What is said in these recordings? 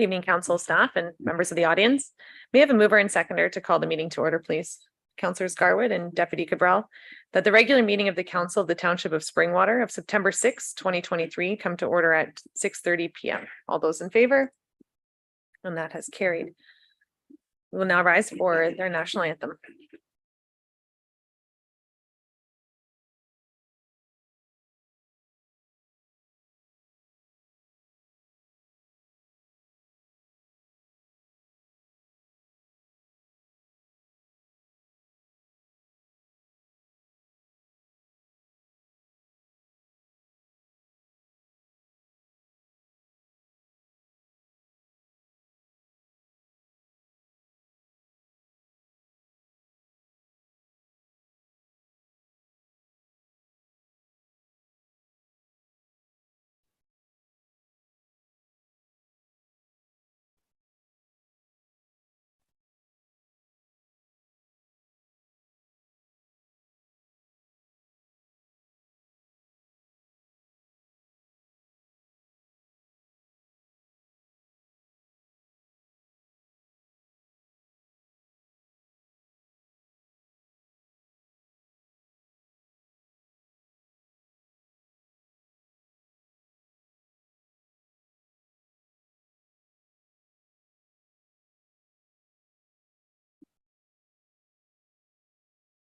Good evening, council, staff, and members of the audience. May I have a mover and seconder to call the meeting to order, please? Councillors Garwood and Deputy Cabral, that the regular meeting of the Council of the Township of Springwater of September 6, 2023 come to order at 6:30 p.m. All those in favor? And that has carried. We will now rise for their national anthem.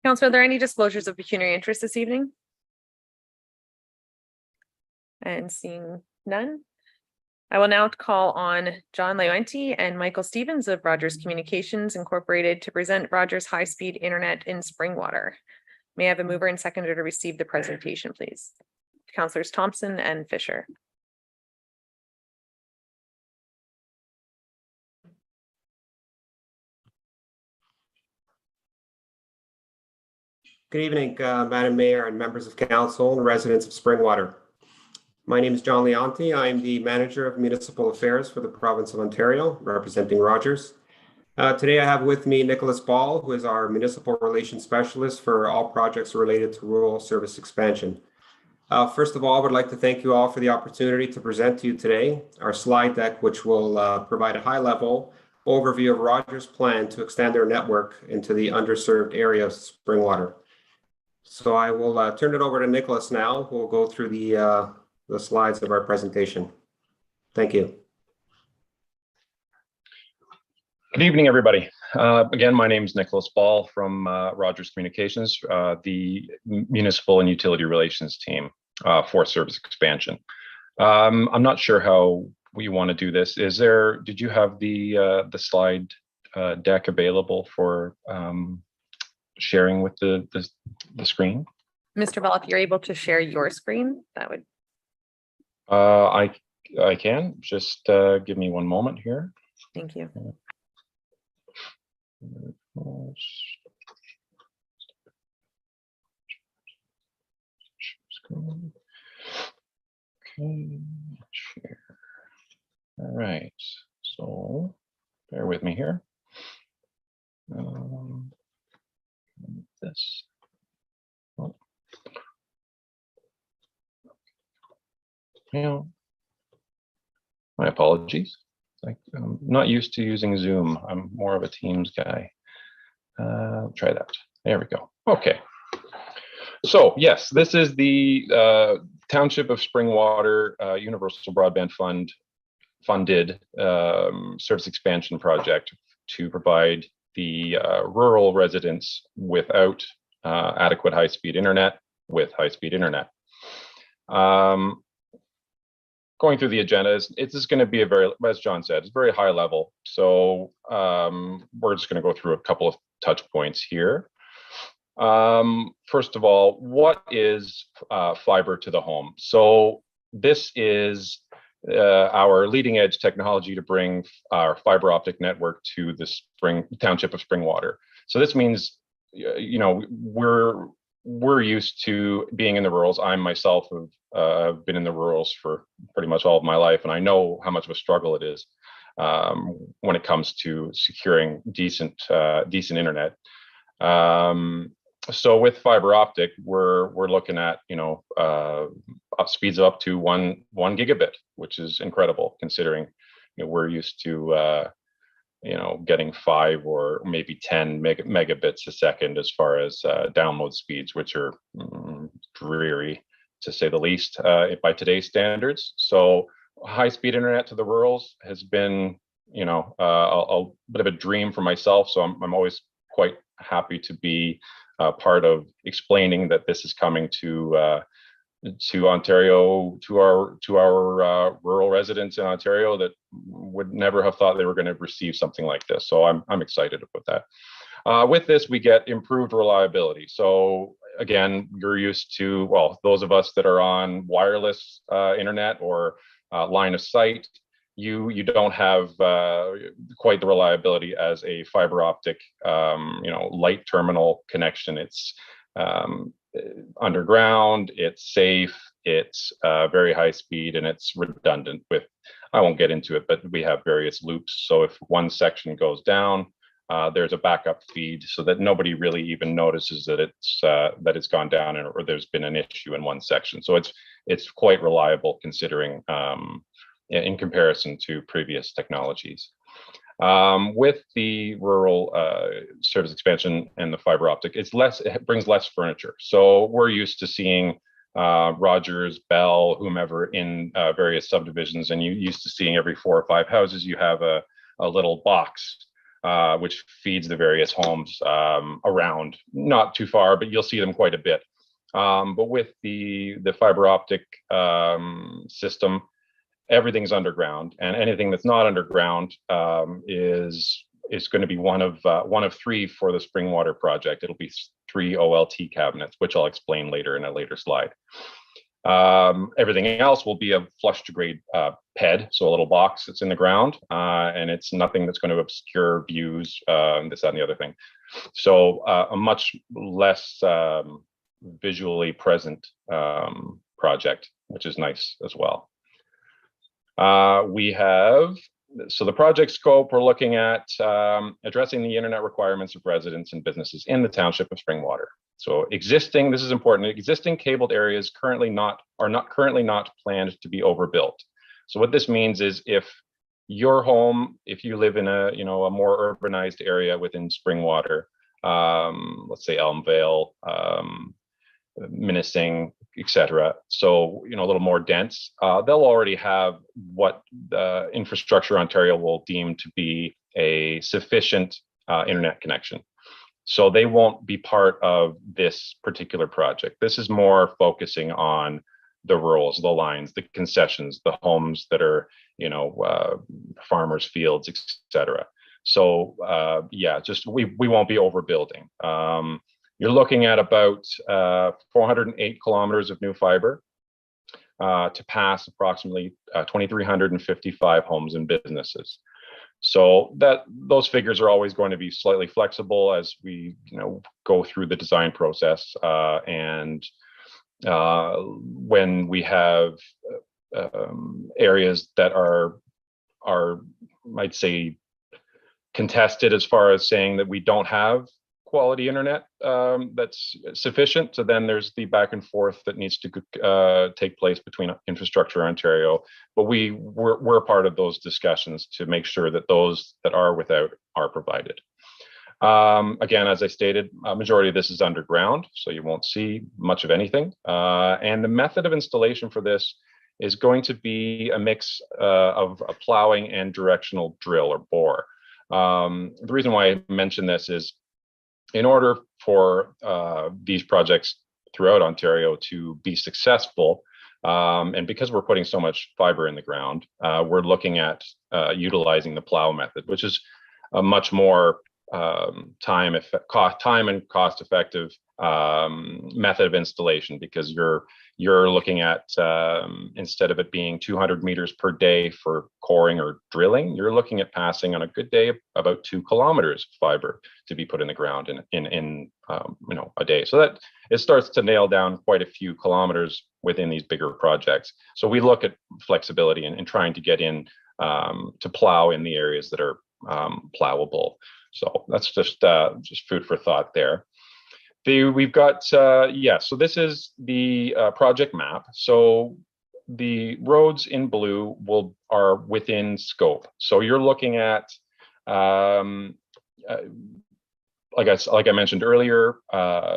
Council, are there any disclosures of pecuniary interest this evening? And seeing none, I will now call on John Leonti and Michael Stevens of Rogers Communications Incorporated to present Rogers High-Speed Internet in Springwater. May I have a mover and seconder to receive the presentation, please? Councillors Thompson and Fisher. Good evening, Madam Mayor and members of council and residents of Springwater. My name is John Leonti. I am the Manager of Municipal Affairs for the province of Ontario, representing Rogers. Today I have with me Nicholas Ball, who is our Municipal Relations Specialist for all projects related to rural service expansion. First of all, I would like to thank you all for the opportunity to present to you today our slide deck, which will provide a high-level overview of Rogers' plan to extend their network into the underserved area of Springwater. So I will turn it over to Nicholas now, who will go through the slides of our presentation. Thank you. Good evening, everybody. Again, my name is Nicholas Ball from Rogers Communications, the Municipal and Utility Relations team for service expansion. I'm not sure how we want to do this. Did you have the slide deck available for sharing with the screen? Mr. Ball, if you're able to share your screen, that would. I can just give me one moment here. Thank you. Okay, share. All right, so bear with me here. This. Oh. Yeah. My apologies. I'm not used to using Zoom. I'm more of a Teams guy. Try that. There we go. Okay. So yes, this is the Township of Springwater Universal Broadband Fund funded service expansion project to provide the rural residents without adequate high-speed internet with high-speed internet. Going through the agenda, it's going to be a very, as John said, it's very high level. So we're just going to go through a couple of touch points here. First of all, what is fiber to the home? So this is our leading edge technology to bring our fiber optic network to the Township of Springwater. So this means, you know, we're used to being in the rurals. I myself have been in the rurals for pretty much all of my life, and I know how much of a struggle it is when it comes to securing decent internet. So with fiber optic, we're looking at, you know, speeds up to one gigabit, which is incredible considering we're used to getting 5 or maybe 10 megabits a second as far as download speeds, which are dreary to say the least by today's standards. So high-speed internet to the rurals has been, a bit of a dream for myself. So I'm always quite happy to be part of explaining that this is coming to Ontario, to our rural residents in Ontario that would never have thought they were going to receive something like this. So I'm excited about that. With this, we get improved reliability. So again, you're used to, well, those of us that are on wireless internet or line of sight, you don't have quite the reliability as a fiber optic, light terminal connection. It's underground, it's safe, it's very high speed, and it's redundant with, I won't get into it, but we have various loops. So if one section goes down, there's a backup feed so that nobody really even notices that it's gone down or there's been an issue in one section. So it's quite reliable considering in comparison to previous technologies. With the rural service expansion and the fiber optic, it brings less furniture. So we're used to seeing Rogers, Bell, whomever in various subdivisions, and you used to seeing every 4 or 5 houses, you have a little box which feeds the various homes around, not too far, but you'll see them quite a bit. But with the fiber optic system, everything's underground, and anything that's not underground is going to be one of 3 for the Springwater project. It'll be 3 OLT cabinets, which I'll explain later in a later slide. Everything else will be a flush to grade PED, so a little box that's in the ground, and it's nothing that's going to obscure views, this, that, and the other thing. So a much less visually present project, which is nice as well. So the project scope, we're looking at addressing the internet requirements of residents and businesses in the township of Springwater. So existing, this is important, existing cabled areas are not currently planned to be overbuilt. So what this means is if your home, if you live in a more urbanized area within Springwater, let's say Elmvale, Minising, etc. So, a little more dense. They'll already have what the Infrastructure Ontario will deem to be a sufficient internet connection. So they won't be part of this particular project. This is more focusing on the rurals, the lines, the concessions, the homes that are, farmers' fields, etc. So we won't be overbuilding. You're looking at about 408 kilometers of new fiber to pass approximately 2,355 homes and businesses. So those figures are always going to be slightly flexible as we go through the design process, and when we have areas that are I'd say contested as far as saying that we don't have quality internet that's sufficient. So then there's the back and forth that needs to take place between Infrastructure Ontario. But we're part of those discussions to make sure that those that are without are provided. Again, as I stated, a majority of this is underground, so you won't see much of anything. And the method of installation for this is going to be a mix of a plowing and directional drill or bore. The reason why I mention this is in order for these projects throughout Ontario to be successful, and because we're putting so much fiber in the ground, we're looking at utilizing the plow method, which is a much more time and cost effective method of installation, because you're looking at instead of it being 200 meters per day for coring or drilling, you're looking at passing on a good day about 2 kilometers of fiber to be put in the ground in a day. So that it starts to nail down quite a few kilometers within these bigger projects. So we look at flexibility and trying to get in to plow in the areas that are plowable. So that's just food for thought there. We've got, so this is the project map. So the roads in blue are within scope. So you're looking at, like I mentioned earlier,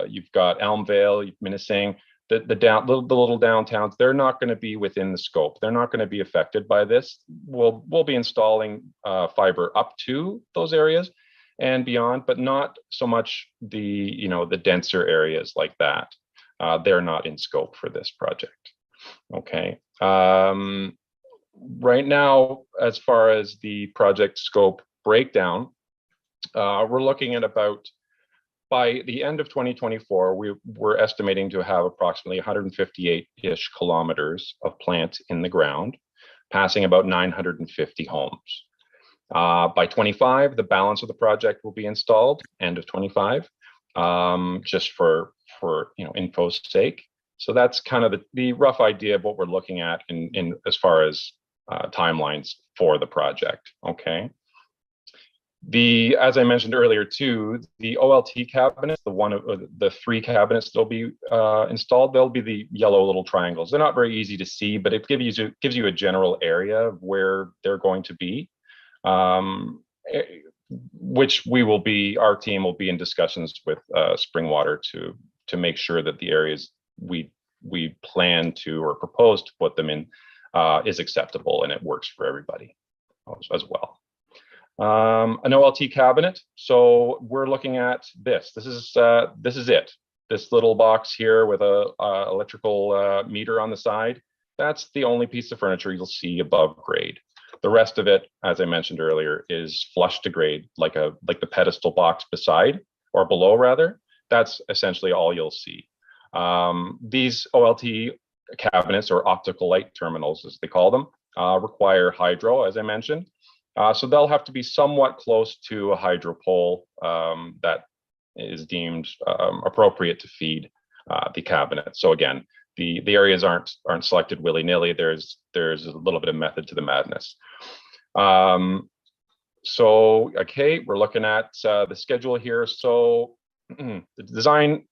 you've got Elmvale, Minising, the little downtowns. They're not going to be within the scope. They're not going to be affected by this. We'll be installing fiber up to those areas and beyond, but not so much the denser areas like that. They're not in scope for this project. Okay. Right now, as far as the project scope breakdown, we're looking at about, by the end of 2024, we're estimating to have approximately 158-ish kilometers of plant in the ground, passing about 950 homes. By 25, the balance of the project will be installed, end of 25, just for info's sake. So that's kind of the rough idea of what we're looking at in as far as timelines for the project. Okay. As I mentioned earlier too, the OLT cabinets, the 3 cabinets that'll be installed, they'll be the yellow little triangles. They're not very easy to see, but it gives you a general area of where they're going to be, which our team will be in discussions with Springwater to make sure that the areas we plan to or propose to put them in is acceptable and it works for everybody as well. An OLT cabinet. So we're looking at this. This is it. This little box here with a electrical meter on the side. That's the only piece of furniture you'll see above grade. The rest of it, as I mentioned earlier, is flush to grade, like the pedestal box beside or below rather. That's essentially all you'll see. These OLT cabinets, or optical light terminals as they call them, require hydro, as I mentioned. So they'll have to be somewhat close to a hydro pole that is deemed appropriate to feed the cabinet. So again, the areas aren't selected willy-nilly. There's a little bit of method to the madness. So okay, we're looking at the schedule here. So the design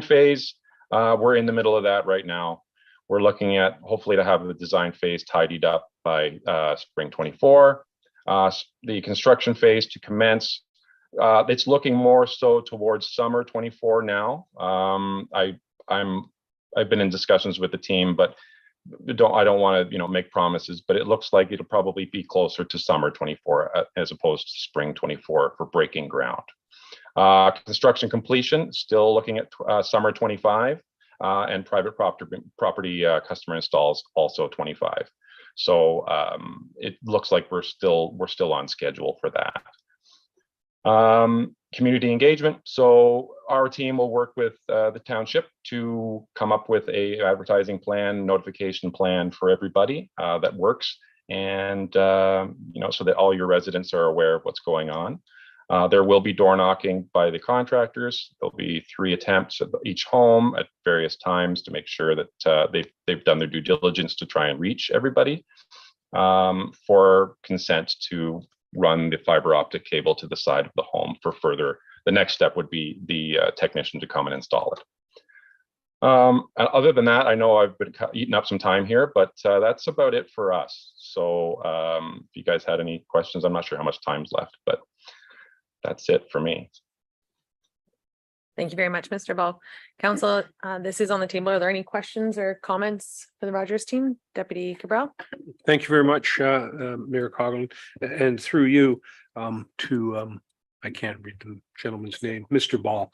phase, we're in the middle of that right now. We're looking at hopefully to have the design phase tidied up by spring 24. The construction phase to commence. It's looking more so towards summer 24 now. I've been in discussions with the team, but I don't want to make promises. But it looks like it'll probably be closer to summer 24 as opposed to spring 24 for breaking ground. Construction completion still looking at summer 25, and private property customer installs also 25. So it looks like we're still on schedule for that. Community engagement. So our team will work with the township to come up with a advertising plan, notification plan for everybody that works, and so that all your residents are aware of what's going on. There will be door knocking by the contractors. There'll be 3 attempts at each home at various times to make sure that they've done their due diligence to try and reach everybody for consent to run the fiber optic cable to the side of the home for further. The next step would be the technician to come and install it. Other than that, I know I've been eating up some time here, but that's about it for us. So if you guys had any questions, I'm not sure how much time's left, but that's it for me. Thank you very much, Mr. Ball. Council, this is on the table. Are there any questions or comments for the Rogers team? Deputy Cabral? Thank you very much, Mayor Coughlin, and through you to I can't read the gentleman's name, Mr. Ball.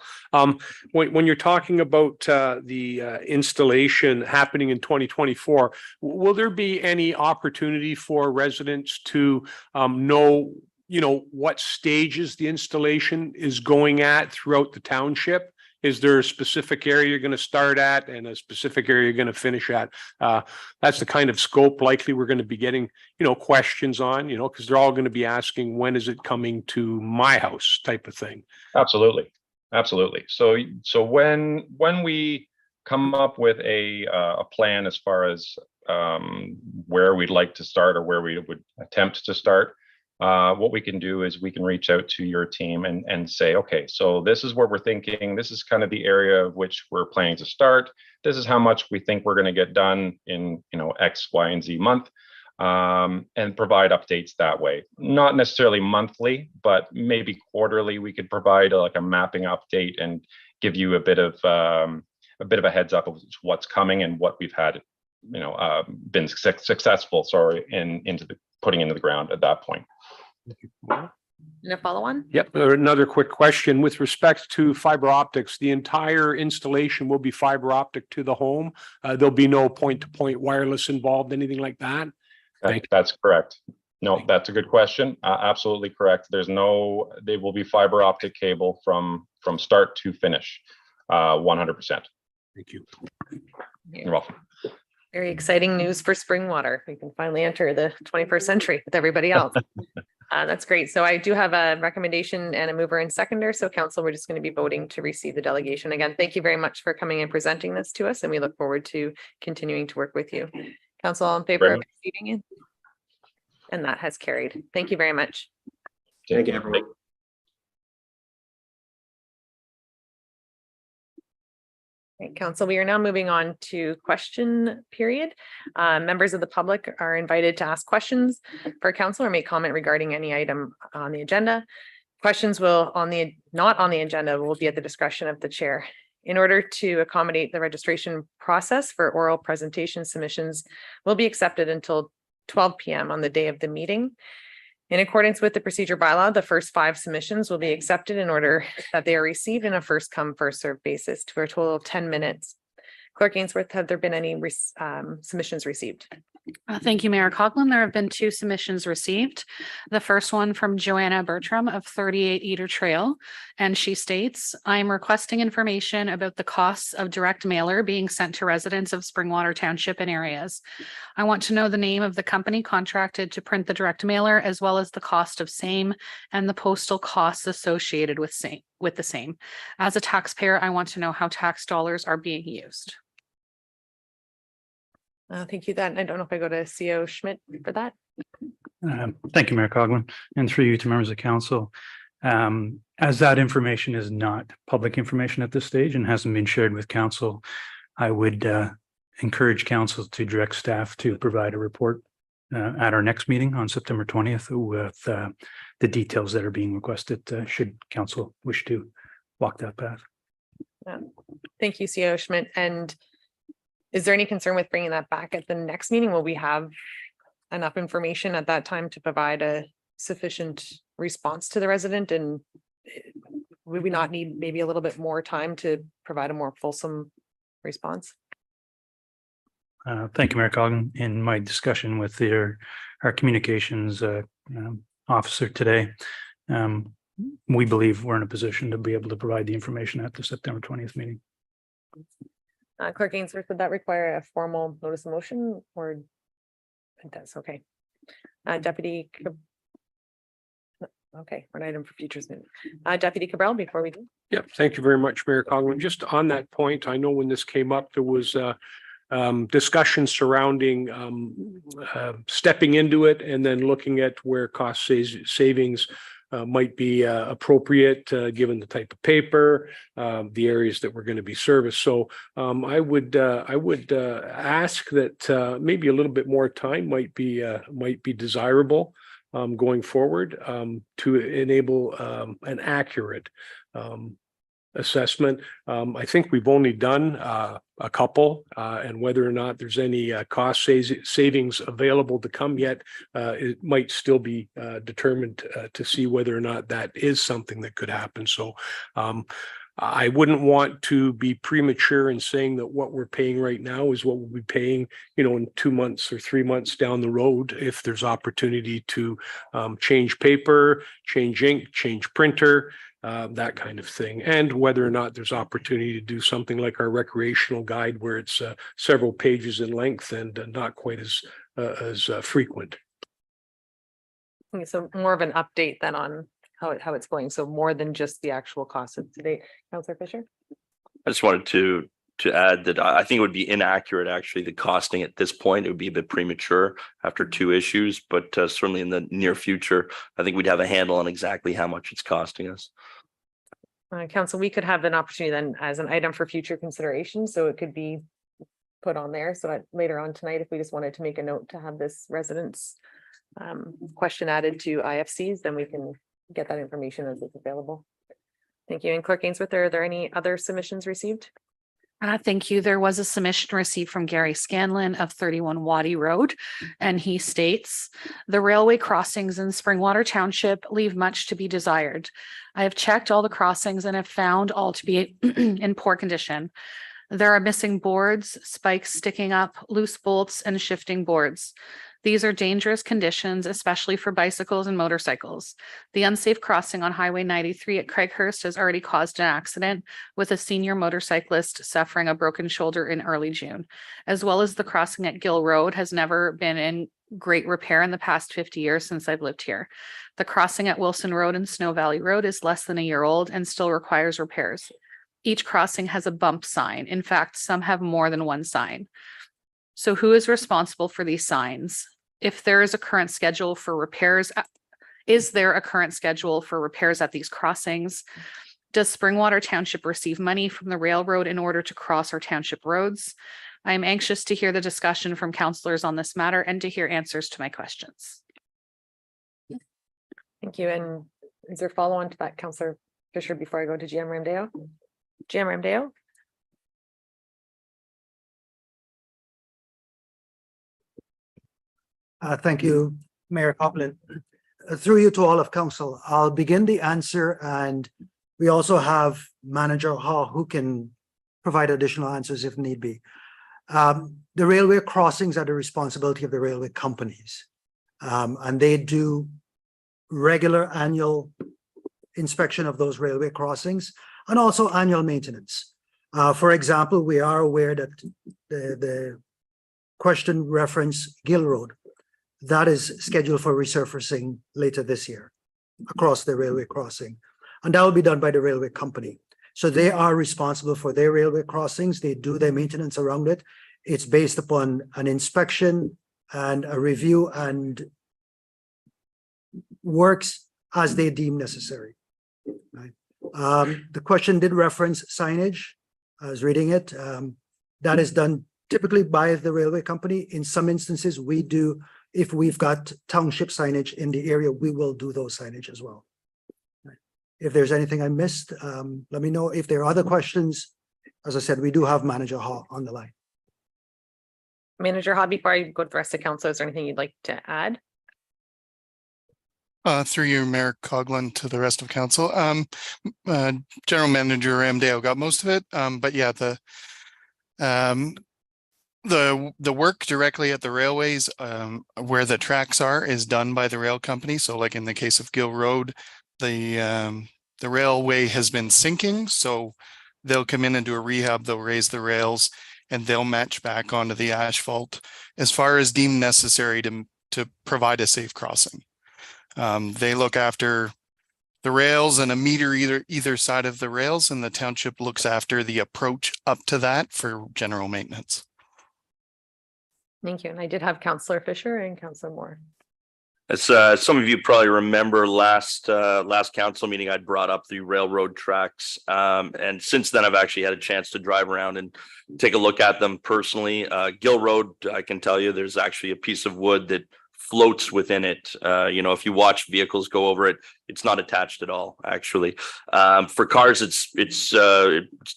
When you're talking about the installation happening in 2024, will there be any opportunity for residents to know what stages the installation is going at throughout the township? Is there a specific area you're going to start at and a specific area you're going to finish at? That's the kind of scope likely we're going to be getting, questions on, because they're all going to be asking, when is it coming to my house type of thing? Absolutely. So when we come up with a plan as far as where we'd like to start or where we would attempt to start, what we can do is we can reach out to your team and say, okay, so this is what we're thinking. This is kind of the area of which we're planning to start. This is how much we think we're going to get done in, X, Y, and Z month, and provide updates that way. Not necessarily monthly, but maybe quarterly. We could provide like a mapping update and give you a bit of a heads up of what's coming and what we've had, been successful. Into putting into the ground at that point. And a follow on? Yep. Another quick question with respect to fiber optics. The entire installation will be fiber optic to the home. There'll be no point-to-point wireless involved, anything like that. That's correct. No, that's a good question. Absolutely correct. They will be fiber optic cable from start to finish, 100%. Thank you. You're welcome. Very exciting news for Springwater. We can finally enter the 21st century with everybody else. That's great. So I do have a recommendation and a mover and seconder. So council, we're just going to be voting to receive the delegation. Again, thank you very much for coming and presenting this to us, and we look forward to continuing to work with you. Council, all in favor of receiving it? And that has carried. Thank you very much. Thank you, everyone. Right, council, we are now moving on to question period. Members of the public are invited to ask questions for council or make comment regarding any item on the agenda. Questions not on the agenda will be at the discretion of the chair. In order to accommodate the registration process for oral presentation, submissions will be accepted until 12 p.m. on the day of the meeting. In accordance with the procedure bylaw, the first 5 submissions will be accepted in order that they are received in a first come, first served basis for a total of 10 minutes. Clerk Ainsworth, have there been any submissions received? Thank you, Mayor Coughlin. There have been 2 submissions received. The first one from Joanna Bertram of 38 Eder Trail. And she states, I'm requesting information about the costs of direct mailer being sent to residents of Springwater Township and areas. I want to know the name of the company contracted to print the direct mailer, as well as the cost of same and the postal costs associated with the same. As a taxpayer, I want to know how tax dollars are being used. Thank you. I don't know if I go to CO Schmidt for that. Thank you, Mayor Coughlin, and through you to members of council. As that information is not public information at this stage and hasn't been shared with council, I would encourage council to direct staff to provide a report at our next meeting on September 20th with the details that are being requested, should council wish to walk that path. Thank you, CO Schmidt. And is there any concern with bringing that back at the next meeting? Will we have enough information at that time to provide a sufficient response to the resident? And would we not need maybe a little bit more time to provide a more fulsome response? Thank you, Mayor Coughlin. In my discussion with our communications officer today, we believe we're in a position to be able to provide the information at the September 20th meeting. Clerk Ainsworth, would that require a formal notice of motion, or it does? Okay. Deputy. Okay, we're an item for futures. Deputy Cabral, before we do. Yep. Thank you very much, Mayor Coughlin. Just on that point, I know when this came up, there was discussion surrounding stepping into it and then looking at where cost savings might be appropriate given the type of paper, the areas that we're going to be serviced. So I would ask that maybe a little bit more time might be desirable going forward to enable an accurate assessment. I think we've only done a couple, and whether or not there's any cost savings available to come yet, it might still be determined to see whether or not that is something that could happen. So I wouldn't want to be premature in saying that what we're paying right now is what we'll be paying, in 2 months or 3 months down the road, if there's opportunity to change paper, change ink, change printer, that kind of thing, and whether or not there's opportunity to do something like our recreational guide, where it's several pages in length and not quite as frequent. Okay, so more of an update then on how it's going. So more than just the actual cost of today. Councillor Fisher. I just wanted to add that I think it would be inaccurate, actually, the costing at this point. It would be a bit premature after two issues, but certainly in the near future, I think we'd have a handle on exactly how much it's costing us. Council, we could have an opportunity then as an item for future consideration, so it could be put on there, so that later on tonight, if we just wanted to make a note to have this residence question added to IFCs, then we can get that information as it's available. Thank you. And Clerk Ainsworth, are there any other submissions received? Thank you. There was a submission received from Gary Scanlon of 31 Waddy Road, and he states, the railway crossings in Springwater Township leave much to be desired. I have checked all the crossings and have found all to be in poor condition. There are missing boards, spikes sticking up, loose bolts, and shifting boards. These are dangerous conditions, especially for bicycles and motorcycles. The unsafe crossing on Highway 93 at Craighurst has already caused an accident with a senior motorcyclist suffering a broken shoulder in early June, as well as the crossing at Gill Road has never been in great repair in the past 50 years since I've lived here. The crossing at Wilson Road and Snow Valley Road is less than a year old and still requires repairs. Each crossing has a bump sign. In fact, some have more than one sign. So who is responsible for these signs? If there is a current schedule for repairs, is there a current schedule for repairs at these crossings? Does Springwater Township receive money from the railroad in order to cross our township roads? I am anxious to hear the discussion from councillors on this matter and to hear answers to my questions. Thank you. And is there follow on to that, Councillor Fisher, before I go to GM Ramdeo? GM Ramdeo? Thank you, Mayor Coughlin. Through you to all of council, I'll begin the answer, and we also have Manager Hall who can provide additional answers if need be. The railway crossings are the responsibility of the railway companies, and they do regular annual inspection of those railway crossings and also annual maintenance. For example, we are aware that the question referenced Gill Road. That is scheduled for resurfacing later this year across the railway crossing. And that will be done by the railway company. So they are responsible for their railway crossings. They do their maintenance around it. It's based upon an inspection and a review and works as they deem necessary. Right? The question did reference signage. I was reading it. That is done typically by the railway company. In some instances, we do. If we've got township signage in the area, we will do those signage as well. If there's anything I missed, let me know. If there are other questions, as I said, we do have Manager Hall on the line. Manager Hall, before I go to the rest of council, is there anything you'd like to add? Through you, Mayor Coughlin, to the rest of council. General Manager Ramdale got most of it, but yeah, the work directly at the railways where the tracks are is done by the rail company. So like in the case of Gill Road, the railway has been sinking, so they'll come in and do a rehab, they'll raise the rails, and they'll match back onto the asphalt as far as deemed necessary to provide a safe crossing. They look after the rails and a meter either side of the rails, and the township looks after the approach up to that for general maintenance. Thank you. And I did have Councillor Fisher and Councillor Moore. As some of you probably remember, last council meeting, I'd brought up the railroad tracks. And since then, I've actually had a chance to drive around and take a look at them personally. Gill Road, I can tell you, there's actually a piece of wood that floats within it. If you watch vehicles go over it, it's not attached at all, actually. For cars, it's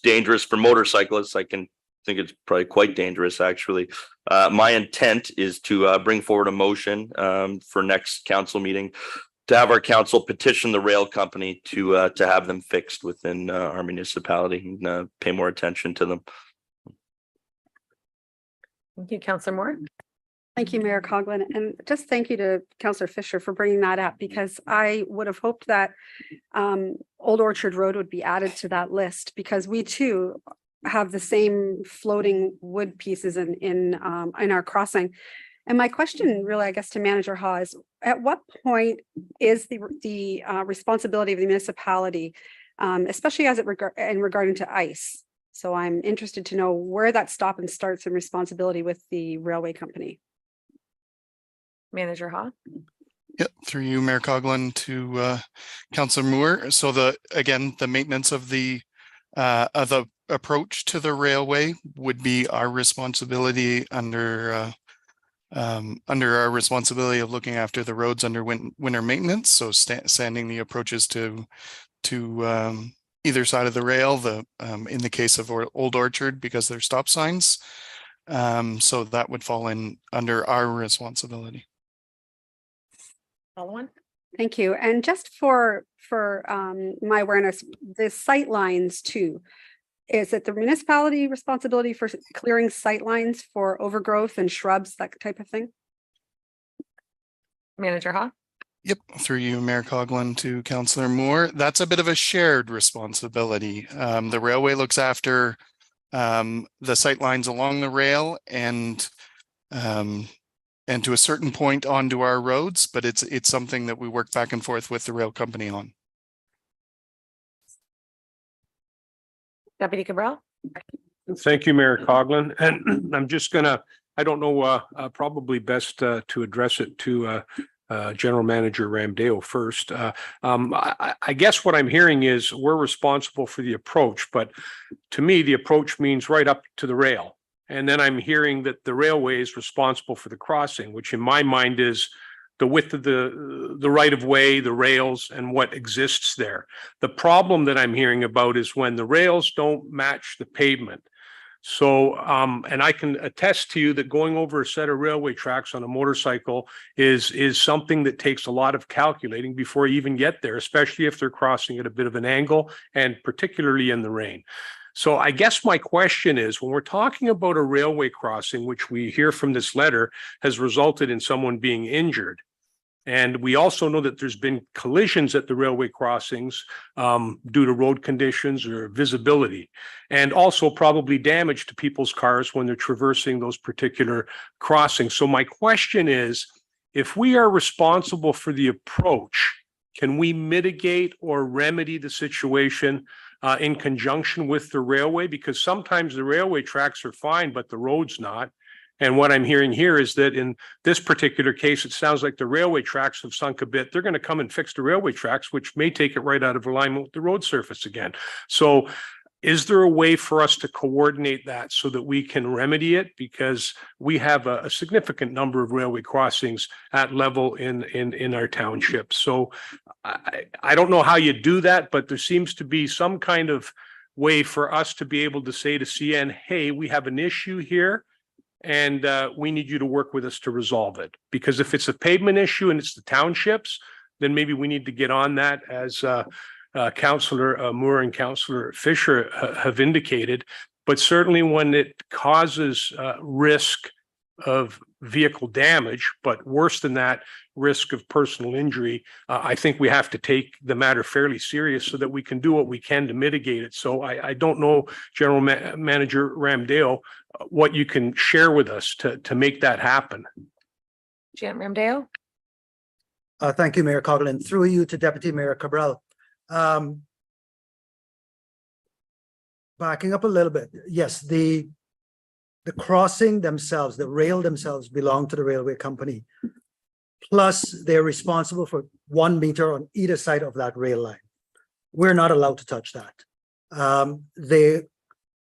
dangerous. For motorcyclists, I can think it's probably quite dangerous, actually. My intent is to bring forward a motion for next council meeting to have our council petition the rail company to have them fixed within our municipality and pay more attention to them. Thank you, Councillor Moore. Thank you, Mayor Coughlin, and just thank you to Councillor Fisher for bringing that up, because I would have hoped that Old Orchard Road would be added to that list, because we too have the same floating wood pieces in our crossing. And my question really, I guess, to Manager Haw is, at what point is the responsibility of the municipality, especially as regarding to ice? So I'm interested to know where that stop and starts in responsibility with the railway company. Manager Ha. Yep, through you, Mayor Coughlin, to Councillor Moore. So the maintenance of the approach to the railway would be our responsibility under our responsibility of looking after the roads under winter maintenance. So sanding the approaches to either side of the rail, in the case of Old Orchard, because they're stop signs. So that would fall in under our responsibility. Follow on. Thank you. And just for my awareness, the sight lines too, is it the municipality responsibility for clearing sight lines for overgrowth and shrubs, that type of thing? Manager Ha. Yep, through you, Mayor Coughlin, to Councillor Moore. That's a bit of a shared responsibility. The railway looks after the sight lines along the rail and to a certain point onto our roads, but it's something that we work back and forth with the rail company on. Deputy Cabral. Thank you, Mayor Coughlin. And I'm just gonna, I don't know, probably best to address it to General Manager Ramdeo first. I guess what I'm hearing is we're responsible for the approach, but to me, the approach means right up to the rail. And then I'm hearing that the railway is responsible for the crossing, which in my mind is the width of the right of way, the rails, and what exists there. The problem that I'm hearing about is when the rails don't match the pavement. So, and I can attest to you that going over a set of railway tracks on a motorcycle is something that takes a lot of calculating before you even get there, especially if they're crossing at a bit of an angle and particularly in the rain. So I guess my question is, when we're talking about a railway crossing, which we hear from this letter has resulted in someone being injured, and we also know that there's been collisions at the railway crossings due to road conditions or visibility, and also probably damage to people's cars when they're traversing those particular crossings. So my question is, if we are responsible for the approach, can we mitigate or remedy the situation in conjunction with the railway? Because sometimes the railway tracks are fine, but the road's not. And what I'm hearing here is that in this particular case, it sounds like the railway tracks have sunk a bit. They're going to come and fix the railway tracks, which may take it right out of alignment with the road surface again. So is there a way for us to coordinate that so that we can remedy it? Because we have a significant number of railway crossings at level in our township. So I don't know how you do that, but there seems to be some kind of way for us to be able to say to CN, hey, we have an issue here, and we need you to work with us to resolve it. Because if it's a pavement issue and it's the townships, then maybe we need to get on that, as Councillor Moore and Councillor Fisher have indicated. But certainly when it causes risk of vehicle damage, but worse than that, risk of personal injury, I think we have to take the matter fairly serious so that we can do what we can to mitigate it. So I don't know, General Manager Ramdeo, what you can share with us to make that happen. Jan Ramdeo. Thank you, Mayor Coughlin. Through you to Deputy Mayor Cabral. Backing up a little bit, yes, the crossing themselves, the rail themselves belong to the railway company. Plus, they're responsible for 1 meter on either side of that rail line. We're not allowed to touch that.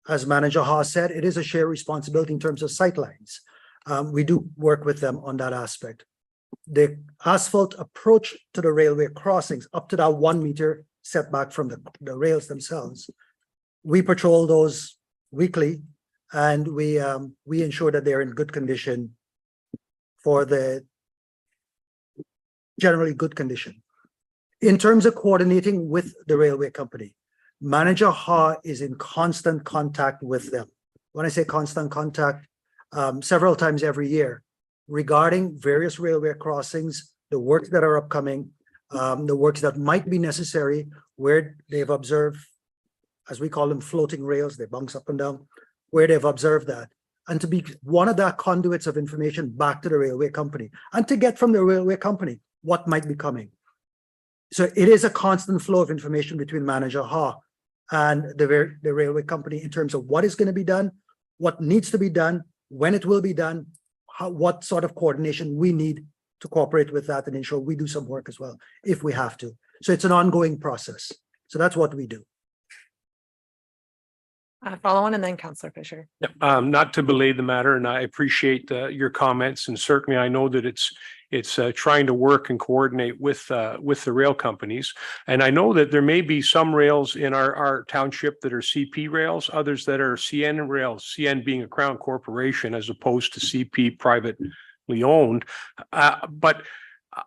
As Manager Haas said, it is a shared responsibility in terms of sight lines. We do work with them on that aspect. The asphalt approach to the railway crossings up to that 1 meter setback from the rails themselves, we patrol those weekly, and we ensure that they're in good condition for the generally good condition. In terms of coordinating with the railway company, Manager Ha is in constant contact with them. When I say constant contact, several times every year regarding various railway crossings, the works that are upcoming, the works that might be necessary, where they've observed, as we call them, floating rails, they bounce up and down, where they've observed that, and to be one of the conduits of information back to the railway company, and to get from the railway company what might be coming. So it is a constant flow of information between Manager Ha and the railway company in terms of what is going to be done, what needs to be done, when it will be done, what sort of coordination we need to cooperate with that and ensure we do some work as well if we have to. So it's an ongoing process. So that's what we do. Follow on and then Counselor Fisher. Not to belay the matter, and I appreciate your comments, and certainly I know that it's trying to work and coordinate with the rail companies. And I know that there may be some rails in our township that are CP rails, others that are CN rails, CN being a Crown corporation as opposed to CP privately owned. But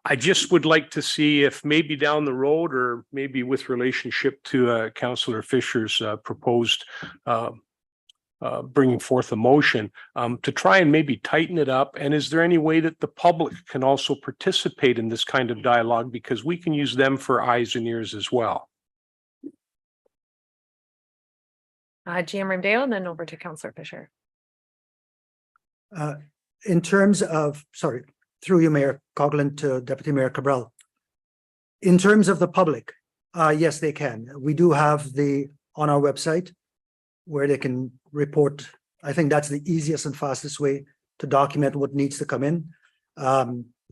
I just would like to see if maybe down the road, or maybe with relationship to Councillor Fisher's proposed bringing forth a motion to try and maybe tighten it up. And is there any way that the public can also participate in this kind of dialogue, because we can use them for eyes and ears as well? GM Rimdale, and then over to Counselor Fisher. In terms of, sorry, through you, Mayor Coughlin to Deputy Mayor Cabral. In terms of the public, yes, they can. We do have on our website where they can report. I think that's the easiest and fastest way to document what needs to come in.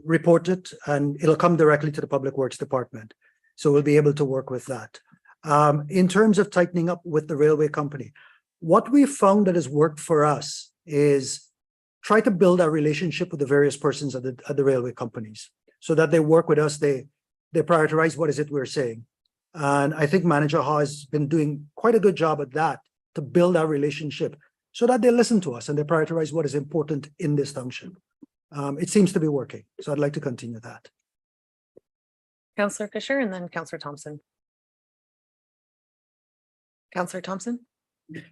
Report it, and it'll come directly to the Public Works Department. So we'll be able to work with that. In terms of tightening up with the railway company, what we found that has worked for us is try to build a relationship with the various persons at the railway companies so that they work with us. They prioritize what is it we're saying. And I think Manager Ha has been doing quite a good job at that, to build our relationship so that they listen to us and they prioritize what is important in this township. It seems to be working. So I'd like to continue that. Counselor Fisher and then Counselor Thompson. Counselor Thompson.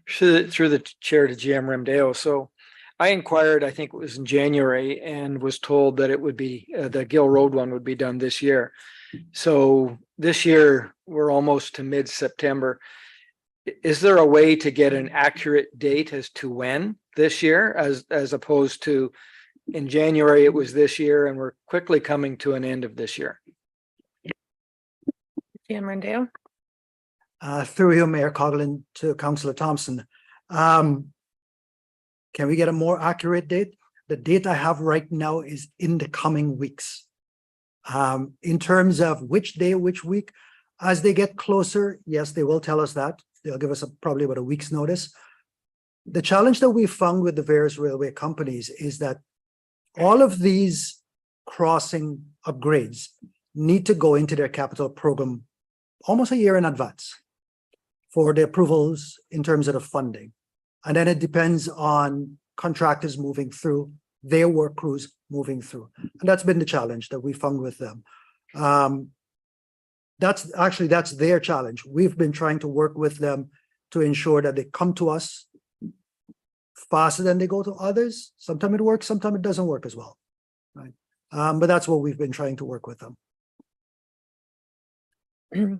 Through the chair to GM Rimdale. So I inquired, I think it was in January, and was told that it would be the Gill Road one would be done this year. So this year we're almost to mid-September. Is there a way to get an accurate date as to when this year, as opposed to in January it was this year, and we're quickly coming to an end of this year? GM Rimdale. Through you, Mayor Coughlin to Councillor Thompson. Can we get a more accurate date? The date I have right now is in the coming weeks. In terms of which day, which week, as they get closer, yes, they will tell us that. They'll give us probably about a week's notice. The challenge that we found with the various railway companies is that all of these crossing upgrades need to go into their capital program almost a year in advance for the approvals in terms of the funding. And then it depends on contractors moving through, their work crews moving through. And that's been the challenge that we found with them. That's their challenge. We've been trying to work with them to ensure that they come to us faster than they go to others. Sometimes it works, sometimes it doesn't work as well. Right. But that's what we've been trying to work with them.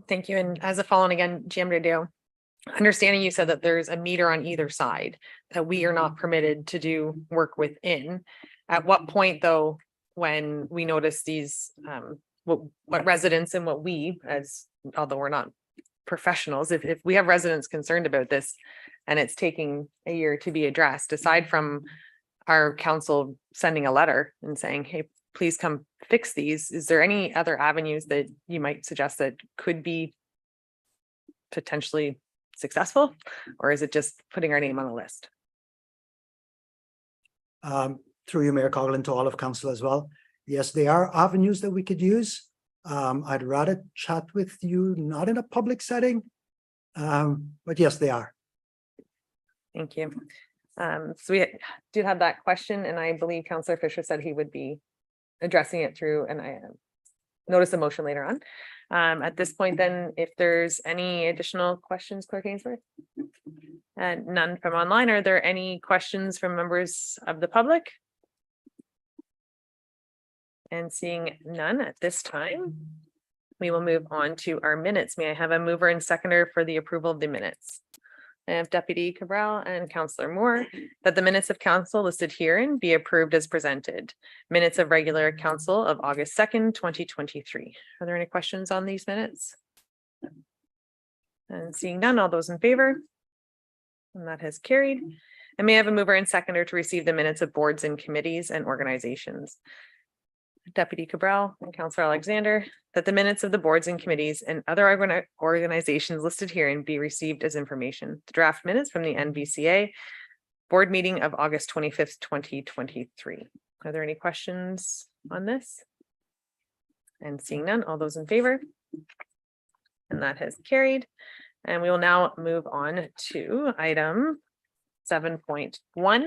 Thank you. And as a follow-on again, GM Rimdale, understanding you said that there's a meter on either side, that we are not permitted to do work within. At what point, though, when we notice these, what residents and what we, as although we're not professionals, if we have residents concerned about this and it's taking a year to be addressed, aside from our council sending a letter and saying, hey, please come fix these, is there any other avenues that you might suggest that could be potentially successful, or is it just putting our name on the list? Through you, Mayor Coughlin, to all of council as well. Yes, there are avenues that we could use. I'd rather chat with you, not in a public setting, but yes, they are. Thank you. So we do have that question, and I believe Councillor Fisher said he would be addressing it through, and I notice a motion later on. At this point, then, if there's any additional questions, Clerk Ainsworth? And none from online. Are there any questions from members of the public? And seeing none at this time, we will move on to our minutes. May I have a mover and seconder for the approval of the minutes? I have Deputy Cabral and Councillor Moore, that the minutes of council listed herein be approved as presented. Minutes of regular council of August 2nd, 2023. Are there any questions on these minutes? And seeing none, all those in favor? And that has carried. And may I have a mover and seconder to receive the minutes of boards and committees and organizations? Deputy Cabral and Councillor Alexander, that the minutes of the boards and committees and other organizations listed herein be received as information. The draft minutes from the NVCA board meeting of August 25th, 2023. Are there any questions on this? And seeing none, all those in favor? And that has carried. And we will now move on to item 7.1.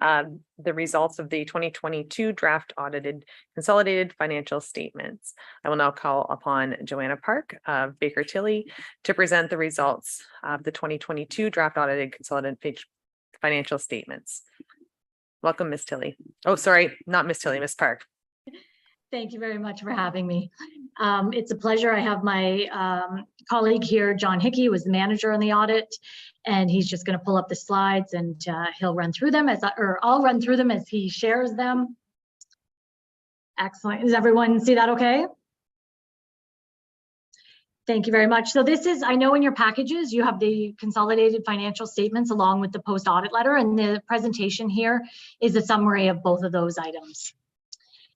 The results of the 2022 draft audited consolidated financial statements. I will now call upon Joanna Park of Baker Tilly to present the results of the 2022 draft audited consolidated financial statements. Welcome, Ms. Tilly. Oh, sorry, not Ms. Tilly, Ms. Park. Thank you very much for having me. It's a pleasure. I have my colleague here, John Hickey, who was the manager on the audit, and he's just going to pull up the slides and he'll run through them or I'll run through them as he shares them. Excellent. Does everyone see that okay? Thank you very much. So this is, I know in your packages, you have the consolidated financial statements along with the post audit letter, and the presentation here is a summary of both of those items.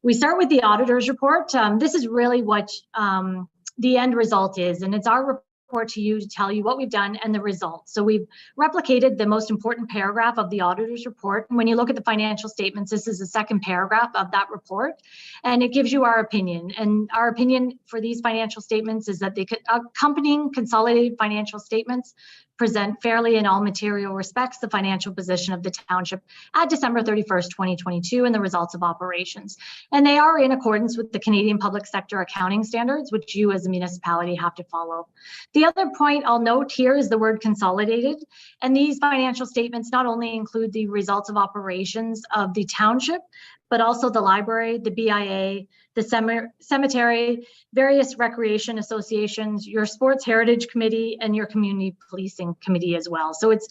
We start with the auditor's report. This is really what the end result is, and it's our report to you to tell you what we've done and the results. So we've replicated the most important paragraph of the auditor's report. And when you look at the financial statements, this is the second paragraph of that report, and it gives you our opinion. And our opinion for these financial statements is that the accompanying consolidated financial statements present fairly in all material respects the financial position of the township at December 31st, 2022, and the results of operations. And they are in accordance with the Canadian Public Sector Accounting Standards, which you as a municipality have to follow. The other point I'll note here is the word consolidated. And these financial statements not only include the results of operations of the township, but also the library, the BIA, the cemetery, various recreation associations, your sports heritage committee, and your community policing committee as well. So it's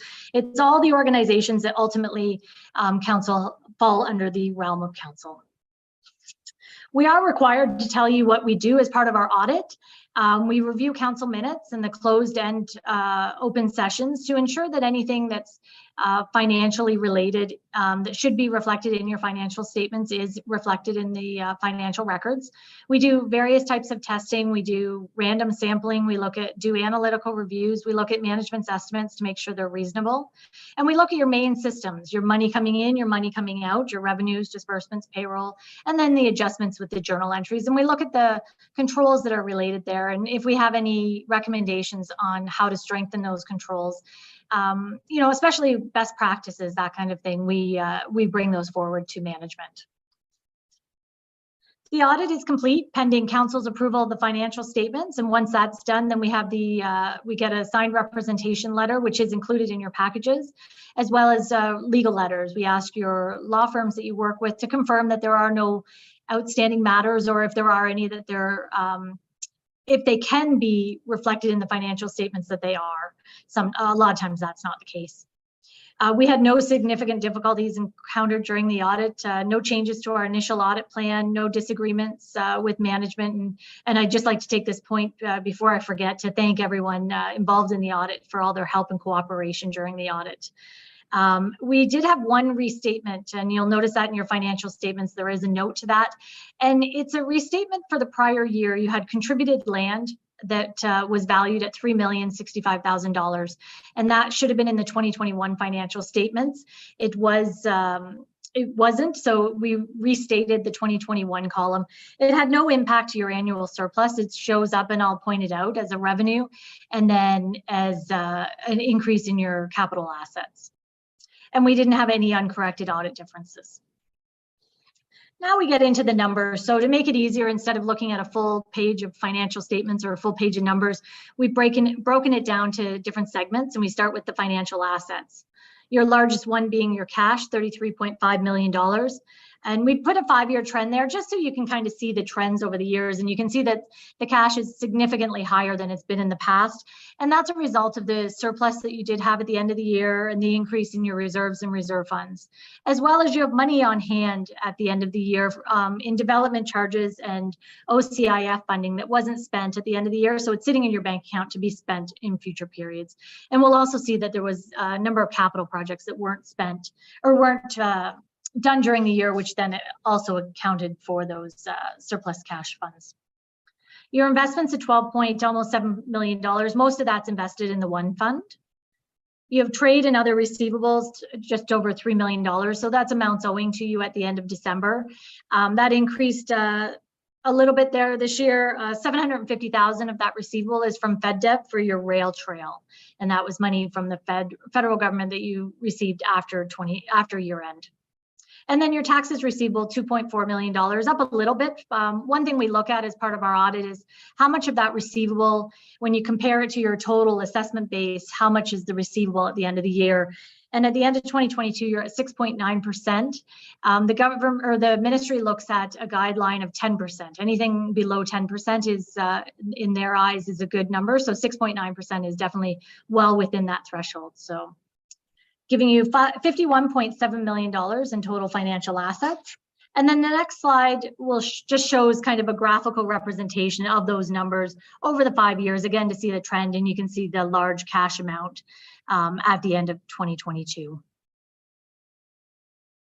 all the organizations that ultimately council fall under the realm of council. We are required to tell you what we do as part of our audit. We review council minutes and the closed and open sessions to ensure that anything that's financially related that should be reflected in your financial statements is reflected in the financial records. We do various types of testing. We do random sampling. We do analytical reviews. We look at management's estimates to make sure they're reasonable. And we look at your main systems, your money coming in, your money coming out, your revenues, disbursements, payroll, and then the adjustments with the journal entries. And we look at the controls that are related there. And if we have any recommendations on how to strengthen those controls, especially best practices, that kind of thing, we bring those forward to management. The audit is complete pending council's approval of the financial statements, and once that's done, then we have we get a signed representation letter, which is included in your packages, as well as legal letters. We ask your law firms that you work with to confirm that there are no outstanding matters, or if there are any, that they're if they can be reflected in the financial statements, that they are. A lot of times that's not the case. We had no significant difficulties encountered during the audit, no changes to our initial audit plan, no disagreements with management. And I'd just like to take this point before I forget to thank everyone involved in the audit for all their help and cooperation during the audit. We did have one restatement, and you'll notice that in your financial statements, there is a note to that. And it's a restatement for the prior year. You had contributed land that was valued at $3,065,000. And that should have been in the 2021 financial statements. It wasn't, so we restated the 2021 column. It had no impact to your annual surplus. It shows up, and I'll point it out, as a revenue, and then as an increase in your capital assets. And we didn't have any uncorrected audit differences. Now we get into the numbers. So to make it easier, instead of looking at a full page of financial statements or a full page of numbers, we've broken it down to different segments, and we start with the financial assets. Your largest one being your cash, $33.5 million. And we put a 5-year trend there just so you can kind of see the trends over the years. And you can see that the cash is significantly higher than it's been in the past. And that's a result of the surplus that you did have at the end of the year and the increase in your reserves and reserve funds, as well as you have money on hand at the end of the year in development charges and OCIF funding that wasn't spent at the end of the year. So it's sitting in your bank account to be spent in future periods. And we'll also see that there was a number of capital projects that weren't spent or weren't done during the year, which then also accounted for those surplus cash funds. Your investments at almost $7 million, most of that's invested in the one fund. You have trade and other receivables, just over $3 million. So that's amounts owing to you at the end of December. That increased a little bit there this year. $750,000 of that receivable is from FedDev for your rail trail. And that was money from the federal government that you received after year end. And then your taxes receivable, $2.4 million, up a little bit. One thing we look at as part of our audit is how much of that receivable, when you compare it to your total assessment base, how much is the receivable at the end of the year? And at the end of 2022, you're at 6.9%. The government or the ministry looks at a guideline of 10%. Anything below 10% is, in their eyes, is a good number. So 6.9% is definitely well within that threshold. So giving you $51.7 million in total financial assets. And then the next slide will just shows kind of a graphical representation of those numbers over the 5 years, again, to see the trend, and you can see the large cash amount at the end of 2022.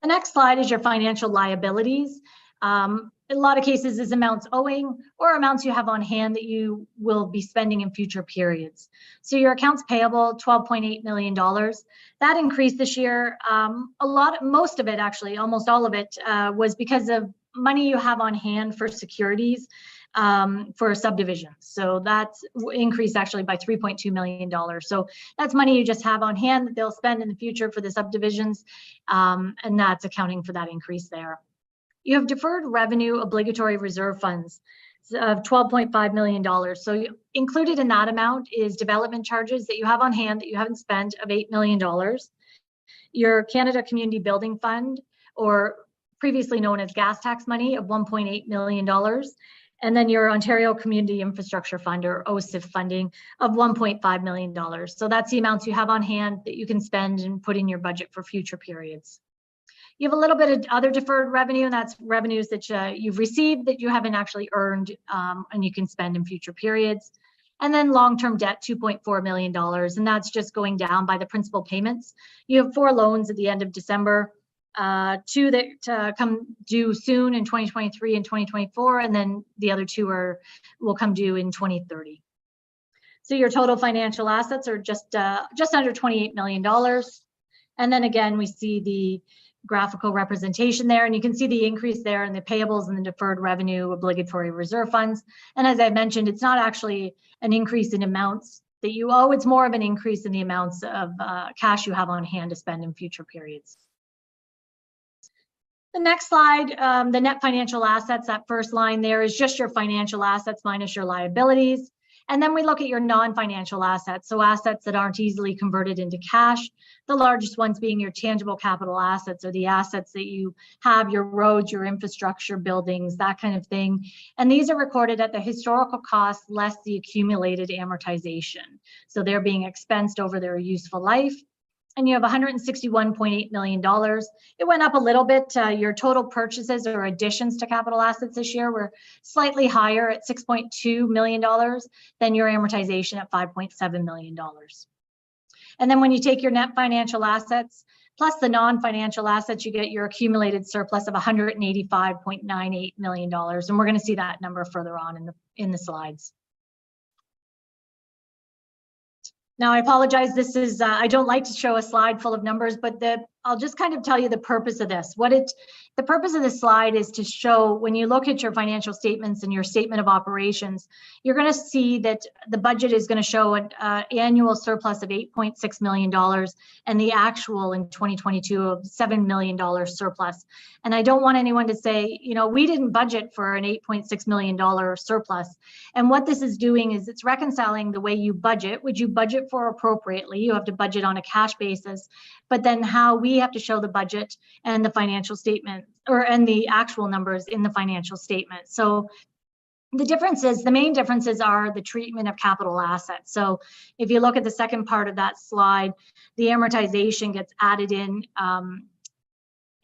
The next slide is your financial liabilities. In a lot of cases is amounts owing or amounts you have on hand that you will be spending in future periods. So your accounts payable, $12.8 million. That increased this year. Most of it actually, almost all of it was because of money you have on hand for securities for subdivisions. So that's increased actually by $3.2 million. So that's money you just have on hand that they'll spend in the future for the subdivisions. And that's accounting for that increase there. You have deferred revenue obligatory reserve funds of $12.5 million. So included in that amount is development charges that you have on hand that you haven't spent of $8 million. Your Canada Community Building Fund, or previously known as gas tax money, of $1.8 million. And then your Ontario Community Infrastructure Fund, or OCIF funding, of $1.5 million. So that's the amounts you have on hand that you can spend and put in your budget for future periods. You have a little bit of other deferred revenue, and that's revenues that you've received that you haven't actually earned and you can spend in future periods. And then long-term debt, $2.4 million, and that's just going down by the principal payments. You have 4 loans at the end of December, 2 that come due soon in 2023 and 2024, and then the other 2 will come due in 2030. So your total financial assets are just under $28 million. And then again, we see the graphical representation there, and you can see the increase there in the payables and the deferred revenue obligatory reserve funds. And as I mentioned, it's not actually an increase in amounts that you owe, it's more of an increase in the amounts of cash you have on hand to spend in future periods. The next slide, the net financial assets, that first line there is just your financial assets minus your liabilities. And then we look at your non-financial assets, so assets that aren't easily converted into cash. The largest ones being your tangible capital assets, or the assets that you have, your roads, your infrastructure, buildings, that kind of thing. And these are recorded at the historical cost less the accumulated amortization. So they're being expensed over their useful life. And you have $161.8 million. It went up a little bit. Your total purchases or additions to capital assets this year were slightly higher at $6.2 million than your amortization at $5.7 million. And then when you take your net financial assets plus the non-financial assets, you get your accumulated surplus of $185.98 million. And we're going to see that number further on in the slides. Now, I apologize, this is, I don't like to show a slide full of numbers, but I'll just kind of tell you the purpose of this. The purpose of this slide is to show, when you look at your financial statements and your statement of operations, you're going to see that the budget is going to show an annual surplus of $8.6 million and the actual in 2022 of $7 million surplus. And I don't want anyone to say, you know, we didn't budget for an $8.6 million surplus. And what this is doing is it's reconciling the way you budget, which you budget for appropriately. You have to budget on a cash basis, but then how we have to show the budget and the financial statements and the actual numbers in the financial statement. So the main differences are the treatment of capital assets. So if you look at the second part of that slide, the amortization gets added in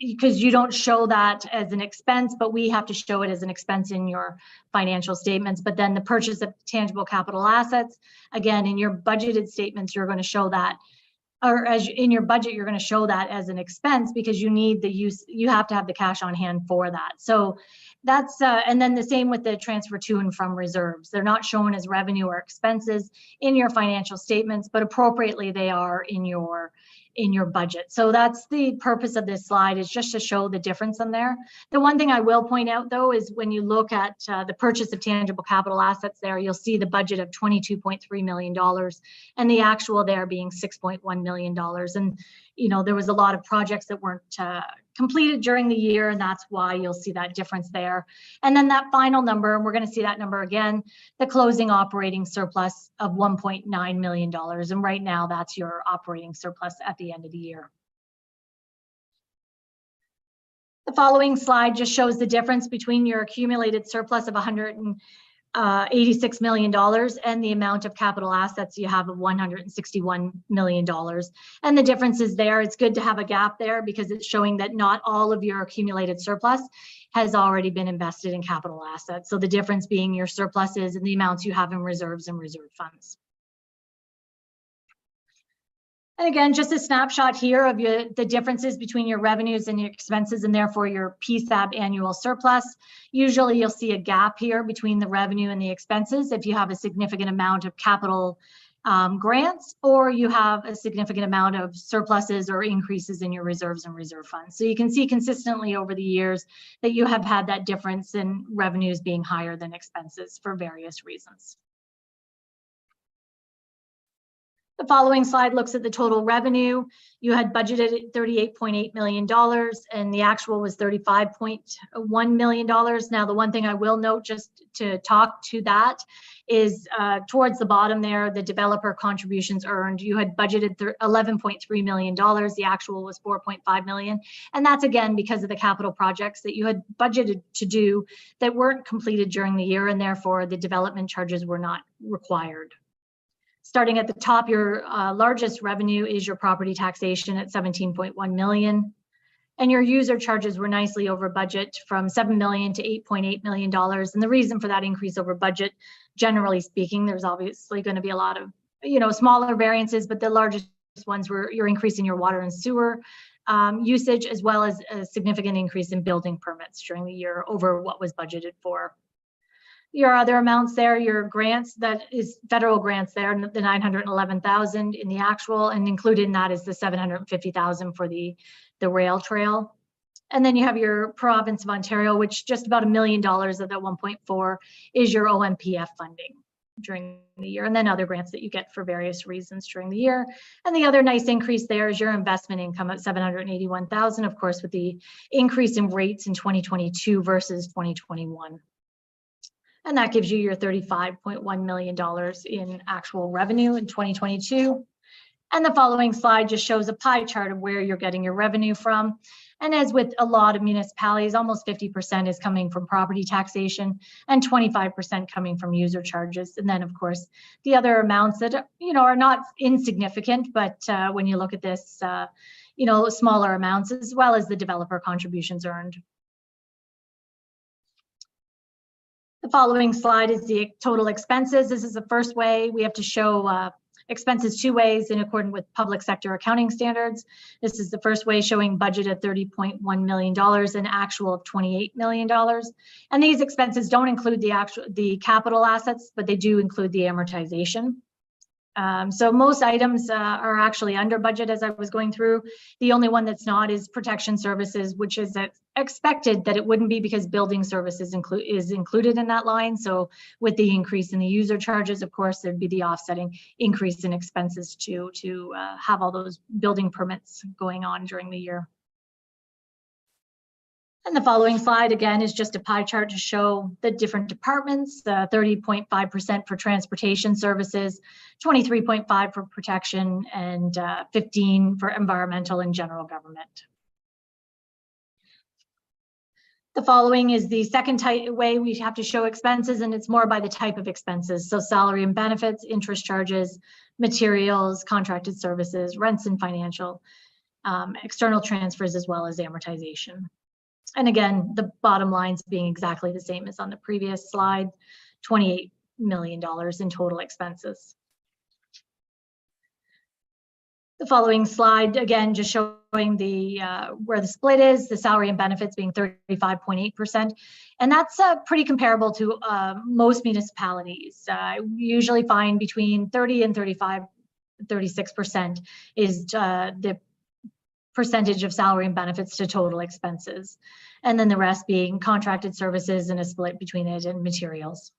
because you don't show that as an expense, but we have to show it as an expense in your financial statements. But then the purchase of tangible capital assets, again, in your budgeted statements, you're going to show that, or as in your budget, you're going to show that as an expense because you have to have the cash on hand for that. So that's, and then the same with the transfer to and from reserves. They're not shown as revenue or expenses in your financial statements, but appropriately they are in your budget. So that's the purpose of this slide, is just to show the difference in there. The one thing I will point out though is when you look at the purchase of tangible capital assets there, you'll see the budget of $22.3 million and the actual there being $6.1 million. And there was a lot of projects that weren't completed during the year, and that's why you'll see that difference there. And then that final number, and we're going to see that number again, the closing operating surplus of $1.9 million. And right now that's your operating surplus at the end of the year. The following slide just shows the difference between your accumulated surplus of $186 million and the amount of capital assets you have of $161 million. And the difference is there. It's good to have a gap there because it's showing that not all of your accumulated surplus has already been invested in capital assets. So the difference being your surpluses and the amounts you have in reserves and reserve funds. And again, just a snapshot here of the differences between your revenues and your expenses, and therefore your PSAB annual surplus. Usually you'll see a gap here between the revenue and the expenses if you have a significant amount of capital grants, or you have a significant amount of surpluses or increases in your reserves and reserve funds. So you can see consistently over the years that you have had that difference in revenues being higher than expenses for various reasons. The following slide looks at the total revenue. You had budgeted $38.8 million and the actual was $35.1 million. Now, the one thing I will note just to talk to that is towards the bottom there, the developer contributions earned. You had budgeted $11.3 million. The actual was $4.5 million. And that's again because of the capital projects that you had budgeted to do that weren't completed during the year, and therefore the development charges were not required. Starting at the top, your largest revenue is your property taxation at $17.1 million. And your user charges were nicely over budget from $7 million to $8.8 million. And the reason for that increase over budget, generally speaking, there's obviously going to be a lot of, smaller variances, but the largest ones were you're increasing your water and sewer usage, as well as a significant increase in building permits during the year over what was budgeted for. Your other amounts there, your grants, that is federal grants there, the 911,000 in the actual, and included in that is the 750,000 for the rail trail. And then you have your province of Ontario, which just about $1 million of that 1.4 is your OMPF funding during the year, and then other grants that you get for various reasons during the year. And the other nice increase there is your investment income at 781,000, of course, with the increase in rates in 2022 versus 2021. And that gives you your $35.1 million in actual revenue in 2022. And the following slide just shows a pie chart of where you're getting your revenue from. And as with a lot of municipalities, almost 50% is coming from property taxation and 25% coming from user charges. And then, of course, the other amounts that are not insignificant, but when you look at this, smaller amounts, as well as the developer contributions earned. The following slide is the total expenses. This is the first way we have to show expenses two ways in accordance with public sector accounting standards. This is the first way, showing budget at $30.1 million and actual of $28 million. And these expenses don't include the capital assets, but they do include the amortization. So most items are actually under budget as I was going through. The only one that's not is protection services, which is expected that it wouldn't be because building services is included in that line. So with the increase in the user charges, of course, there'd be the offsetting increase in expenses to have all those building permits going on during the year. And the following slide, again, is just a pie chart to show the different departments, 30.5% for transportation services, 23.5% for protection, and 15% for environmental and general government. The following is the second way we have to show expenses, and it's more by the type of expenses. So salary and benefits, interest charges, materials, contracted services, rents and financial, external transfers, as well as amortization. And again, the bottom lines being exactly the same as on the previous slide, $28 million in total expenses. The following slide, again, just showing the where the split is, the salary and benefits being 35.8%. And that's pretty comparable to most municipalities. We usually find between 30 and 36% is the percentage of salary and benefits to total expenses. And then the rest being contracted services and a split between it and materials.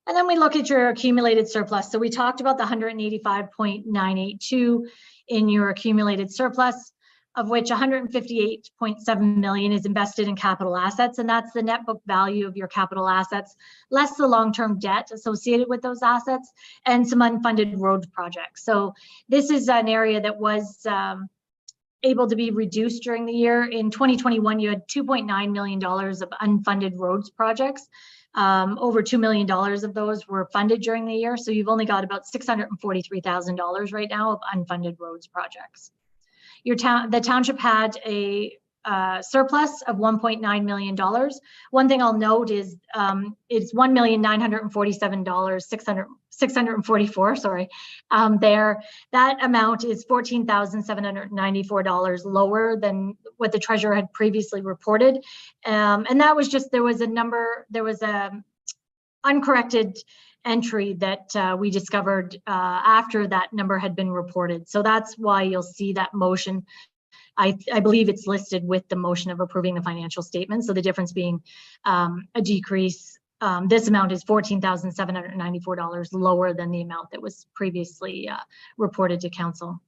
And then we look at your accumulated surplus. So we talked about the 185.982 in your accumulated surplus, of which 158.7 million is invested in capital assets. And that's the net book value of your capital assets, less the long-term debt associated with those assets and some unfunded road projects. So this is an area that was able to be reduced during the year. In 2021, you had $2.9 million of unfunded roads projects. Over $2 million of those were funded during the year. So you've only got about $643,000 right now of unfunded roads projects. The township had a surplus of $1.9 million. One thing I'll note is it's $1,947,644. Sorry, there. That amount is $14,794 lower than what the treasurer had previously reported, and that was just there was a uncorrected entry that we discovered after that number had been reported. So that's why you'll see that motion. I believe it's listed with the motion of approving the financial statement. So the difference being a decrease. This amount is $14,794 lower than the amount that was previously reported to council.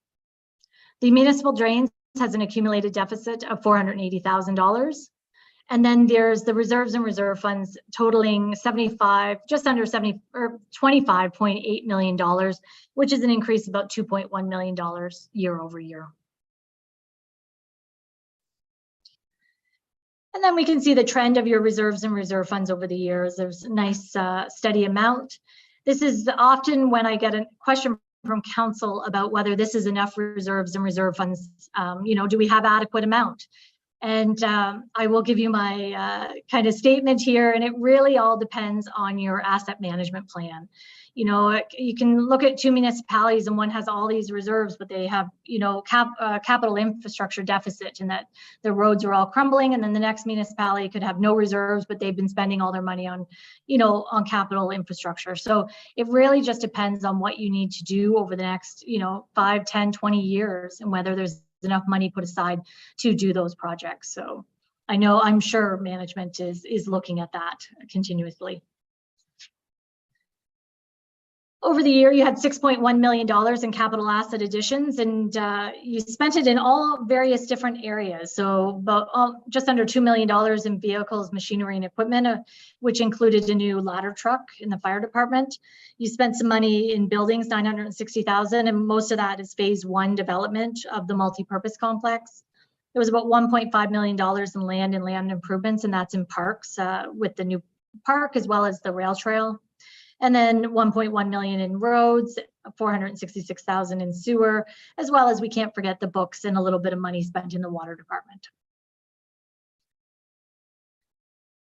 The municipal drains has an accumulated deficit of $480,000. And then there's the reserves and reserve funds totaling $25.8 million, which is an increase of about $2.1 million year over year. And then we can see the trend of your reserves and reserve funds over the years. There's a nice steady amount. This is often when I get a question from council about whether this is enough reserves and reserve funds. Do we have adequate amount? And I will give you my kind of statement here, and it really all depends on your asset management plan. You can look at two municipalities and one has all these reserves, but they have, capital infrastructure deficit and that the roads are all crumbling. And then the next municipality could have no reserves, but they've been spending all their money on, on capital infrastructure. So it really just depends on what you need to do over the next, 5, 10, 20 years and whether there's enough money put aside to do those projects. So I'm sure management is looking at that continuously. Over the year, you had $6.1 million in capital asset additions, and you spent it in all various different areas. So about just under $2 million in vehicles, machinery, and equipment, which included a new ladder truck in the fire department. You spent some money in buildings, $960,000, and most of that is phase 1 development of the multi-purpose complex. There was about $1.5 million in land and land improvements, and that's in parks with the new park as well as the rail trail. And then 1.1 million in roads, 466,000 in sewer, as well as we can't forget the books and a little bit of money spent in the water department.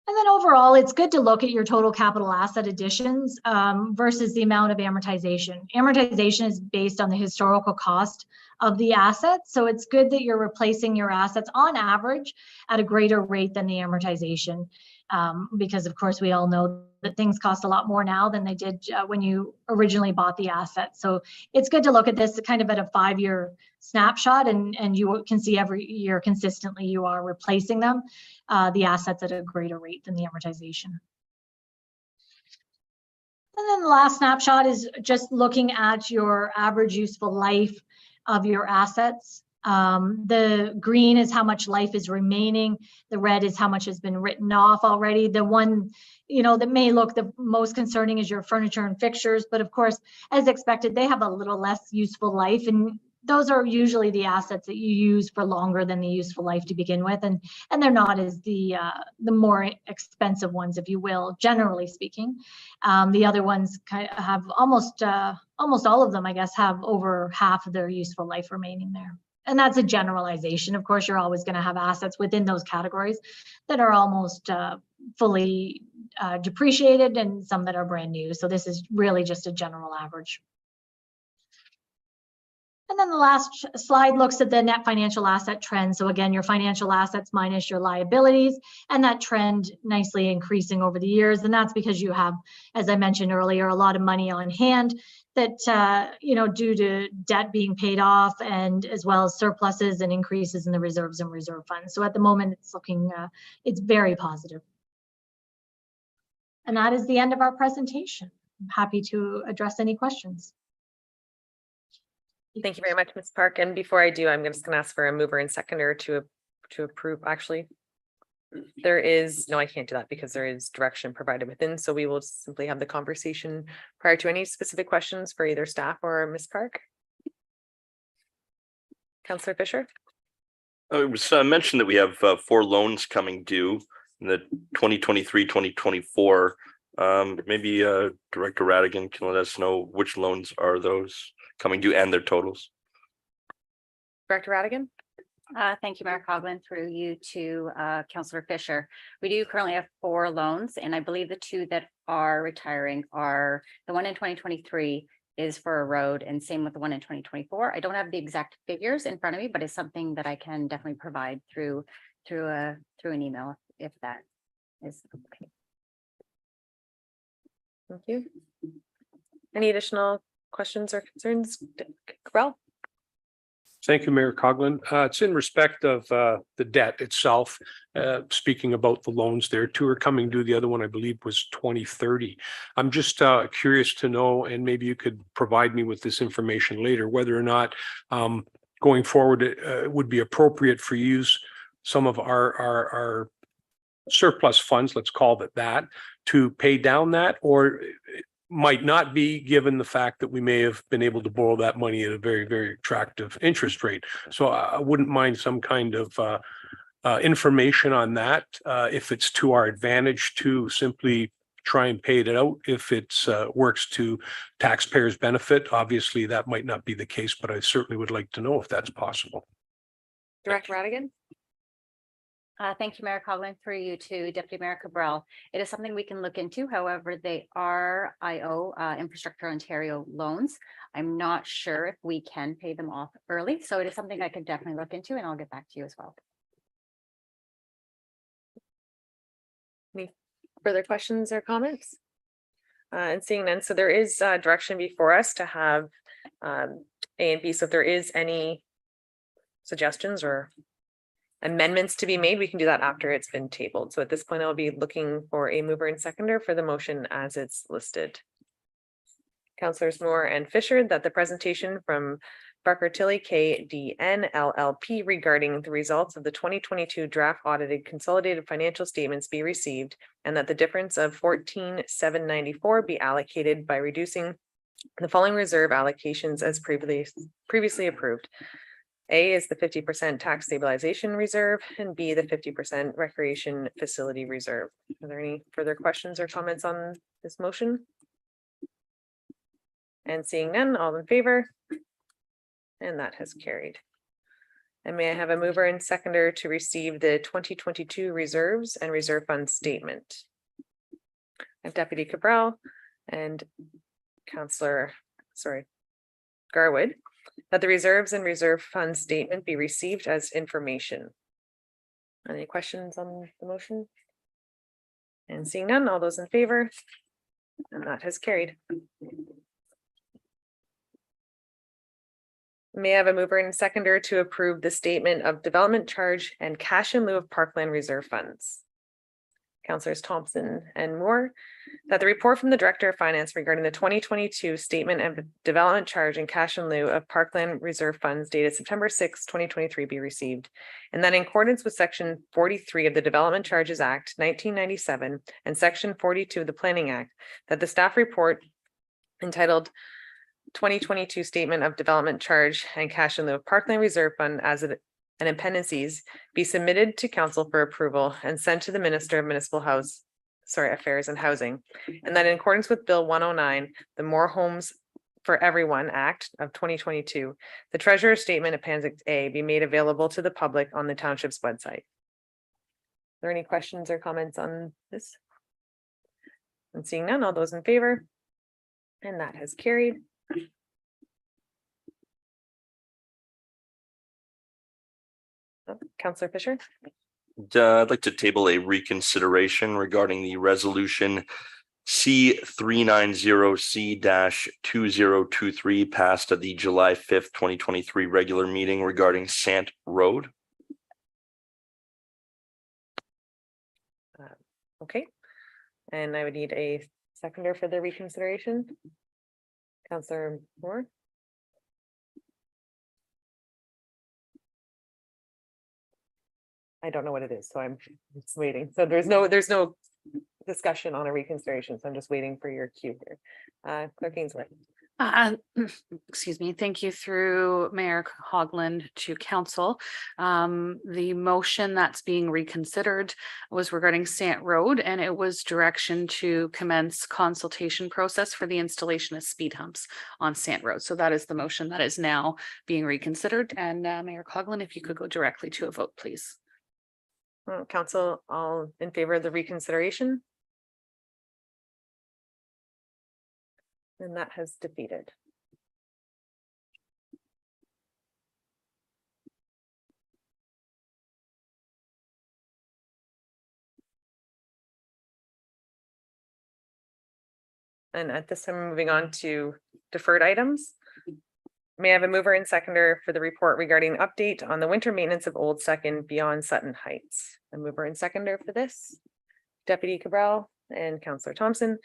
And then overall, it's good to look at your total capital asset additions versus the amount of amortization. Amortization is based on the historical cost of the assets. So it's good that you're replacing your assets on average at a greater rate than the amortization. Because of course we all know that things cost a lot more now than they did when you originally bought the asset. So it's good to look at this kind of at a 5-year snapshot, and you can see every year consistently you are replacing them, the assets at a greater rate than the amortization. And then the last snapshot is just looking at your average useful life of your assets. The green is how much life is remaining. The red is how much has been written off already. The one, that may look the most concerning is your furniture and fixtures, but of course, as expected, they have a little less useful life. And those are usually the assets that you use for longer than the useful life to begin with, and they're not as the more expensive ones, if you will, generally speaking. The other ones kind of have almost all of them, I guess, have over half of their useful life remaining there. And that's a generalization. Of course, you're always going to have assets within those categories that are almost fully depreciated and some that are brand new. So this is really just a general average. And then the last slide looks at the net financial asset trend. So again, your financial assets minus your liabilities, and that trend nicely increasing over the years. And that's because you have, as I mentioned earlier, a lot of money on hand that, due to debt being paid off, and as well as surpluses and increases in the reserves and reserve funds. So at the moment, it's looking, it's very positive. And that is the end of our presentation. I'm happy to address any questions. Thank you very much, Ms. Park. And before I do, I'm just going to ask for a mover and seconder to approve. Actually, there is no, I can't do that because there is direction provided within. So we will simply have the conversation prior to any specific questions for either staff or Ms. Park. Councillor Fisher. It was mentioned that we have 4 loans coming due in the 2023-2024. Maybe Director Radigan can let us know which loans are those coming due and their totals. Director Radigan. Thank you, Mayor Coughlin, through you to Councillor Fisher. We do currently have 4 loans, and I believe the 2 that are retiring are the one in 2023 is for a road, and same with the one in 2024. I don't have the exact figures in front of me, but it's something that I can definitely provide through an email if that is okay. Thank you. Any additional questions or concerns? Cabral? Thank you, Mayor Coughlin. It's in respect of the debt itself. Speaking about the loans there, 2 are coming due. The other one, I believe, was 2030. I'm just curious to know, and maybe you could provide me with this information later, whether or not going forward it would be appropriate for use some of our surplus funds, let's call it that, to pay down that, or might not be, given the fact that we may have been able to borrow that money at a very, very attractive interest rate. So I wouldn't mind some kind of information on that, if it's to our advantage to simply try and pay it out. If it's works to taxpayers' benefit, obviously that might not be the case, but I certainly would like to know if that's possible. Director Radigan. Thank you, Mayor Coughlin, through you to Deputy Mayor Cabral. It is something we can look into. However, they are Infrastructure Ontario loans. I'm not sure if we can pay them off early. So it is something I could definitely look into, and I'll get back to you as well. Any further questions or comments? And seeing none, so there is direction before us to have A and B. So if there is any suggestions or amendments to be made, we can do that after it's been tabled. So at this point, I'll be looking for a mover and seconder for the motion as it's listed. Councillors Moore and Fisher, that the presentation from Barker Tilley KDN LLP regarding the results of the 2022 draft audited consolidated financial statements be received, and that the difference of 14,794 be allocated by reducing the following reserve allocations as previously approved. A is the 50% tax stabilization reserve, and B, the 50% recreation facility reserve. Are there any further questions or comments on this motion? And seeing none, all in favor? And that has carried. And may I have a mover and seconder to receive the 2022 reserves and reserve fund statement? I have Deputy Cabral and Garwood, that the reserves and reserve fund statement be received as information. Any questions on the motion? And seeing none, all those in favor? And that has carried. May I have a mover and seconder to approve the statement of development charge and cash in lieu of parkland reserve funds? Councillors Thompson and Moore, that the report from the Director of Finance regarding the 2022 statement of development charge and cash in lieu of parkland reserve funds dated September 6, 2023 be received, and that in accordance with Section 43 of the Development Charges Act 1997 and Section 42 of the Planning Act, that the staff report entitled 2022 statement of development charge and cash in lieu of Parkland Reserve Fund and appendices be submitted to council for approval and sent to the Minister of Municipal Affairs and Housing. And that in accordance with Bill 109, the More Homes for Everyone Act of 2022, the treasurer's statement Appendix A be made available to the public on the township's website. Are there any questions or comments on this? And seeing none, all those in favor? And that has carried. Counselor Fisher? I'd like to table a reconsideration regarding the resolution C390C-2023 passed at the July 5th, 2023 regular meeting regarding Sant Road. Okay. And I would need a seconder for the reconsideration. Counselor Moore? I don't know what it is, so I'm just waiting. So there's no discussion on a reconsideration, so I'm just waiting for your cue here. Clerk Ainsworth. Excuse me. Thank you through Mayor Hogland to council. The motion that's being reconsidered was regarding Sant Road, and it was direction to commence consultation process for the installation of speed humps on Sant Road. So that is the motion that is now being reconsidered. And Mayor Coughlin, if you could go directly to a vote, please. Council, all in favor of the reconsideration? And that has defeated. And at this time, moving on to deferred items. May I have a mover and seconder for the report regarding update on the winter maintenance of Old Second beyond Sutton Heights? A mover and seconder for this, Deputy Cabral and Councillor Thompson,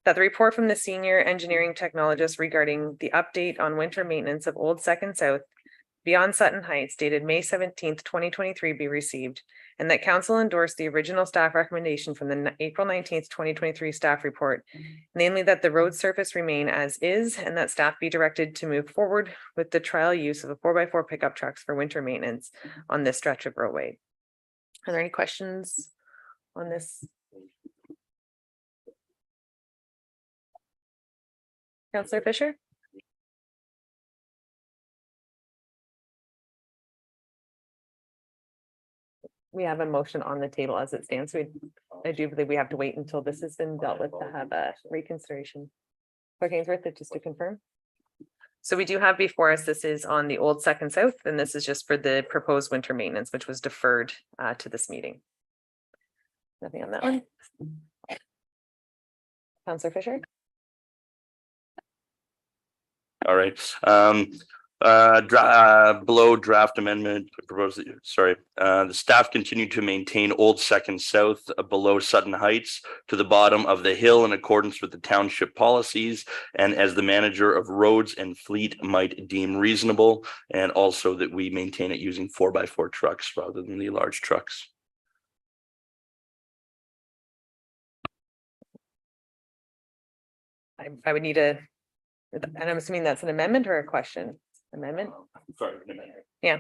that the report from the senior engineering technologist regarding the update on winter maintenance of Old Second South beyond Sutton Heights dated May 17th, 2023 be received, and that council endorse the original staff recommendation from the April 19th, 2023 staff report, namely that the road surface remain as is and that staff be directed to move forward with the trial use of a 4x4 pickup trucks for winter maintenance on this stretch of roadway. Are there any questions on this? Councillor Fisher? We have a motion on the table as it stands. I do believe we have to wait until this has been dealt with to have a reconsideration. Clerk Ainsworth, just to confirm. So we do have before us, this is on the Old Second South, and this is just for the proposed winter maintenance, which was deferred to this meeting. Nothing on that one. Councillor Fisher? All right. Below draft amendment proposed, the staff continue to maintain Old Second South below Sutton Heights to the bottom of the hill in accordance with the township policies and as the manager of roads and fleet might deem reasonable, and also that we maintain it using 4x4 trucks rather than the large trucks. I would need and I'm assuming that's an amendment or a question? Amendment? Sorry, an amendment. Yeah.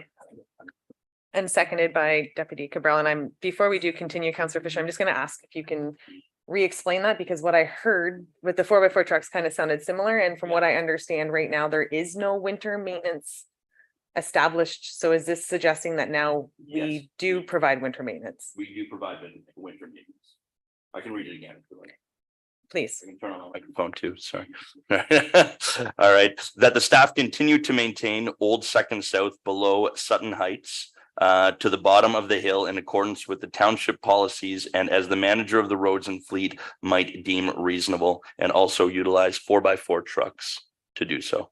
And seconded by Deputy Cabral. And before we do continue, Councillor Fisher, I'm just going to ask if you can re-explain that, because what I heard with the 4x4 trucks kind of sounded similar. And from what I understand right now, there is no winter maintenance established. So is this suggesting that now we do provide winter maintenance? We do provide winter maintenance. I can read it again. Please. I can turn on my microphone too, sorry. All right, that the staff continue to maintain Old Second South below Sutton Heights to the bottom of the hill in accordance with the township policies and as the manager of the roads and fleet might deem reasonable, and also utilize 4x4 trucks to do so.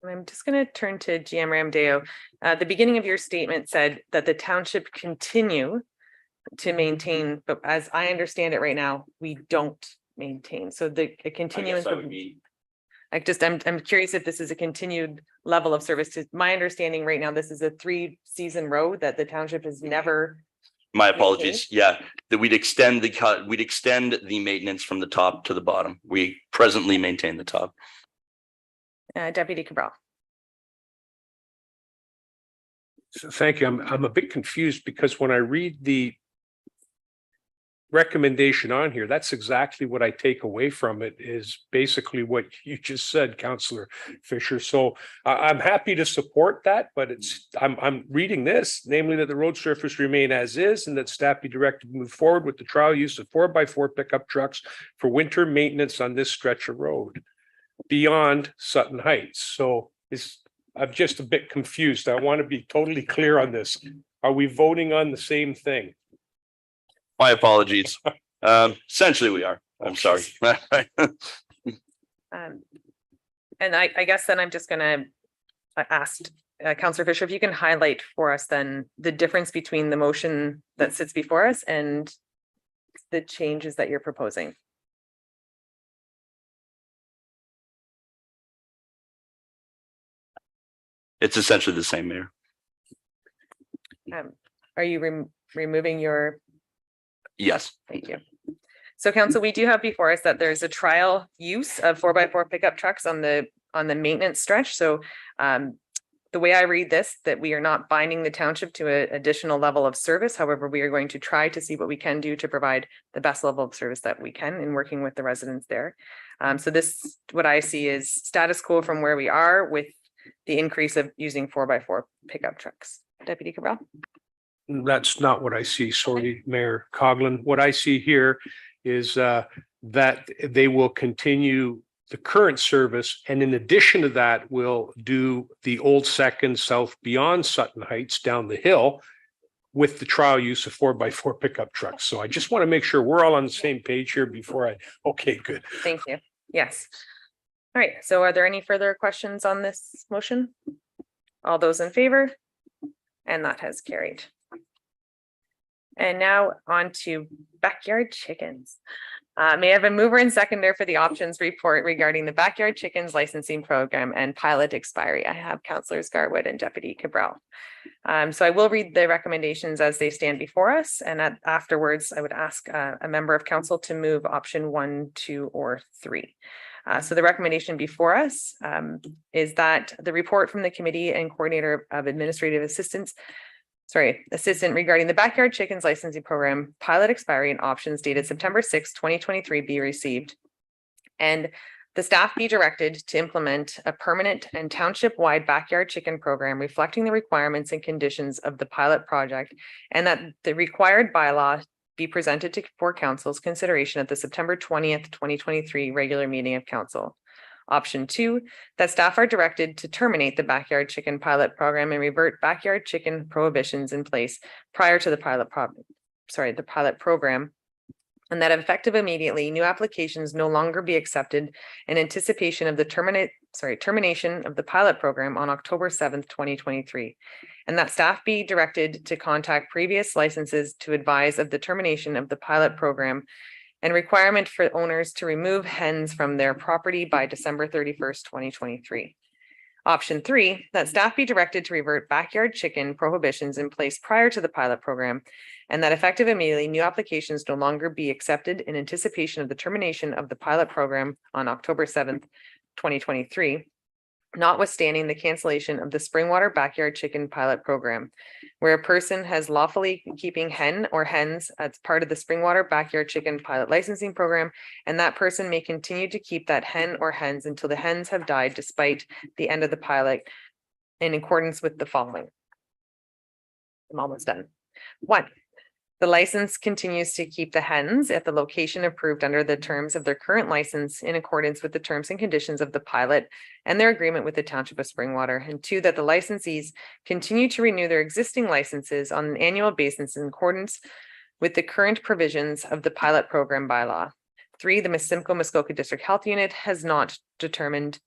I'm just going to turn to GM Ramdeo. The beginning of your statement said that the township continue to maintain, but as I understand it right now, we don't maintain. So the continuance of, I'm curious if this is a continued level of service. To my understanding right now, this is a 3-season road that the township has never. My apologies. Yeah, that we'd extend the maintenance from the top to the bottom. We presently maintain the top. Deputy Cabral. So thank you. I'm a bit confused because when I read the recommendation on here, that's exactly what I take away from it, is basically what you just said, Councillor Fisher. So I'm happy to support that, but I'm reading this, namely that the road surface remain as is and that staff be directed to move forward with the trial use of 4x4 pickup trucks for winter maintenance on this stretch of road beyond Sutton Heights. So I'm just a bit confused. I want to be totally clear on this. Are we voting on the same thing? My apologies. Essentially, we are. I'm sorry. And I guess then I'm just gonna ask Councillor Fisher if you can highlight for us then the difference between the motion that sits before us and the changes that you're proposing. It's essentially the same, Mayor. Are you removing your? Yes. Thank you. So council, we do have before us that there's a trial use of 4x4 pickup trucks on the maintenance stretch. So the way I read this, that we are not binding the township to an additional level of service. However, we are going to try to see what we can do to provide the best level of service that we can in working with the residents there. So this, what I see is status quo from where we are with the increase of using 4x4 pickup trucks. Deputy Cabral. That's not what I see. Sorry, Mayor Coughlin. What I see here is that they will continue the current service, and in addition to that, will do the old second south beyond Sutton Heights down the hill with the trial use of 4x4 pickup trucks. So I just want to make sure we're all on the same page here before okay, good. Thank you. Yes. All right. So are there any further questions on this motion? All those in favor? And that has carried. And now on to backyard chickens. May I have a mover and seconder for the options report regarding the backyard chickens licensing program and pilot expiry? I have Councillors Garwood and Deputy Cabral. So I will read the recommendations as they stand before us, and afterwards I would ask a member of council to move option 1, 2, or 3. So the recommendation before us is that the report from the committee and coordinator of administrative assistant regarding the backyard chickens licensing program pilot expiry and options dated September 6, 2023 be received. And the staff be directed to implement a permanent and township-wide backyard chicken program reflecting the requirements and conditions of the pilot project, and that the required bylaw be presented for council's consideration at the September 20th, 2023 regular meeting of council. Option 2, that staff are directed to terminate the backyard chicken pilot program and revert backyard chicken prohibitions in place prior to the pilot program, and that effective immediately, new applications no longer be accepted in anticipation of the termination of the pilot program on October 7th, 2023. And that staff be directed to contact previous licenses to advise of the termination of the pilot program and requirement for owners to remove hens from their property by December 31st, 2023. Option 3, that staff be directed to revert backyard chicken prohibitions in place prior to the pilot program, and that effective immediately, new applications no longer be accepted in anticipation of the termination of the pilot program on October 7th, 2023. Notwithstanding the cancellation of the Springwater backyard chicken pilot program, where a person has lawfully keeping hen or hens as part of the Springwater backyard chicken pilot licensing program, and that person may continue to keep that hen or hens until the hens have died despite the end of the pilot, in accordance with the following. I'm almost done. 1, the license continues to keep the hens at the location approved under the terms of their current license in accordance with the terms and conditions of the pilot and their agreement with the Township of Springwater. And 2, that the licensees continue to renew their existing licenses on an annual basis in accordance with the current provisions of the pilot program bylaw. 3, the Simcoe Muskoka District Health Unit has not determined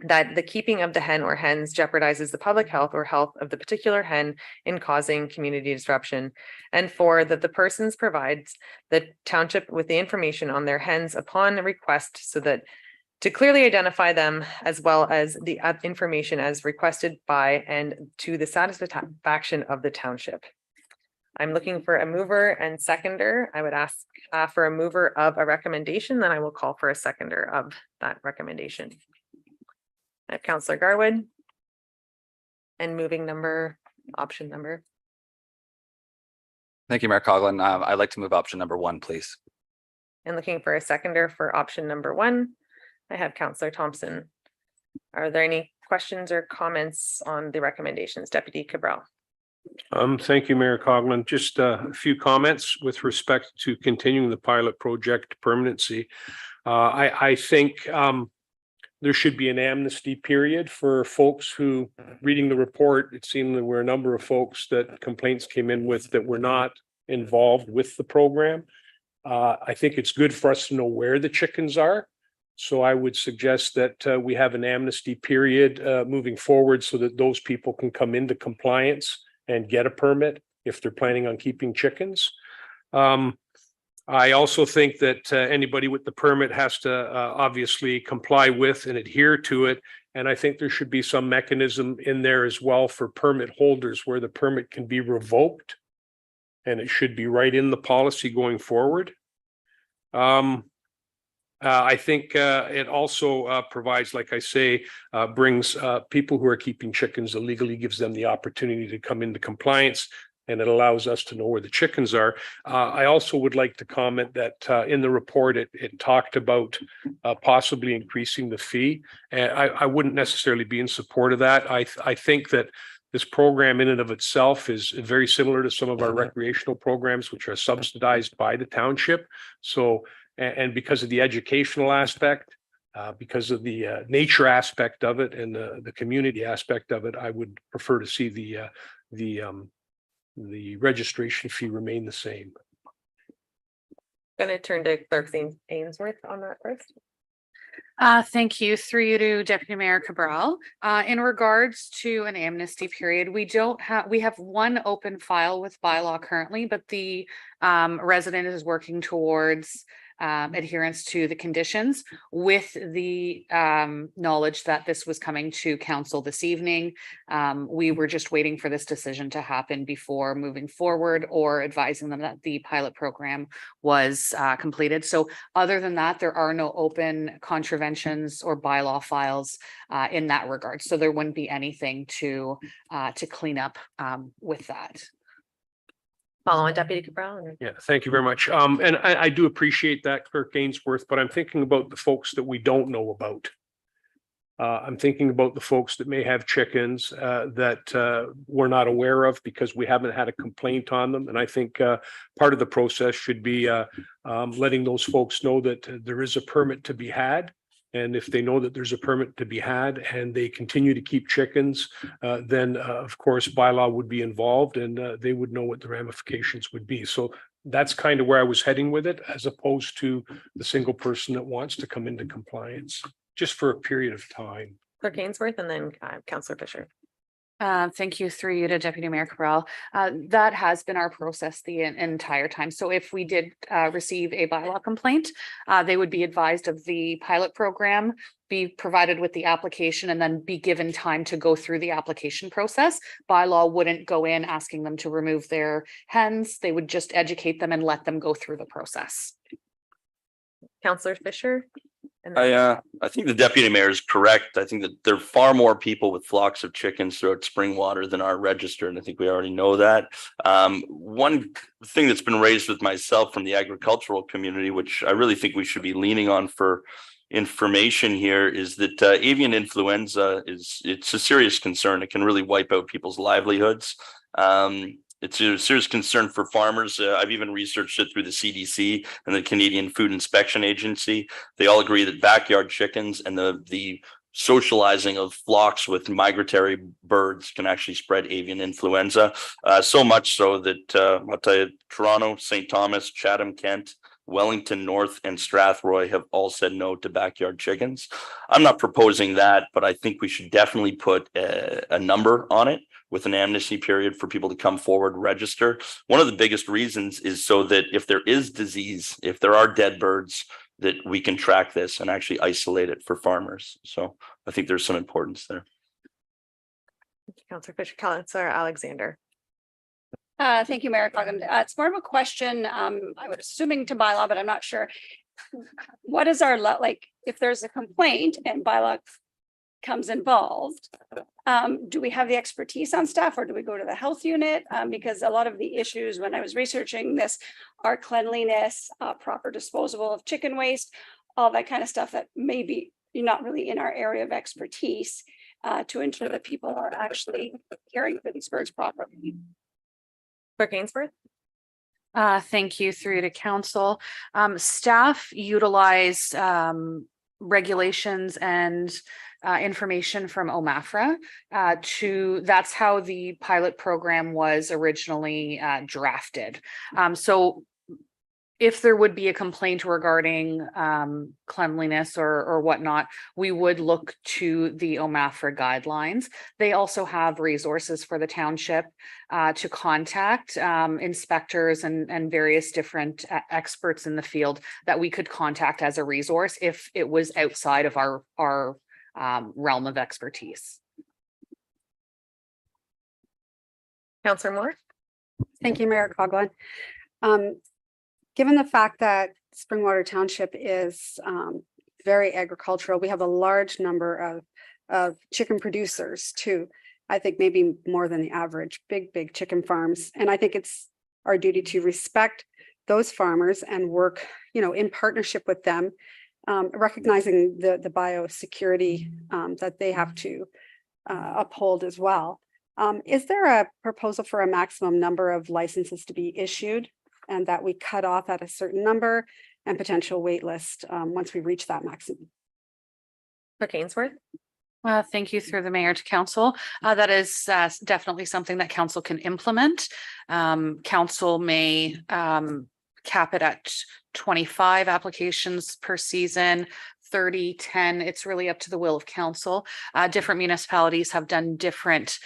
that the keeping of the hen or hens jeopardizes the public health or health of the particular hen in causing community disruption. And 4, that the persons provides the township with the information on their hens upon request so that to clearly identify them, as well as the information as requested by and to the satisfaction of the township. I'm looking for a mover and seconder. I would ask for a mover of a recommendation, then I will call for a seconder of that recommendation. I have Counselor Garwood. And option number. Thank you, Mayor Coughlin. I'd like to move option number 1, please. And looking for a seconder for option number 1, I have Counselor Thompson. Are there any questions or comments on the recommendations, Deputy Cabral? Thank you, Mayor Coughlin. Just a few comments with respect to continuing the pilot project permanency. I think there should be an amnesty period for folks who, reading the report, it seemed there were a number of folks that complaints came in with that were not involved with the program. I think it's good for us to know where the chickens are. So I would suggest that we have an amnesty period moving forward so that those people can come into compliance and get a permit if they're planning on keeping chickens. I also think that anybody with the permit has to obviously comply with and adhere to it. And I think there should be some mechanism in there as well for permit holders where the permit can be revoked. And it should be right in the policy going forward. I think it also provides, like I say, brings people who are keeping chickens illegally, gives them the opportunity to come into compliance, and it allows us to know where the chickens are. I also would like to comment that in the report, it talked about possibly increasing the fee. I wouldn't necessarily be in support of that. I think that this program in and of itself is very similar to some of our recreational programs, which are subsidized by the township. So, and because of the educational aspect, because of the nature aspect of it and the community aspect of it, I would prefer to see the registration fee remain the same. Going to turn to Clerk Ainsworth on that first. Thank you. Through you to Deputy Mayor Cabral. In regards to an amnesty period, we have one open file with bylaw currently, but the resident is working towards adherence to the conditions with the knowledge that this was coming to council this evening. We were just waiting for this decision to happen before moving forward or advising them that the pilot program was completed. So other than that, there are no open contraventions or bylaw files in that regard. So there wouldn't be anything to clean up with that. Following Deputy Cabral. Yeah, thank you very much. And I do appreciate that, Clerk Ainsworth, but I'm thinking about the folks that we don't know about. I'm thinking about the folks that may have chickens that we're not aware of because we haven't had a complaint on them. And I think part of the process should be letting those folks know that there is a permit to be had. And if they know that there's a permit to be had and they continue to keep chickens, then of course bylaw would be involved and they would know what the ramifications would be. So that's kind of where I was heading with it, as opposed to the single person that wants to come into compliance just for a period of time. Clerk Ainsworth and then Councillor Fisher. Thank you. Through you to Deputy Mayor Cabral. That has been our process the entire time. So if we did receive a bylaw complaint, they would be advised of the pilot program, be provided with the application, and then be given time to go through the application process. Bylaw wouldn't go in asking them to remove their hens. They would just educate them and let them go through the process. Councillor Fisher. I think the deputy mayor is correct. I think that there are far more people with flocks of chickens throughout Springwater than are registered. I think we already know that. One thing that's been raised with myself from the agricultural community, which I really think we should be leaning on for information here, is that avian influenza it's a serious concern. It can really wipe out people's livelihoods. It's a serious concern for farmers. I've even researched it through the CDC and the Canadian Food Inspection Agency. They all agree that backyard chickens and the socializing of flocks with migratory birds can actually spread avian influenza. So much so that I'll tell you, Toronto, St. Thomas, Chatham, Kent, Wellington North, and Strathroy have all said no to backyard chickens. I'm not proposing that, but I think we should definitely put a number on it with an amnesty period for people to come forward, register. One of the biggest reasons is so that if there is disease, if there are dead birds, that we can track this and actually isolate it for farmers. So I think there's some importance there. Thank you, Councillor Fisher. Councillor Alexander. Thank you, Mayor Coughlin. It's more of a question, I was assuming to bylaw, but I'm not sure. What is our, like, if there's a complaint and bylaw comes involved, do we have the expertise on staff or do we go to the health unit? Because a lot of the issues when I was researching this are cleanliness, proper disposal of chicken waste, all that kind of stuff that may be not really in our area of expertise to ensure that people are actually caring for these birds properly. Clerk Ainsworth? Thank you through to council. Staff utilize regulations and information from OMAFRA that's how the pilot program was originally drafted. So if there would be a complaint regarding cleanliness or whatnot, we would look to the OMAFRA guidelines. They also have resources for the township to contact inspectors and various different experts in the field that we could contact as a resource if it was outside of our realm of expertise. Councillor Moore? Thank you, Mayor Coughlin. Given the fact that Springwater Township is very agricultural, we have a large number of chicken producers too. I think maybe more than the average, big chicken farms. And I think it's our duty to respect those farmers and work, in partnership with them, recognizing the biosecurity that they have to uphold as well. Is there a proposal for a maximum number of licenses to be issued and that we cut off at a certain number and potential wait list once we reach that maximum? Clerk Ainsworth? Thank you through the mayor to council. That is definitely something that council can implement. Council may cap it at 25 applications per season, 30, 10. It's really up to the will of council. Different municipalities have done different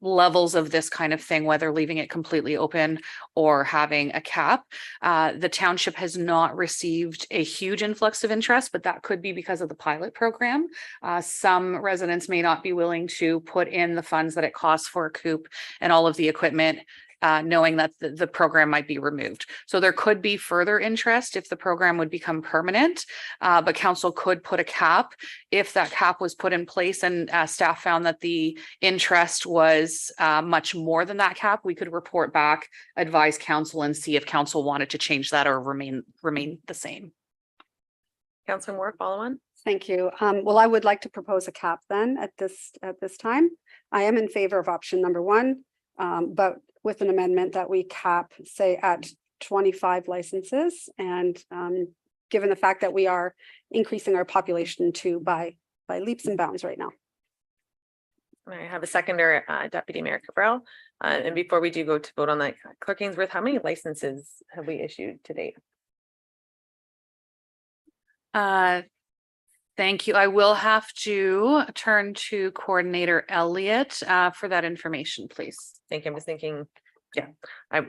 levels of this kind of thing, whether leaving it completely open or having a cap. The township has not received a huge influx of interest, but that could be because of the pilot program. Some residents may not be willing to put in the funds that it costs for a coop and all of the equipment, knowing that the program might be removed. So there could be further interest if the program would become permanent, but council could put a cap. If that cap was put in place and staff found that the interest was much more than that cap, we could report back, advise council and see if council wanted to change that or remain the same. Councillor Moore, follow on. Thank you. Well, I would like to propose a cap then at this time. I am in favor of option number one, but with an amendment that we cap, say, at 25 licenses. And given the fact that we are increasing our population too by leaps and bounds right now. I have a seconder, Deputy Mayor Cabral. And before we do go to vote on that, Clerk Ainsworth, how many licenses have we issued to date? Thank you. I will have to turn to Coordinator Elliott for that information, please. Thank you. I'm just thinking, yeah, I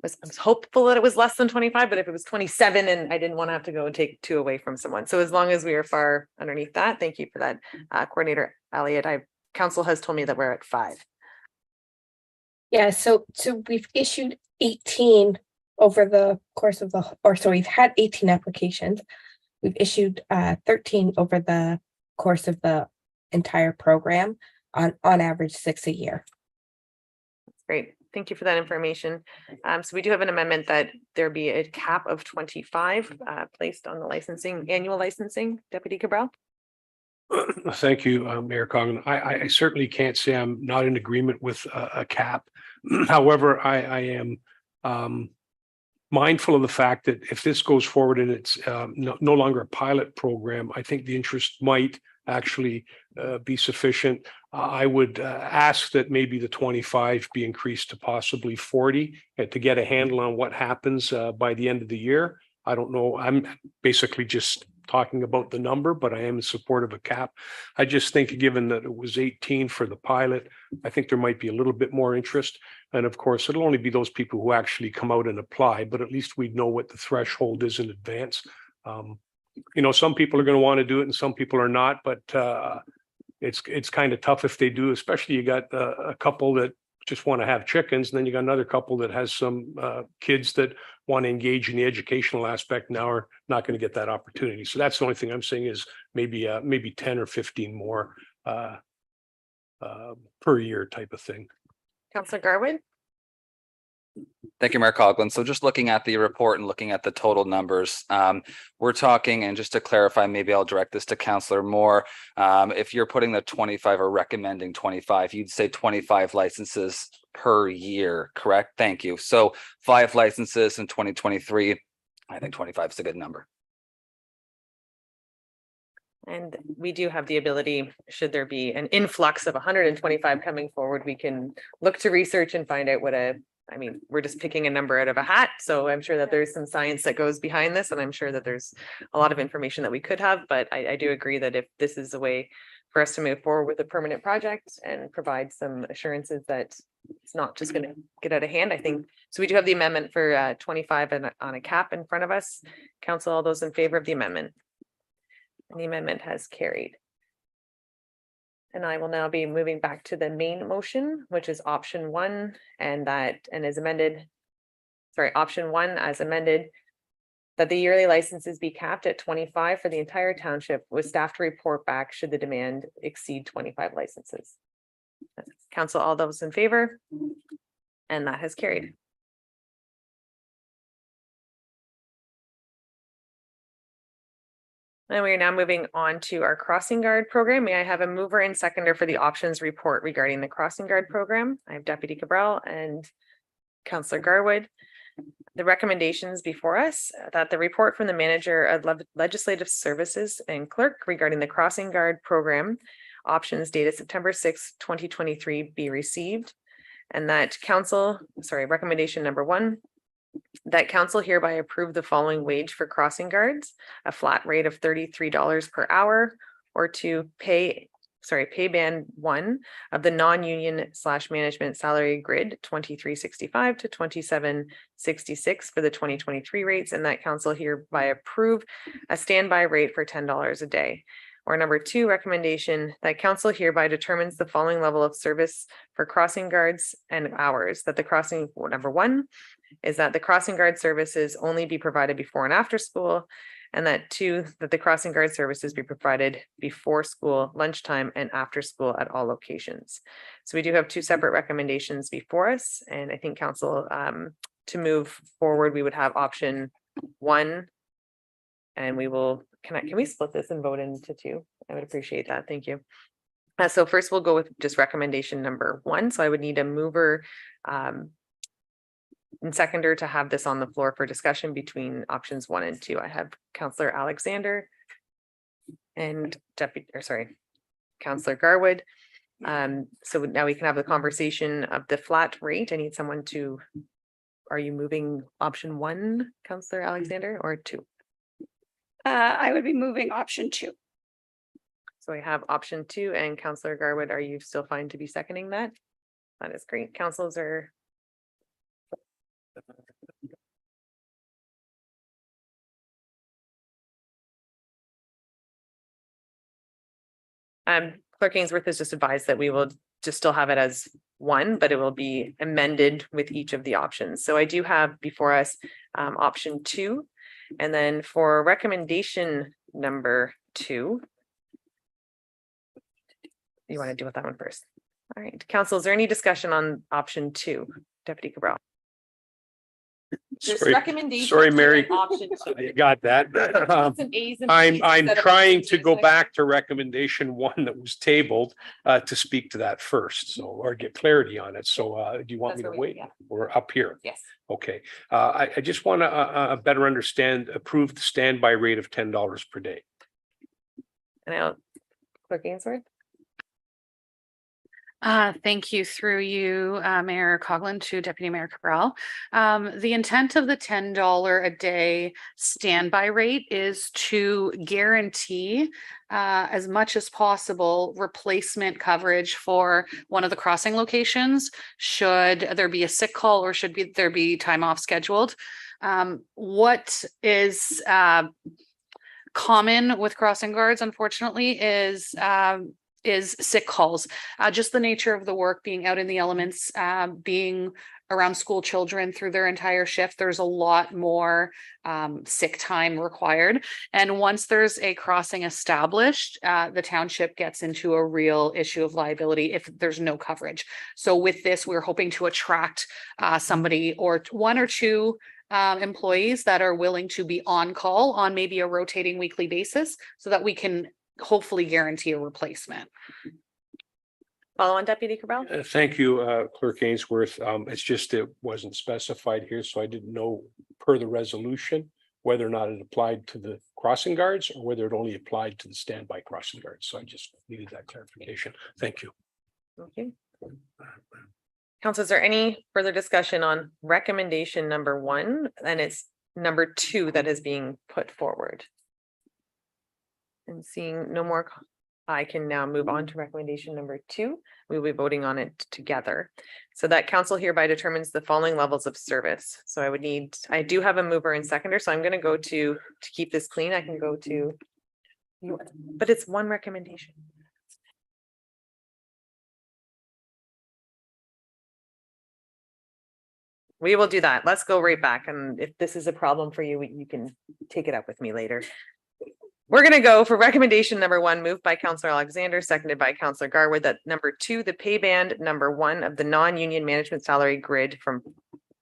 was hopeful that it was less than 25, but if it was 27 and I didn't want to have to go and take 2 away from someone. So as long as we are far underneath that, thank you for that, Coordinator Elliott. Council has told me that we're at 5. Yeah, so we've issued 18 over the course of we've had 18 applications. We've issued 13 over the course of the entire program, on average 6 a year. That's great. Thank you for that information. So we do have an amendment that there be a cap of 25 placed on the annual licensing. Deputy Cabral? Thank you, Mayor Coughlin. I certainly can't say I'm not in agreement with a cap. However, I am mindful of the fact that if this goes forward and it's no longer a pilot program, I think the interest might actually be sufficient. I would ask that maybe the 25 be increased to possibly 40 to get a handle on what happens by the end of the year. I don't know. I'm basically just talking about the number, but I am in support of a cap. I just think given that it was 18 for the pilot, I think there might be a little bit more interest. And of course, it'll only be those people who actually come out and apply, but at least we'd know what the threshold is in advance. Some people are going to want to do it and some people are not, but it's kind of tough if they do, especially you got a couple that just want to have chickens, and then you got another couple that has some kids that want to engage in the educational aspect now are not going to get that opportunity. So that's the only thing I'm saying is maybe 10 or 15 more per year type of thing. Counselor Garwood. Thank you, Mayor Coughlin. So just looking at the report and looking at the total numbers, we're talking, and just to clarify, maybe I'll direct this to Councillor Moore. If you're putting the 25 or recommending 25, you'd say 25 licenses per year, correct? Thank you. So 5 licenses in 2023. I think 25 is a good number. And we do have the ability, should there be an influx of 125 coming forward, we can look to research and find out what I mean, we're just picking a number out of a hat. So I'm sure that there's some science that goes behind this, and I'm sure that there's a lot of information that we could have, but I do agree that if this is a way for us to move forward with a permanent project and provide some assurances that it's not just going to get out of hand, I think. So we do have the amendment for 25 and on a cap in front of us. Council, all those in favor of the amendment? And the amendment has carried. And I will now be moving back to the main motion, which is option 1, and is amended. Sorry, option 1 as amended, that the yearly licenses be capped at 25 for the entire township, with staff to report back should the demand exceed 25 licenses. Council, all those in favor? And that has carried. And we are now moving on to our crossing guard program. May I have a mover and seconder for the options report regarding the crossing guard program? I have Deputy Cabral and Councillor Garwood. The recommendations before us, that the report from the manager of legislative services and clerk regarding the crossing guard program options dated September 6, 2023 be received. And that recommendation number 1, that council hereby approve the following wage for crossing guards, a flat rate of $33 per hour, or to pay band 1 of the non-union / management salary grid 2365 to 2766 for the 2023 rates, and that council hereby approve a standby rate for $10 a day. Or number 2, recommendation that council hereby determines the following level of service for crossing guards and hours, that the crossing, number 1 is that the crossing guard services only be provided before and after school, and that 2, that the crossing guard services be provided before school, lunchtime, and after school at all locations. So we do have 2 separate recommendations before us, and I think council, to move forward, we would have option 1, and we will, can we split this and vote into 2? I would appreciate that. Thank you. So first we'll go with just recommendation number 1. So I would need a mover and seconder to have this on the floor for discussion between options 1 and 2. I have Councillor Alexander and Councillor Garwood. So now we can have the conversation of the flat rate. I need someone to, are you moving option 1, Councillor Alexander, or 2? I would be moving option 2. So we have option 2, and Councillor Garwood, are you still fine to be seconding that? That is great. Councils are. Clerk Ainsworth has just advised that we will just still have it as 1, but it will be amended with each of the options. So I do have before us option 2, and then for recommendation number 2, you want to deal with that one first? All right, council, is there any discussion on option 2, Deputy Cabral? Sorry, Mary. I got that. I'm trying to go back to recommendation 1 that was tabled to speak to that first, so, or get clarity on it. So do you want me to wait? Or up here? Yes. Okay. I just want to better understand, approve the standby rate of $10 per day. And I'll, Clerk Ainsworth. Thank you through you, Mayor Coughlin, to Deputy Mayor Cabral. The intent of the $10 a day standby rate is to guarantee as much as possible replacement coverage for one of the crossing locations should there be a sick call or there be time off scheduled. What is common with crossing guards, unfortunately, is is sick calls. Just the nature of the work, being out in the elements, being around school children through their entire shift, there's a lot more sick time required. And once there's a crossing established, the township gets into a real issue of liability if there's no coverage. So with this, we're hoping to attract somebody or one or two employees that are willing to be on call on maybe a rotating weekly basis so that we can hopefully guarantee a replacement. Follow on, Deputy Cabral? Thank you, Clerk Ainsworth. It's just it wasn't specified here, so I didn't know per the resolution whether or not it applied to the crossing guards or whether it only applied to the standby crossing guards. So I just needed that clarification. Thank you. Thank you. Council, is there any further discussion on recommendation number 1? And it's number 2 that is being put forward. And seeing no more, I can now move on to recommendation number 2. We will be voting on it together. So that council hereby determines the following levels of service. So I do have a mover and seconder, so I'm going to go to keep this clean, I can go to, but it's one recommendation. We will do that. Let's go right back. And if this is a problem for you, you can take it up with me later. We're going to go for recommendation number 1, moved by Councillor Alexander, seconded by Councillor Garwood, that number 2, the pay band number 1 of the non-union management salary grid from,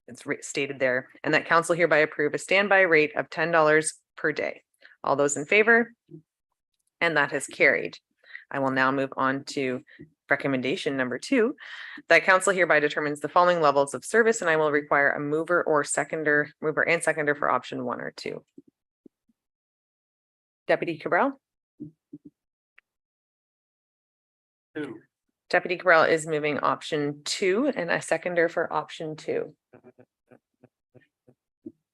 it's stated there, and that council hereby approve a standby rate of $10 per day. All those in favor? And that has carried. I will now move on to recommendation number 2, that council hereby determines the following levels of service, and I will require a mover and seconder for option 1 or 2. Deputy Cabral? 2. Deputy Cabral is moving option 2 and a seconder for option 2.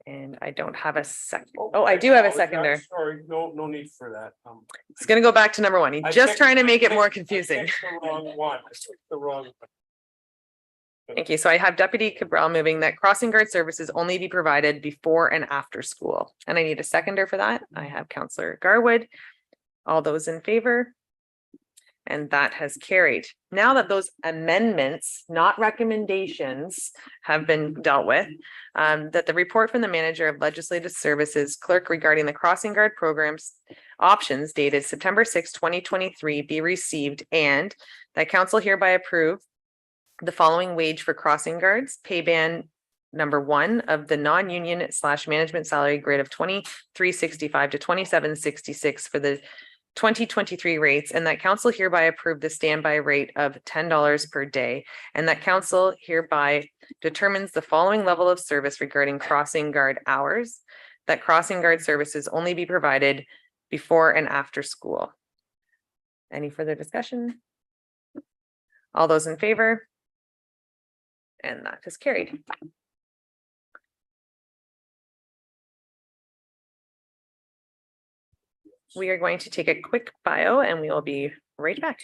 And I don't have a second. Oh, I do have a seconder. Sorry, no need for that. It's gonna go back to number 1. He's just trying to make it more I confusing. picked the wrong one. I picked the wrong one. Thank you. So I have Deputy Cabral moving that crossing guard services only be provided before and after school. And I need a seconder for that. I have Councillor Garwood. All those in favor? And that has carried. Now that those amendments, not recommendations, have been dealt with, that the report from the manager of legislative services clerk regarding the crossing guard programs options dated September 6, 2023 be received, and that council hereby approve the following wage for crossing guards, pay band number 1 of the non-union / management salary grade of $23.65 to $27.66 for the 2023 rates, and that council hereby approve the standby rate of $10 per day, and that council hereby determines the following level of service regarding crossing guard hours, that crossing guard services only be provided before and after school. Any further discussion? All those in favor? And that is carried. We are going to take a quick bio and we will be right back.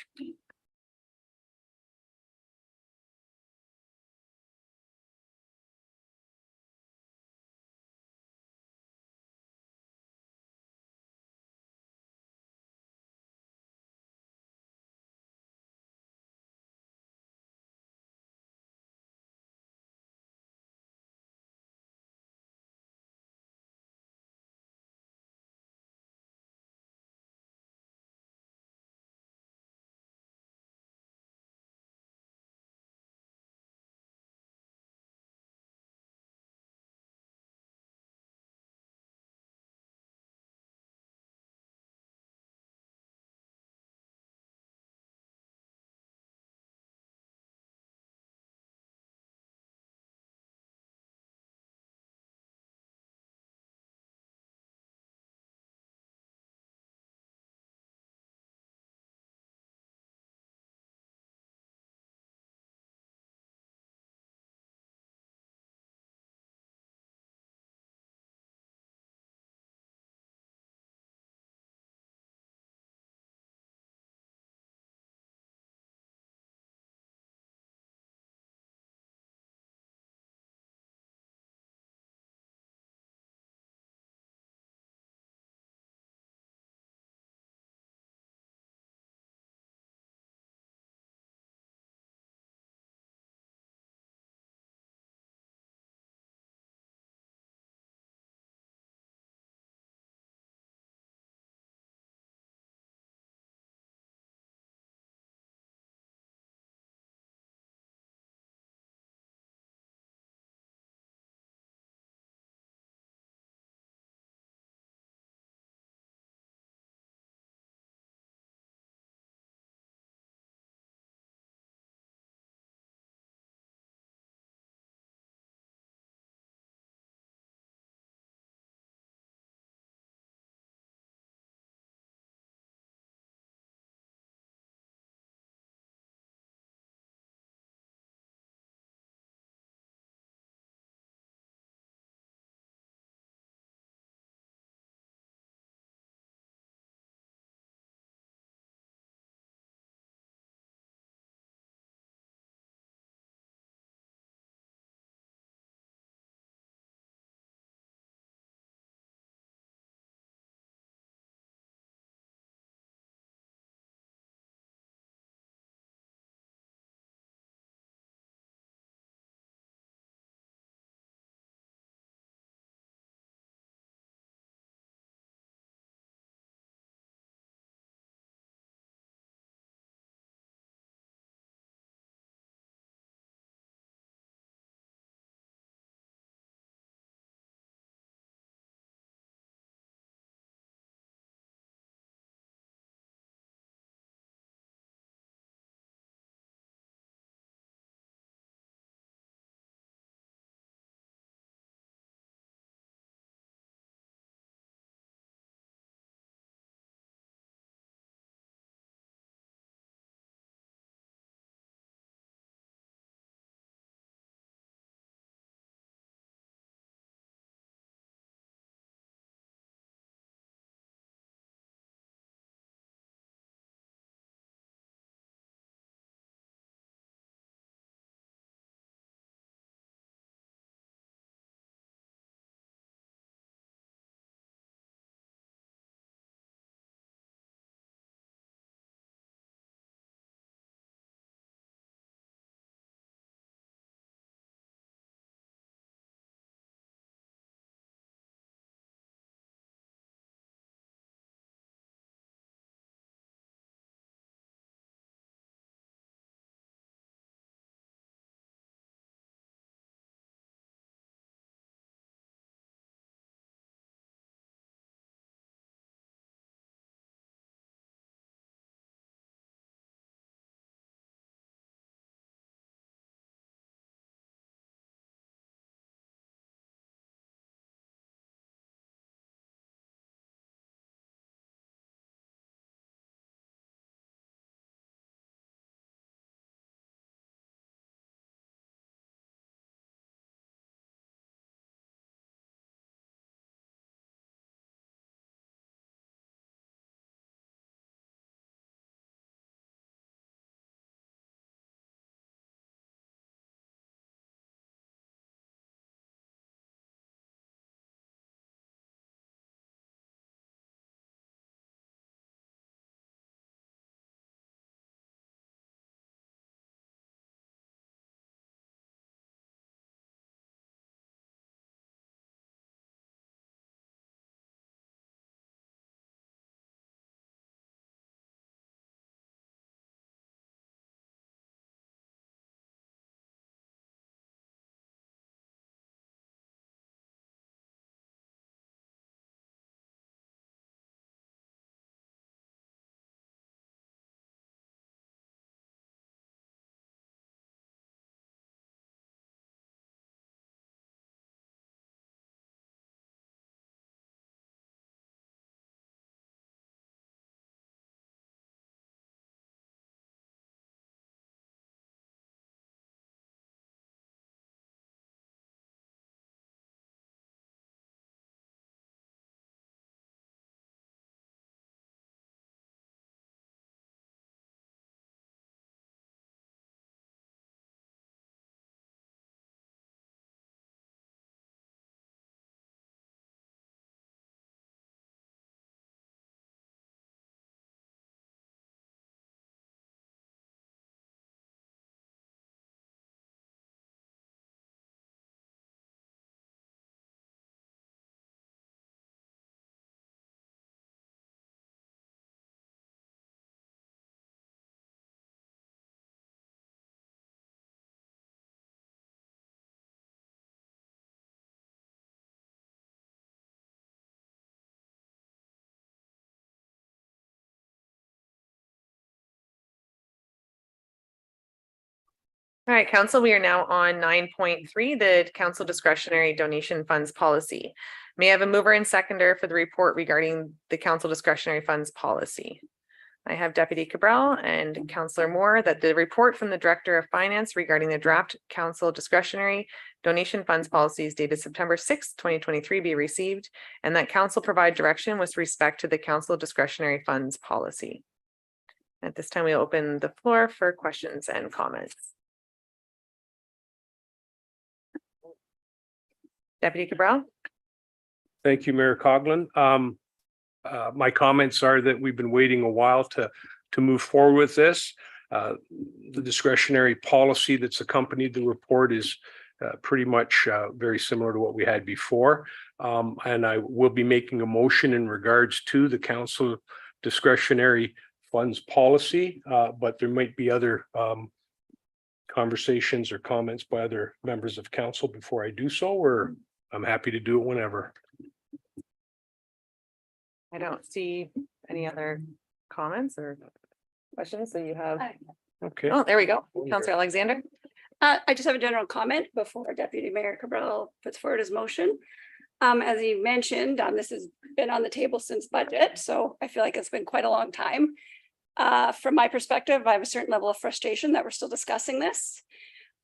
All right, council, we are now on 9.3, the council discretionary donation funds policy. May I have a mover and seconder for the report regarding the council discretionary funds policy? I have Deputy Cabral and Councillor Moore that the report from the Director of Finance regarding the draft council discretionary donation funds policies dated September 6th, 2023 be received, and that council provide direction with respect to the council discretionary funds policy. At this time, we open the floor for questions and comments. Deputy Cabral. Thank you, Mayor Coughlin. My comments are that we've been waiting a while to move forward with this. The discretionary policy that's accompanied the report is pretty much very similar to what we had before. And I will be making a motion in regards to the council discretionary funds policy, but there might be other conversations or comments by other members of council before I do so, or I'm happy to do it whenever. I don't see any other comments or questions, so you have. Okay. Oh, there we go. Councillor Alexander. I just have a general comment before Deputy Mayor Cabral puts forward his motion. As he mentioned, this has been on the table since budget, so I feel like it's been quite a long time. From my perspective, I have a certain level of frustration that we're still discussing this.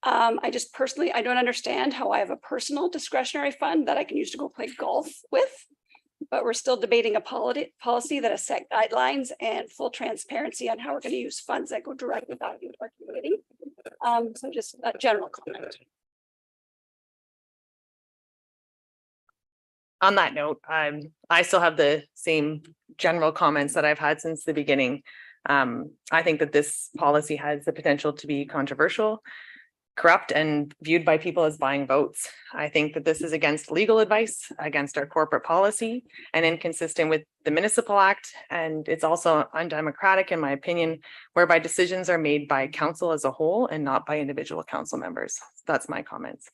I just personally, I don't understand how I have a personal discretionary fund that I can use to go play golf with, but we're still debating a policy that has set guidelines and full transparency on how we're going to use funds that go directly back into our community. So just a general comment. On that note, I still have the same general comments that I've had since the beginning. I think that this policy has the potential to be controversial, corrupt, and viewed by people as buying votes. I think that this is against legal advice, against our corporate policy, and inconsistent with the Municipal Act. And it's also undemocratic, in my opinion, whereby decisions are made by council as a whole and not by individual council members. That's my comments.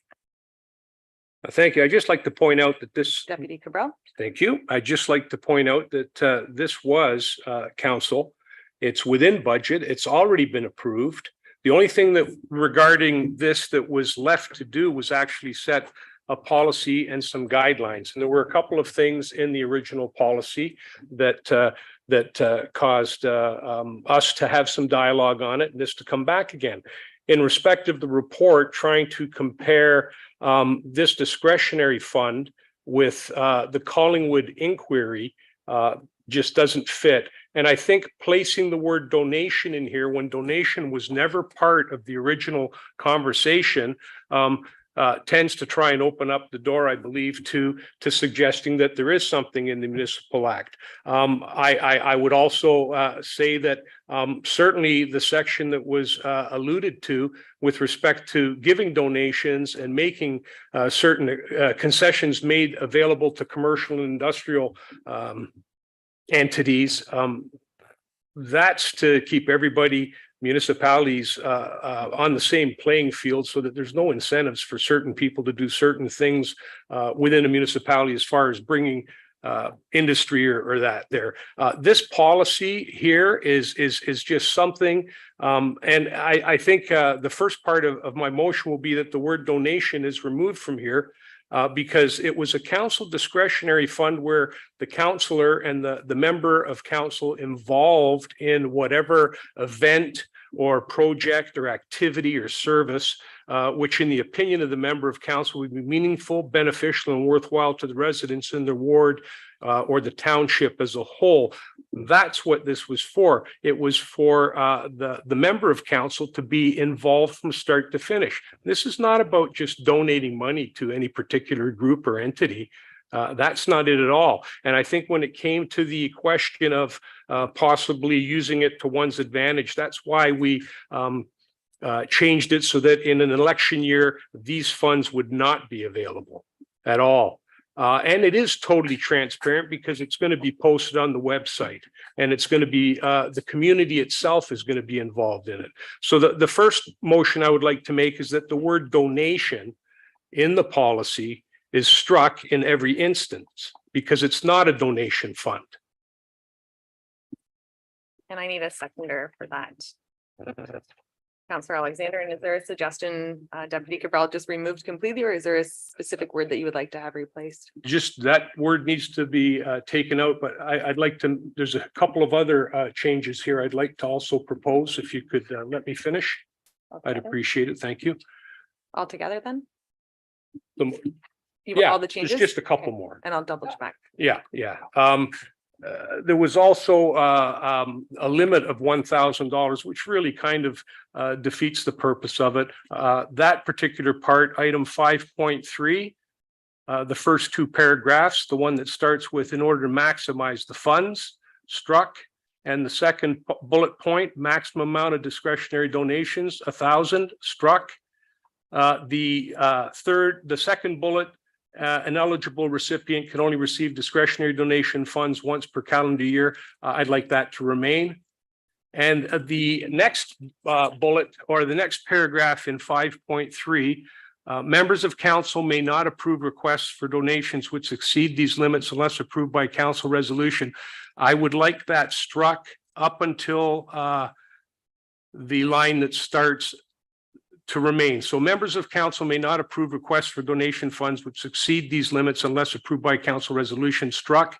Thank you. I'd just like to point out that this. Deputy Cabral. Thank you. I'd just like to point out that this was council. It's within budget. It's already been approved. The only thing that regarding this that was left to do was actually set a policy and some guidelines. And there were a couple of things in the original policy that caused us to have some dialogue on it and this to come back again. In respect of the report, trying to compare this discretionary fund with the Collingwood inquiry just doesn't fit. And I think placing the word donation in here when donation was never part of the original conversation tends to try and open up the door, I believe, to suggesting that there is something in the Municipal Act. I would also say that certainly the section that was alluded to with respect to giving donations and making certain concessions made available to commercial and industrial entities, that's to keep everybody, municipalities on the same playing field so that there's no incentives for certain people to do certain things within a municipality as far as bringing industry or that there. This policy here is just something, and I think the first part of my motion will be that the word donation is removed from here. Because it was a council discretionary fund where the councillor and the member of council involved in whatever event or project or activity or service, which in the opinion of the member of council would be meaningful, beneficial, and worthwhile to the residents in the ward or the township as a whole. That's what this was for. It was for the member of council to be involved from start to finish. This is not about just donating money to any particular group or entity. That's not it at all. And I think when it came to the question of possibly using it to one's advantage, that's why we changed it so that in an election year, these funds would not be available at all. And it is totally transparent because it's going to be posted on the website and it's going to be the community itself is going to be involved in it. So the first motion I would like to make is that the word donation in the policy is struck in every instance because it's not a donation fund. And I need a seconder for that. Counselor Alexander, and is there a suggestion, Deputy Cabral just removed completely, or is there a specific word that you would like to have replaced? Just that word needs to be taken out, but I'd like to, there's a couple of other changes here I'd like to also propose. If you could let me finish, I'd Altogether? appreciate it. Thank you. All together then? The- You want Yeah, all the there's changes? just a couple Okay. more. And I'll double check. Yeah, yeah. There was also a limit of $1,000, which really kind of defeats the purpose of it. That particular part, item 5.3, the first two paragraphs, the one that starts with "in order to maximize the funds," struck. And the second bullet point, maximum amount of discretionary donations, 1,000, struck. The second bullet, an eligible recipient can only receive discretionary donation funds once per calendar year. I'd like that to remain. And the next bullet, or the next paragraph in 5.3, members of council may not approve requests for donations which exceed these limits unless approved by council resolution. I would like that struck up until the line that starts to remain. So members of council may not approve requests for donation funds which exceed these limits unless approved by council resolution, struck.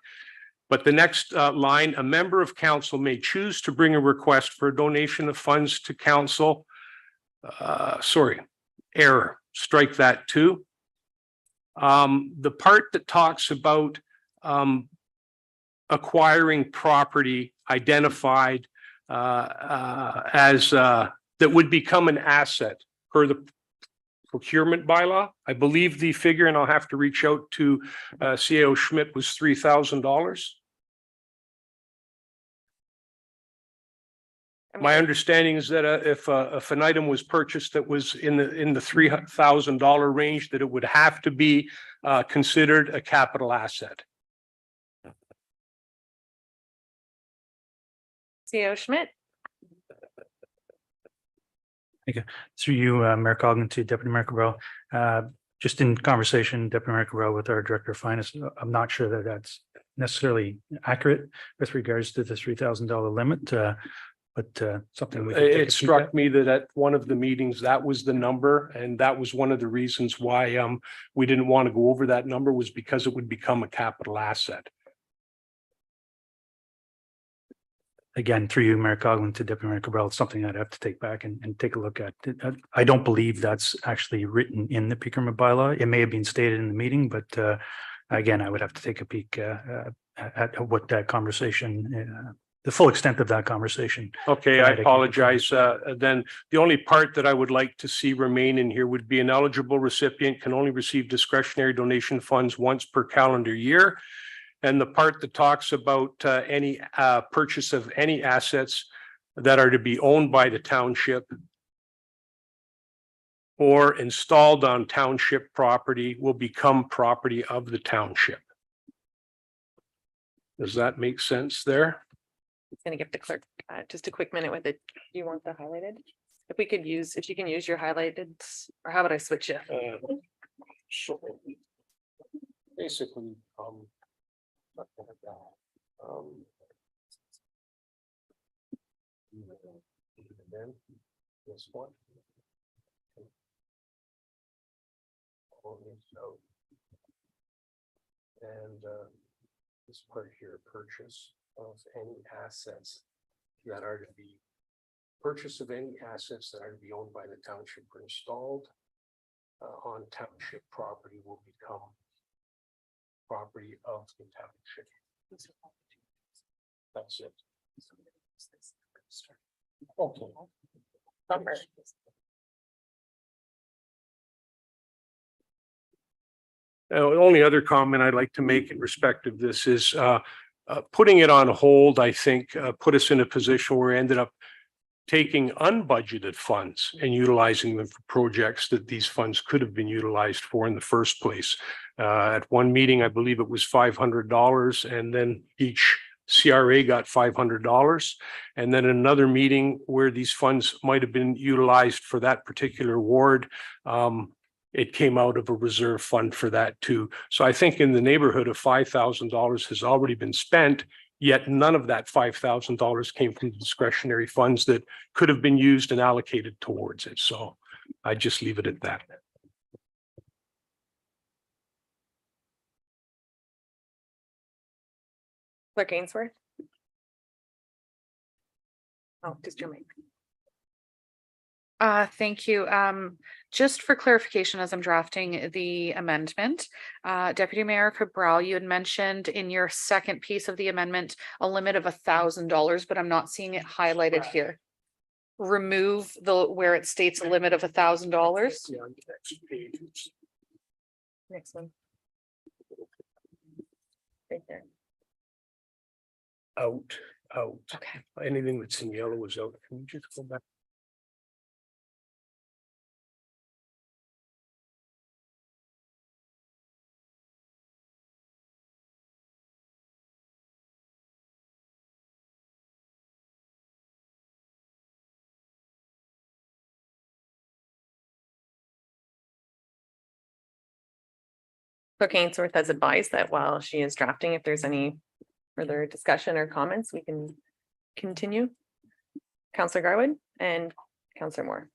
But the next line, a member of council may choose to bring a request for a donation of funds to council. Error, strike that too. The part that talks about acquiring property identified as that would become an asset per the procurement bylaw. I believe the figure, and I'll have to reach out to CAO Schmidt, was $3,000. My understanding is that if an item was purchased that was in the $3,000 range, that it would have to be considered a capital asset. CEO Schmidt? Through you, Mayor Coggan, to Deputy Mayor Cabral. Just in conversation, Deputy Mayor Cabral, with our Director of Finance, I'm not sure that that's necessarily accurate with regards to the $3,000 limit, but something we can take a It peek struck at. me that at one of the meetings, that was the number, and that was one of the reasons why we didn't want to go over that number, was because it would become a capital asset. Again, through you, Mayor Coughlin, to Deputy Mayor Cabral, it's something I'd have to take back and take a look at. I don't believe that's actually written in the procurement bylaw. It may have been stated in the meeting, but again, I would have to take a peek at what that conversation, the full extent of that conversation. Okay, I apologize. Then the only part that I would like to see remain in here would be an eligible recipient can only receive discretionary donation funds once per calendar year. And the part that talks about any purchase of any assets that are to be owned by the township or installed on township property will become property of the township. Does that make sense there? It's gonna give the clerk just a quick minute with it. Do you want the highlighted? If we could use, if you can use your highlighted, or how about I switch it? So basically, then this one. And this part here, purchase of any assets that are to be purchase of any assets that are to be owned by the township or installed on township property will become property of the township. That's it. Okay. The only other comment I'd like to make in respect of this is putting it on hold, I think, put us in a position where we ended up taking unbudgeted funds and utilizing them for projects that these funds could have been utilized for in the first place. At one meeting, I believe it was $500, and then each CRA got $500. And then another meeting where these funds might have been utilized for that particular ward, it came out of a reserve fund for that too. So I think in the neighborhood of $5,000 has already been spent Yet none of that $5,000 came from discretionary funds that could have been used and allocated towards it. So I just leave it at that. Clerk Ainsworth. Oh, just your mic. Thank you. Just for clarification, as I'm drafting the amendment, Deputy Mayor Cabral, you had mentioned in your second piece of the amendment, a limit of $1,000, but I'm not seeing it highlighted here. Remove where it states a limit of $1,000. Next one. Right there. Out. Okay. Anything that's in yellow is out. Can you just go back? Clerk Ainsworth has advised that while she is drafting, if there's any further discussion or comments, we can continue. Councillor Garwood and Councillor Moore.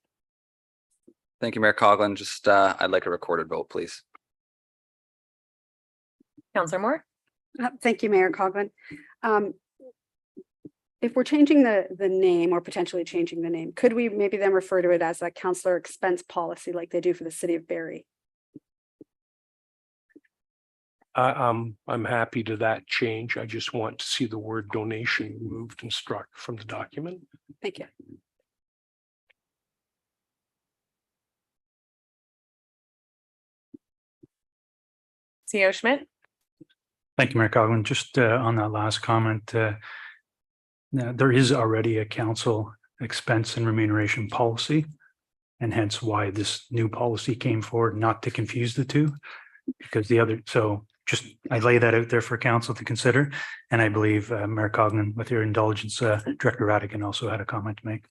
Thank you, Mayor Coughlin. Just, I'd like a recorded vote, please. Councillor Moore. Thank you, Mayor Coughlin. If we're changing the name or potentially changing the name, could we maybe then refer to it as a councillor expense policy like they do for the city of Barrie? I'm happy to that change. I just want to see the word donation removed and struck from the document. Thank you. CEO Schmidt. Thank you, Mayor Coughlin. Just on that last comment, there is already a council expense and remuneration policy, and hence why this new policy came forward, not to confuse the two, because the other, so just I lay that out there for council to consider. And I believe Mayor Coughlin, with your indulgence, Director Radigan also had a comment to make.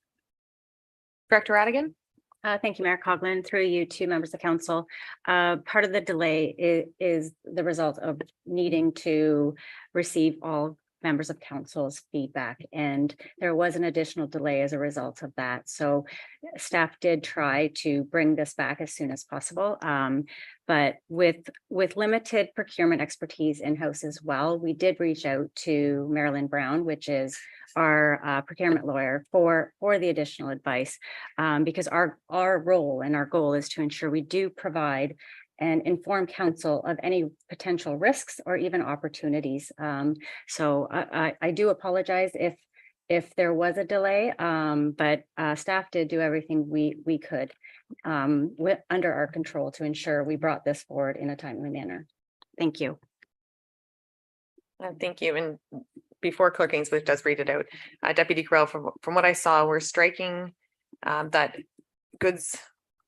Director Radigan. Thank you, Mayor Coughlin. Through you to members of council. Part of the delay is the result of needing to receive all members of council's feedback, and there was an additional delay as a result of that. So staff did try to bring this back as soon as possible. But with limited procurement expertise in-house as well, we did reach out to Marilyn Brown, which is our procurement lawyer, for the additional advice, because our role and our goal is to ensure we do provide and inform council of any potential risks or even opportunities. So I do apologize if there was a delay, but staff did do everything we could under our control to ensure we brought this forward in a timely manner. Thank you. Thank you. And before Clerk Ainsworth does read it out, Deputy Carell, from what I saw, we're striking that goods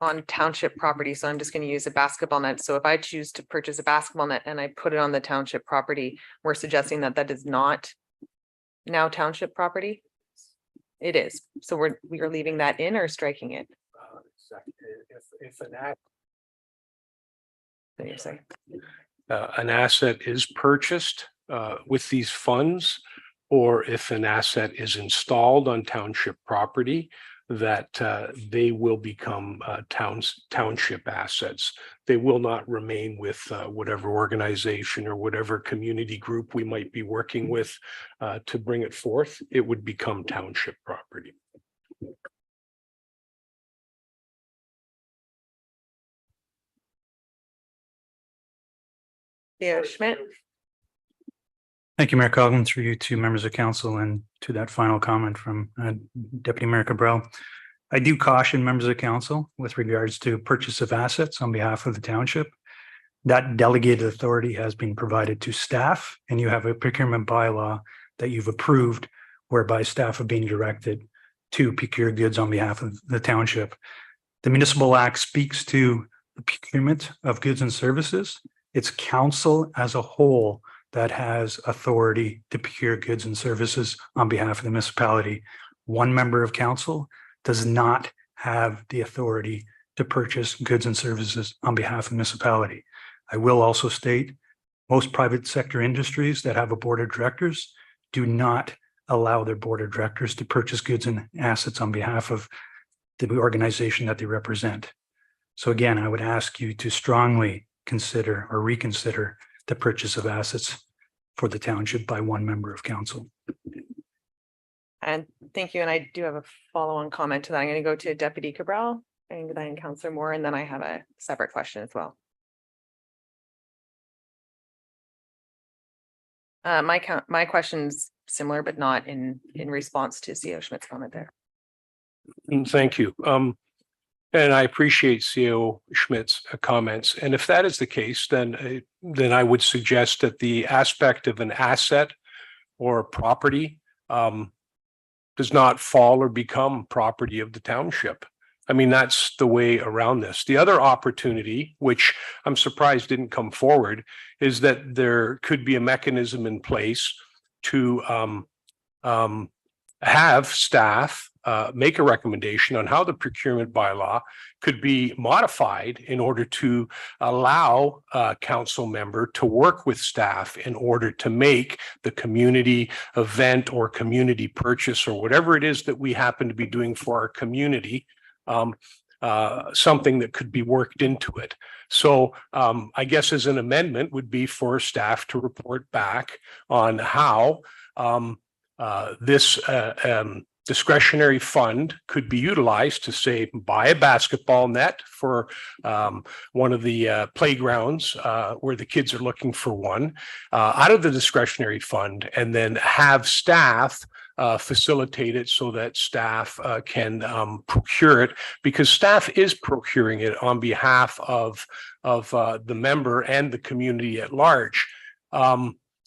on township property. So I'm just going to use a basketball net. So if I choose to purchase a basketball net and I put it on the township property, we're suggesting that is not now township property. It is. So we are leaving that in or striking it. If an act. So you're saying An asset is purchased with these funds, or if an asset is installed on township property, that they will become township assets. They will not remain with whatever organization or whatever community group we might be working with to bring it forth. It would become township property. Theo Schmidt. Thank you, Mayor Coughlin, through you to members of council, and to that final comment from Deputy Mayor Cabral. I do caution members of council with regards to purchase of assets on behalf of the township. That delegated authority has been provided to staff, and you have a procurement bylaw that you've approved whereby staff are being directed to procure goods on behalf of the township. The Municipal Act speaks to the procurement of goods and services. It's council as a whole that has authority to procure goods and services on behalf of the municipality. One member of council does not have the authority to purchase goods and services on behalf of the municipality. I will also state most private sector industries that have a board of directors do not allow their board of directors to purchase goods and assets on behalf of the organization that they represent. So again, I would ask you to strongly consider or reconsider the purchase of assets for the township by one member of council. And thank you. And I do have a follow-on comment to that. I'm going to go to Deputy Cabral and then Councillor Moore, and then I have a separate question as well. My question's similar, but not in response to CEO Schmidt's comment there. Thank you. And I appreciate CEO Schmidt's comments. And if that is the case, then I would suggest that the aspect of an asset or property does not fall or become property of the township. I mean, that's the way around this. The other opportunity, which I'm surprised didn't come forward, is that there could be a mechanism in place to have staff make a recommendation on how the procurement bylaw could be modified in order to allow a council member to work with staff in order to make the community event or community purchase or whatever it is that we happen to be doing for our community, something that could be worked into it. So I guess as an amendment would be for staff to report back on how this discretionary fund could be utilized to, say, buy a basketball net for one of the playgrounds where the kids are looking for one out of the discretionary fund, and then have staff facilitate it so that staff can procure it, because staff is procuring it on behalf of the member and the community at large.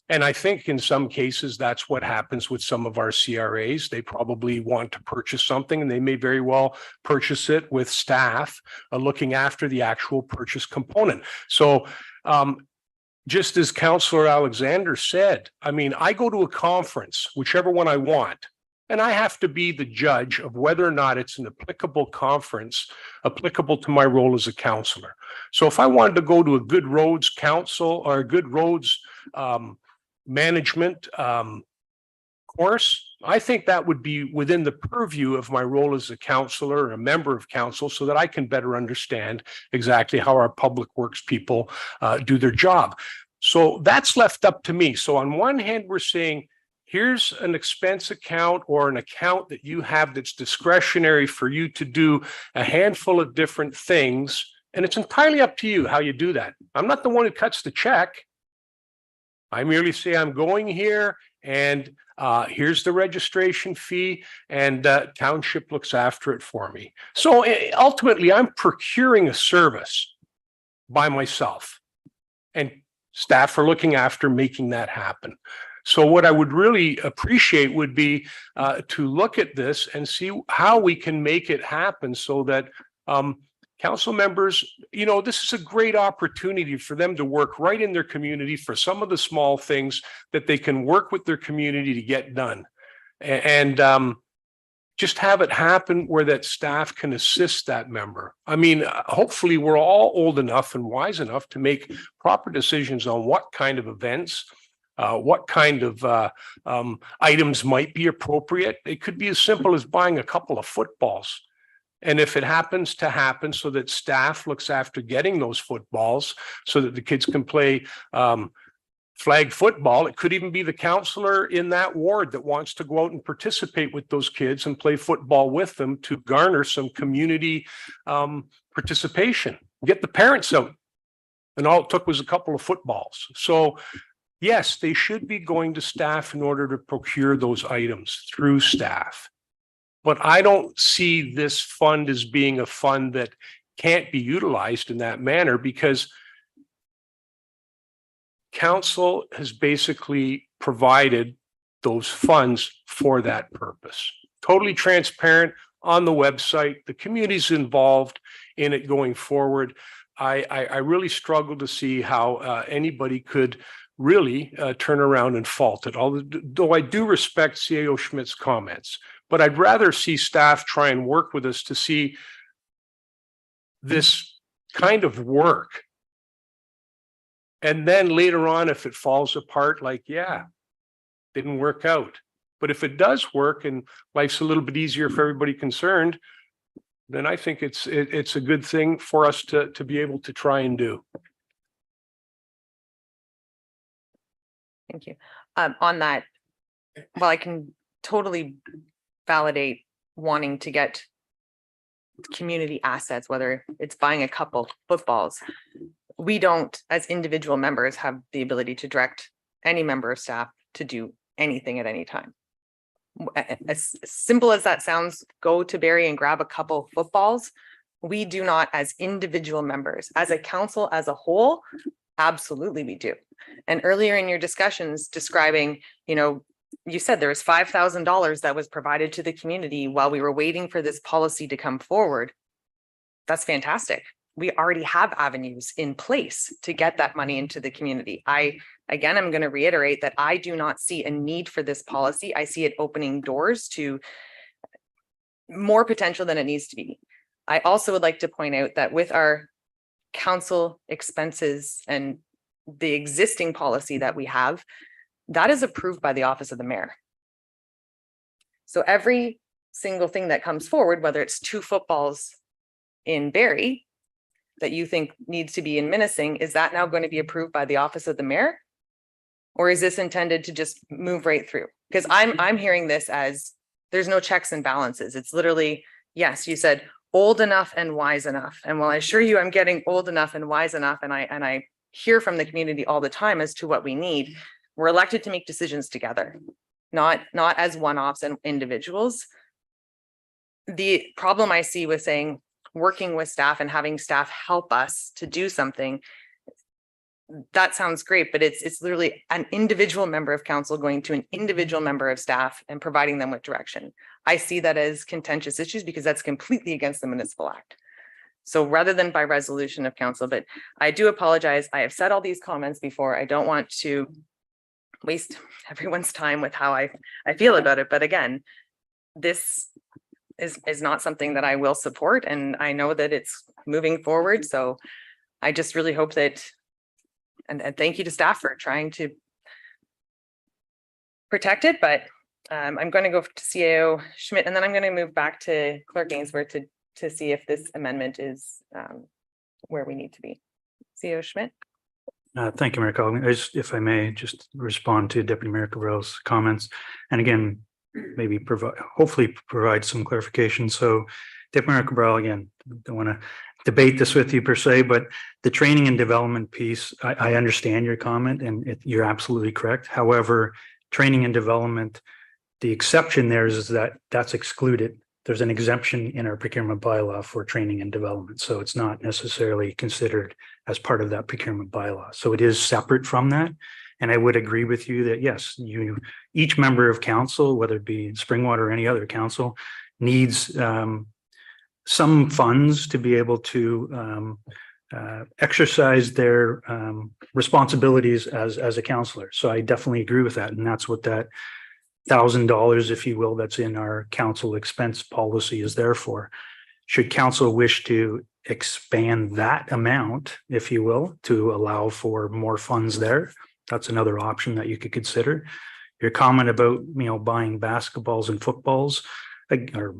And I think in some cases, that's what happens with some of our CRAs. They probably want to purchase something and they may very well purchase it with staff looking after the actual purchase component. So just as Councillor Alexander said, I mean, I go to a conference, whichever one I want, and I have to be the judge of whether or not it's an applicable conference, applicable to my role as a councillor. So if I wanted to go to a good roads council or a good roads management course, I think that would be within the purview of my role as a councillor or a member of council, so that I can better understand exactly how our public works people do their job. So that's left up to me. So on one hand, we're saying, here's an expense account or an account that you have that's discretionary for you to do a handful of different things. And it's entirely up to you how you do that. I'm not the one who cuts the check. I merely say I'm going here and here's the registration fee, and township looks after it for me. So ultimately, I'm procuring a service by myself, and staff are looking after making that happen. So what I would really appreciate would be to look at this and see how we can make it happen so that council members, you know, this is a great opportunity for them to work right in their community for some of the small things that they can work with their community to get done. And just have it happen where that staff can assist that member. I mean, hopefully we're all old enough and wise enough to make proper decisions on what kind of events, what kind of items might be appropriate. It could be as simple as buying a couple of footballs. And if it happens to happen so that staff looks after getting those footballs so that the kids can play flag football, it could even be the counselor in that ward that wants to go out and participate with those kids and play football with them to garner some community participation. Get the parents out. And all it took was a couple of footballs. So yes, they should be going to staff in order to procure those items through staff. But I don't see this fund as being a fund that can't be utilized in that manner, because council has basically provided those funds for that purpose. Totally transparent on the website. The community's involved in it going forward. I really struggle to see how anybody could really turn around and fault it. Although I do respect CAO Schmidt's comments, but I'd rather see staff try and work with us to see this kind of work. And then later on, if it falls apart, like, yeah, didn't work out. But if it does work and life's a little bit easier for everybody concerned, then I think it's a good thing for us to be able to try and do. Thank you. On that, while I can totally validate wanting to get community assets, whether it's buying a couple footballs, we don't, as individual members, have the ability to direct any member of staff to do anything at any time. As simple as that sounds, go to Barrie and grab a couple footballs. We do not, as individual members. As a council as a whole, absolutely we do. And earlier in your discussions describing, you said there was $5,000 that was provided to the community while we were waiting for this policy to come forward. That's fantastic. We already have avenues in place to get that money into the community. Again, I'm going to reiterate that I do not see a need for this policy. I see it opening doors to more potential than it needs to be. I also would like to point out that with our council expenses and the existing policy that we have, that is approved by the office of the mayor. So every single thing that comes forward, whether it's 2 footballs in Barrie that you think needs to be in Minising, is that now going to be approved by the office of the mayor? Or is this intended to just move right through? Because I'm hearing this as there's no checks and balances. It's literally, yes, you said old enough and wise enough. And while I assure you I'm getting old enough and wise enough, and I hear from the community all the time as to what we need, we're elected to make decisions together, not as one-offs and individuals. The problem I see with saying working with staff and having staff help us to do something, that sounds great, but it's literally an individual member of council going to an individual member of staff and providing them with direction. I see that as contentious issues because that's completely against the Municipal Act. So rather than by resolution of council, but I do apologize. I have said all these comments before. I don't want to waste everyone's time with how I feel about it. But again, this is not something that I will support. And I know that it's moving forward. So I just really hope that, and thank you to staff for trying to protect it. But I'm going to go to CAO Schmidt, and then I'm going to move back to Clerk Ainsworth to see if this amendment is where we need to be. CAO Schmidt. Thank you, Mayor Coughlin. If I may just respond to Deputy Mayor Cabral's comments, and again, maybe hopefully provide some clarification. So Deputy Mayor Cabral, again, don't want to debate this with you per se, but the training and development piece, I understand your comment and you're absolutely correct. However, training and development, the exception there is that that's excluded. There's an exemption in our procurement bylaw for training and development. So it's not necessarily considered as part of that procurement bylaw. So it is separate from that. And I would agree with you that yes, each member of council, whether it be Springwater or any other council, needs some funds to be able to exercise their responsibilities as a councillor. So I definitely agree with that. And that's what that $1,000, if you will, that's in our council expense policy is there for. Should council wish to expand that amount, if you will, to allow for more funds there, that's another option that you could consider. Your comment about, buying basketballs and footballs, or,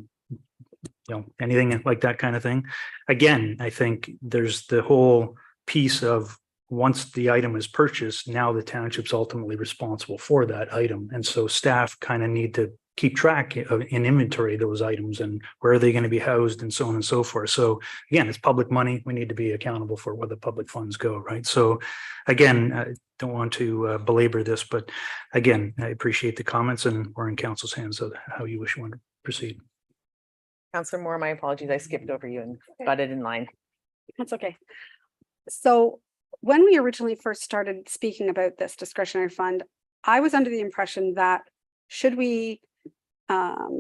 anything like that kind of thing. Again, I think there's the whole piece of once the item is purchased, now the township's ultimately responsible for that item. And so staff kind of need to keep track of in inventory those items and where are they going to be housed and so on and so forth. So again, it's public money. We need to be accountable for where the public funds go, right? So again, I don't want to belabor this, but again, I appreciate the comments and we're in council's hands of how you wish you want to proceed. Councillor Moore, my apologies. I skipped over you and butted in line. That's okay. So when we originally first started speaking about this discretionary fund, I was under the impression that should we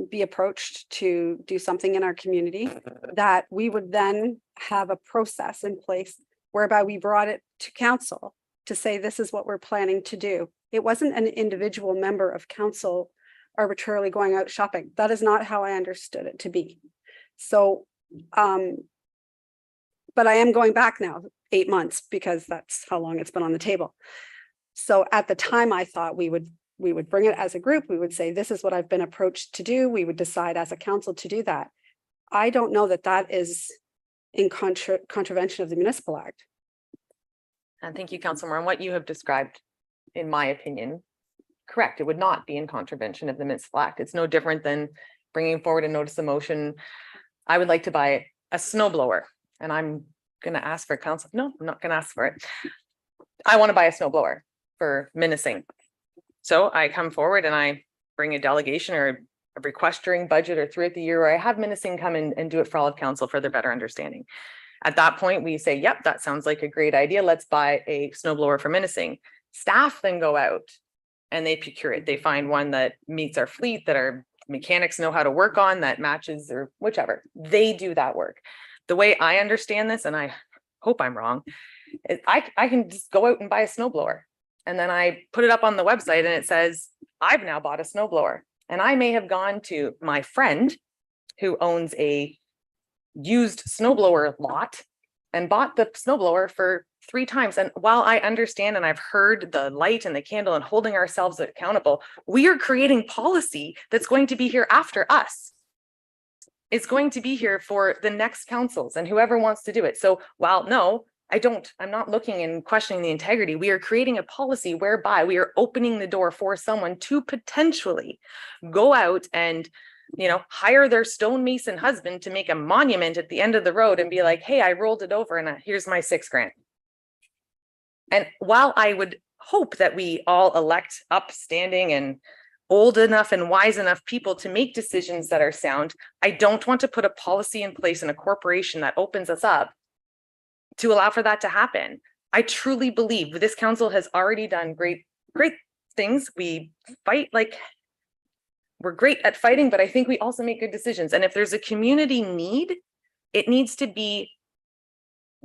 be approached to do something in our community, that we would then have a process in place whereby we brought it to council to say, this is what we're planning to do. It wasn't an individual member of council arbitrarily going out shopping. That is not how I understood it to be. So, but I am going back now 8 months because that's how long it's been on the table. So at the time, I thought we would we would bring it as a group. We would say, this is what I've been approached to do. We would decide as a council to do that. I don't know that that is in contravention of the Municipal Act. And thank you, Councilor Moore. And what you have described, in my opinion, correct. It would not be in contravention of the Municipal Act. It's no different than bringing forward a notice of motion. I would like to buy a snow blower, and I'm going to ask for council. No, I'm not going to ask for it. I want to buy a snow blower for Minising. So I come forward and I bring a delegation or a request during budget or throughout the year where I have Minising come in and do it for all of council for their better understanding. At that point, we say, yep, that sounds like a great idea. Let's buy a snow blower for Minising. Staff then go out and they procure it. They find one that meets our fleet, that our mechanics know how to work on, that matches or whichever. They do that work. The way I understand this, and I hope I'm wrong, is I can just go out and buy a snow blower. And then I put it up on the website and it says, I've now bought a snow blower. And I may have gone to my friend who owns a used snowblower lot and bought the snowblower for 3 times. And while I understand and I've heard the light and the candle and holding ourselves accountable, we are creating policy that's going to be here after us. It's going to be here for the next councils and whoever wants to do it. So while no, I'm not looking and questioning the integrity. We are creating a policy whereby we are opening the door for someone to potentially go out and, you know, hire their stonemason husband to make a monument at the end of the road and be like, hey, I rolled it over and here's my $6,000. And while I would hope that we all elect upstanding and old enough and wise enough people to make decisions that are sound, I don't want to put a policy in place in a corporation that opens us up to allow for that to happen. I truly believe this council has already done great things. We fight like we're great at fighting, but I think we also make good decisions. And if there's a community need, it needs to be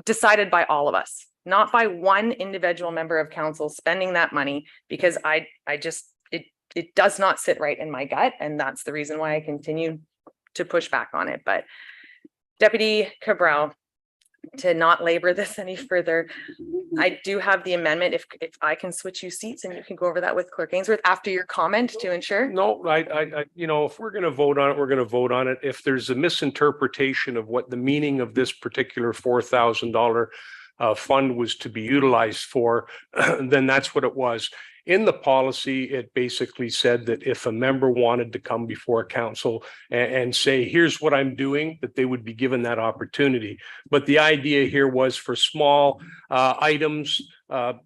decided by all of us, not by one individual member of council spending that money, because it does not sit right in my gut. And that's the reason why I continue to push back on it. But Deputy Cabral, to not labor this any further, I do have the amendment. If I can switch you seats and you can go over that with Clerk Ainsworth after your comment to ensure. No, I, you know, if we're going to vote on it, we're going to vote on it. If there's a misinterpretation of what the meaning of this particular $4,000 fund was to be utilized for, then that's what it was. In the policy, it basically said that if a member wanted to come before council and say, here's what I'm doing, that they would be given that opportunity. But the idea here was for small items,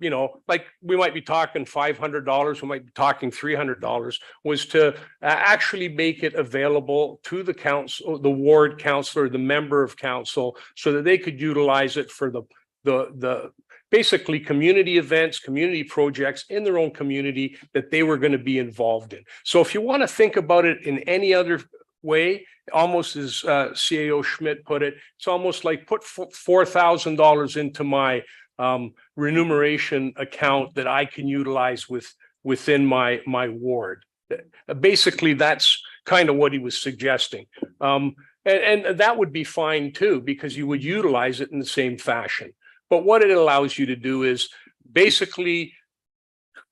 you know, like we might be talking $500, we might be talking $300, was to actually make it available to the council, the ward councillor, the member of council, so that they could utilize it for the basically community events, community projects in their own community that they were going to be involved in. So if you want to think about it in any other way, almost as CAO Schmidt put it, it's almost like put $4,000 into my remuneration account that I can utilize within my ward. Basically, that's kind of what he was suggesting. And that would be fine too, because you would utilize it in the same fashion. But what it allows you to do is basically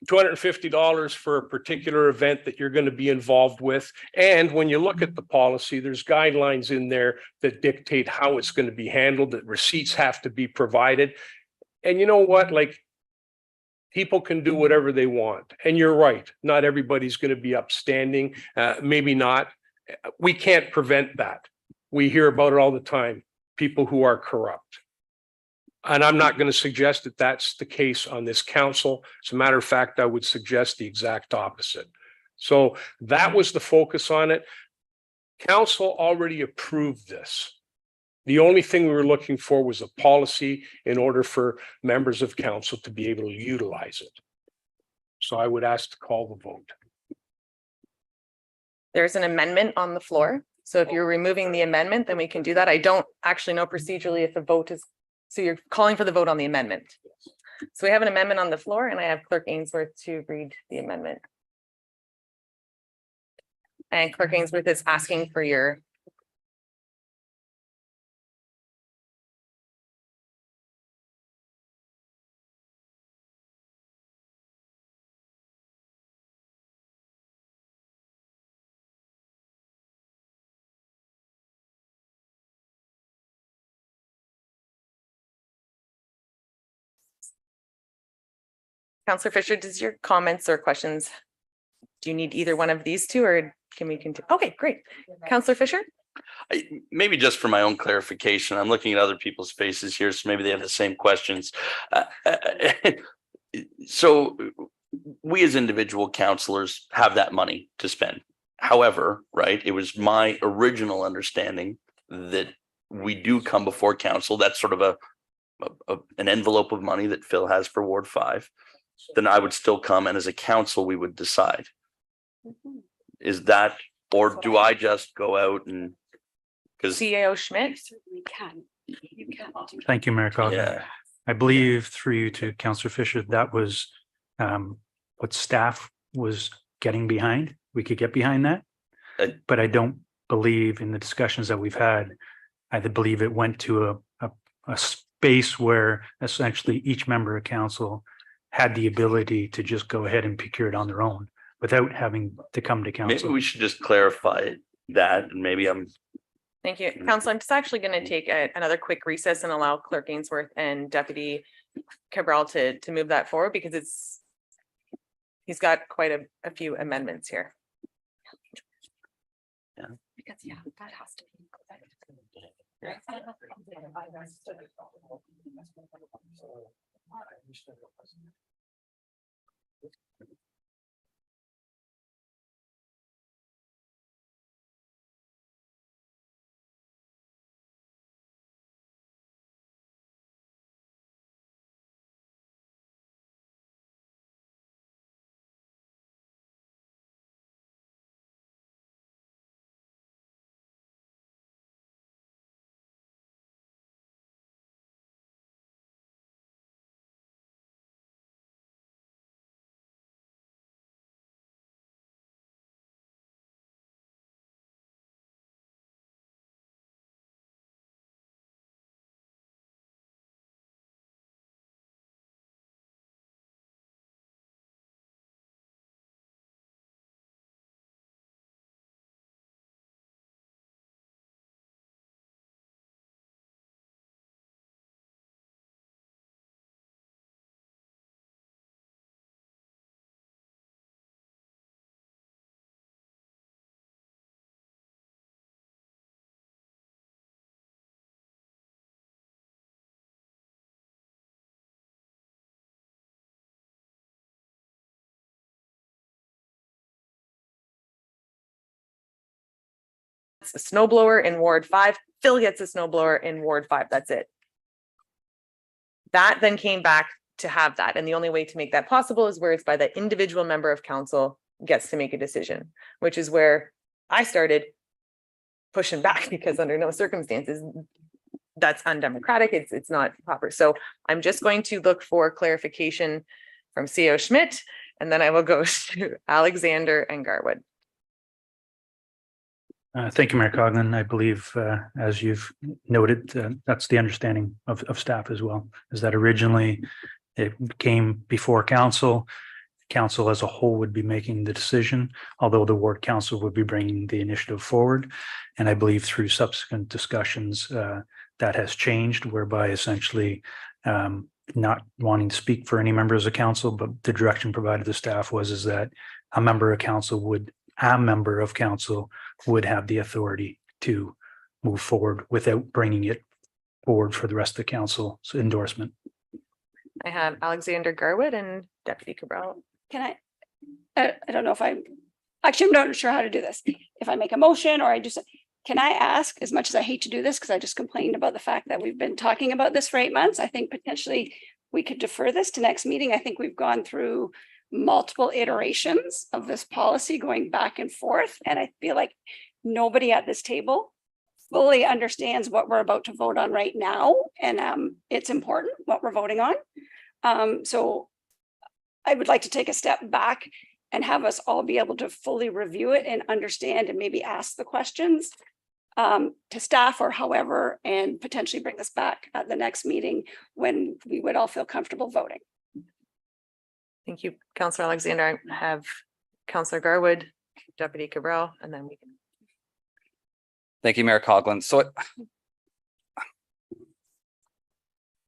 $250 for a particular event that you're going to be involved with. And when you look at the policy, there's guidelines in there that dictate how it's going to be handled, that receipts have to be provided. And you know what? Like, people can do whatever they want. And you're right. Not everybody's going to be upstanding. Maybe not. We can't prevent that. We hear about it all the time. People who are corrupt. And I'm not going to suggest that that's the case on this council. As a matter of fact, I would suggest the exact opposite. So that was the focus on it. Council already approved this. The only thing we were looking for was a policy in order for members of council to be able to utilize it. So I would ask to call the vote. There's an amendment on the floor. So if you're removing the amendment, then we can do that. I don't actually know procedurally if the vote is, so you're calling for the vote on the amendment. So we have an amendment on the floor and I have Clerk Ainsworth to read the amendment. And Clerk Ainsworth is asking for your Counselor Fisher, does your comments or questions, do you need either one of these two or can we continue? Okay, great. Counselor Fisher? Maybe just for my own clarification, I'm looking at other people's faces here, so maybe they have the same questions. So we as individual counselors have that money to spend. However, right, it was my original understanding that we do come before council. That's sort of an envelope of money that Phil has for Ward 5. Then I would still come, and as a council, we would decide. Is that, or do I just go out and? Because CAO Schmidt? We can. You can. Thank you, Mayor Coggan. yeah, I believe through you to Councillor Fisher, that was what staff was getting behind. We could get behind that. But I don't believe in the discussions that we've had, I believe it went to a space where essentially each member of council had the ability to just go ahead and procure it on their own without having to come to maybe council. we should just clarify that, and maybe I'm. Thank you. Council, I'm just actually going to take another quick recess and allow Clerk Ainsworth and Deputy Cabral to move that forward because he's got quite a few amendments here. Because, yeah, that has to be. It's a snow blower in Ward 5. Phil gets a snow blower in Ward 5. That's it. That then came back to have that. And the only way to make that possible is where it's by the individual member of council gets to make a decision, which is where I started pushing back because under no circumstances that's undemocratic. It's not proper. So I'm just going to look for clarification from CO Schmidt, and then I will go to Alexander and Garwood. Thank you, Mayor Coggan. I believe, as you've noted, that's the understanding of staff as well, is that originally it came before council. Council as a whole would be making the decision, although the ward council would be bringing the initiative forward. And I believe through subsequent discussions, that has changed, whereby essentially not wanting to speak for any members of council, but the direction provided to staff is that a member of council would have the authority to move forward without bringing it forward for the rest of the council's endorsement. I have Alexander Garwood and Deputy Cabral. Can I don't know if I'm not sure how to do this. If I make a motion or I just, can I ask, as much as I hate to do this, because I just complained about the fact that we've been talking about this for 8 months, I think potentially we could defer this to next meeting. I think we've gone through multiple iterations of this policy going back and forth. And I feel like nobody at this table fully understands what we're about to vote on right now. And it's important what we're voting on. So I would like to take a step back and have us all be able to fully review it and understand and maybe ask the questions to staff or however, and potentially bring this back at the next meeting when we would all feel comfortable voting. Thank you, Councillor Alexander. I have Councillor Garwood, Deputy Cabral, and then we can. Thank you, Mayor Coughlin. So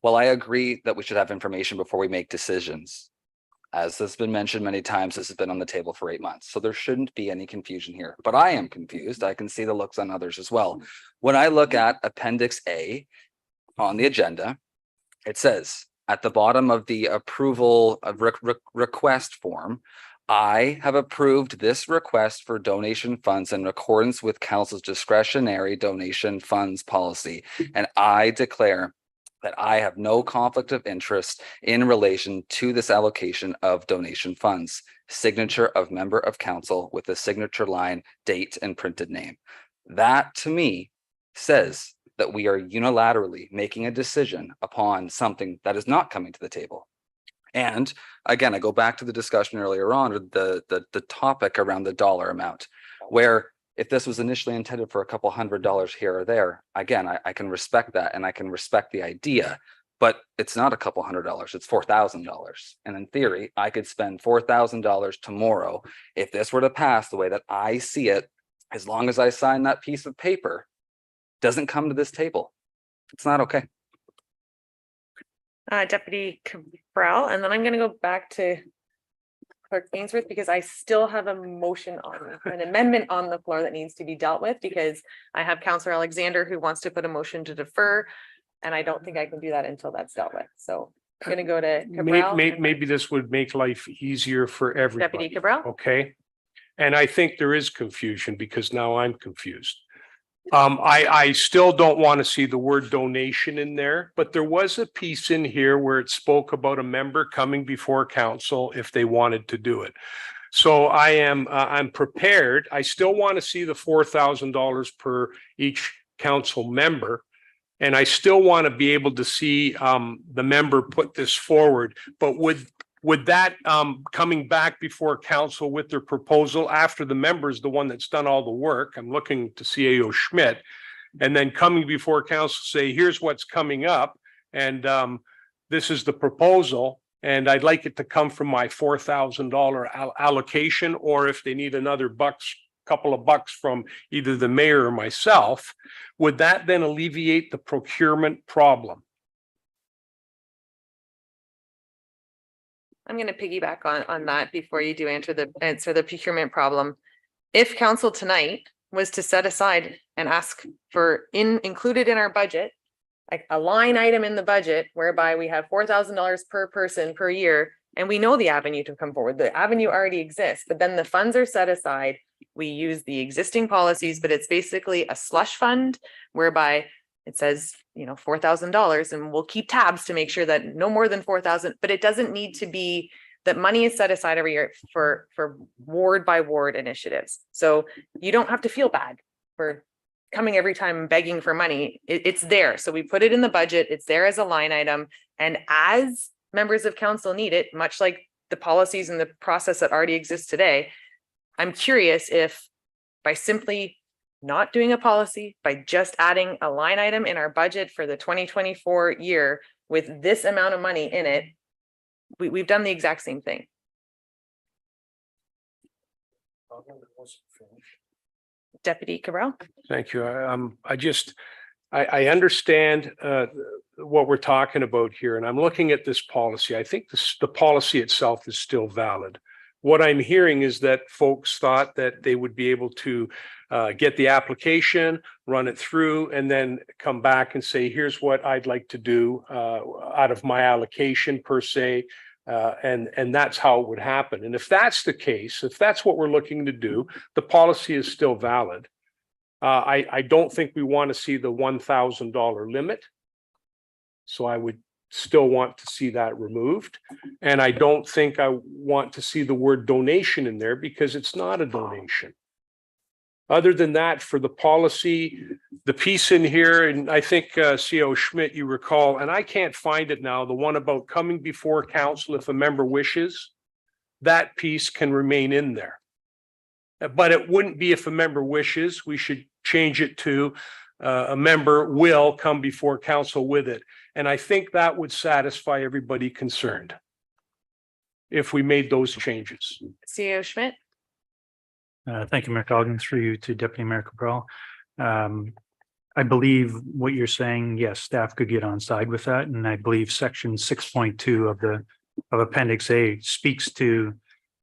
while I agree that we should have information before we make decisions, As has been mentioned many times, this has been on the table for 8 months, so there shouldn't be any confusion here. But I am confused. I can see the looks on others as well. When I look at Appendix A on the agenda, it says at the bottom of the approval of request form, I have approved this request for donation funds in accordance with council's discretionary donation funds policy, and I declare that I have no conflict of interest in relation to this allocation of donation funds. Signature of member of council with the signature line, date, and printed name. That to me says that we are unilaterally making a decision upon something that is not coming to the table. And again, I go back to the discussion earlier on, or the topic around the dollar amount, where if this was initially intended for a couple $100 here or there, again, I can respect that and I can respect the idea, but it's not a couple $100, it's $4,000. And in theory, I could spend $4,000 tomorrow. If this were to pass the way that I see it, as long as I sign that piece of paper, doesn't come to this table. It's not okay. Deputy Cabral, and then I'm gonna go back to Clerk Ainsworth because I still have a motion on an amendment on the floor that needs to be dealt with because I have Councillor Alexander who wants to put a motion to defer. And I don't think I can do that until that's dealt with. So I'm gonna go to Cabral. Maybe this would make life easier for everybody. Deputy Cabral. Okay. And I think there is confusion because now I'm confused. I still don't want to see the word donation in there, but there was a piece in here where it spoke about a member coming before council if they wanted to do it. So I'm prepared. I still want to see the $4,000 per each council member. And I still want to be able to see the member put this forward, but would that coming back before council with their proposal after the member is the one that's done all the work, I'm looking to CAO Schmidt, and then coming before council say, here's what's coming up, and this is the proposal, and I'd like it to come from my $4,000 allocation, or if they need another couple of bucks from either the mayor or myself, would that then alleviate the procurement problem? I'm going to piggyback on that before you do answer the procurement problem. If council tonight was to set aside and ask for included in our budget, like a line item in the budget whereby we have $4,000 per person per year, and we know the avenue to come forward, the avenue already exists, but then the funds are set aside. We use the existing policies, but it's basically a slush fund whereby it says, you know, $4,000, and we'll keep tabs to make sure that no more than 4,000, but it doesn't need to be that money is set aside every year for ward by ward initiatives. So you don't have to feel bad for coming every time begging for money. It's there. So we put it in the budget. It's there as a line item. And as members of council need it, much like the policies and the process that already exists today, I'm curious if by simply not doing a policy, by just adding a line item in our budget for the 2024 year with this amount of money in it, we've done the exact same thing. Deputy Cabral. Thank you. I understand what we're talking about here, and I'm looking at this policy. I think the policy itself is still valid. What I'm hearing is that folks thought that they would be able to get the application, run it through, and then come back and say, here's what I'd like to do out of my allocation per se. And that's how it would happen. And if that's the case, if that's what we're looking to do, the policy is still valid. I don't think we want to see the $1,000 limit. So I would still want to see that removed. And I don't think I want to see the word donation in there because it's not a donation. Other than that, for the policy, the piece in here, and I think CO Schmidt, you recall, and I can't find it now, the one about coming before council if a member wishes, that piece can remain in there. But it wouldn't be if a member wishes. We should change it to a member will come before council with it. And I think that would satisfy everybody concerned if we made those changes. CO Schmidt. Thank you, Mayor Colgan, through you to Deputy Mayor Cabral. I believe what you're saying, yes, staff could get on side with that. And I believe section 6.2 of the of Appendix A speaks to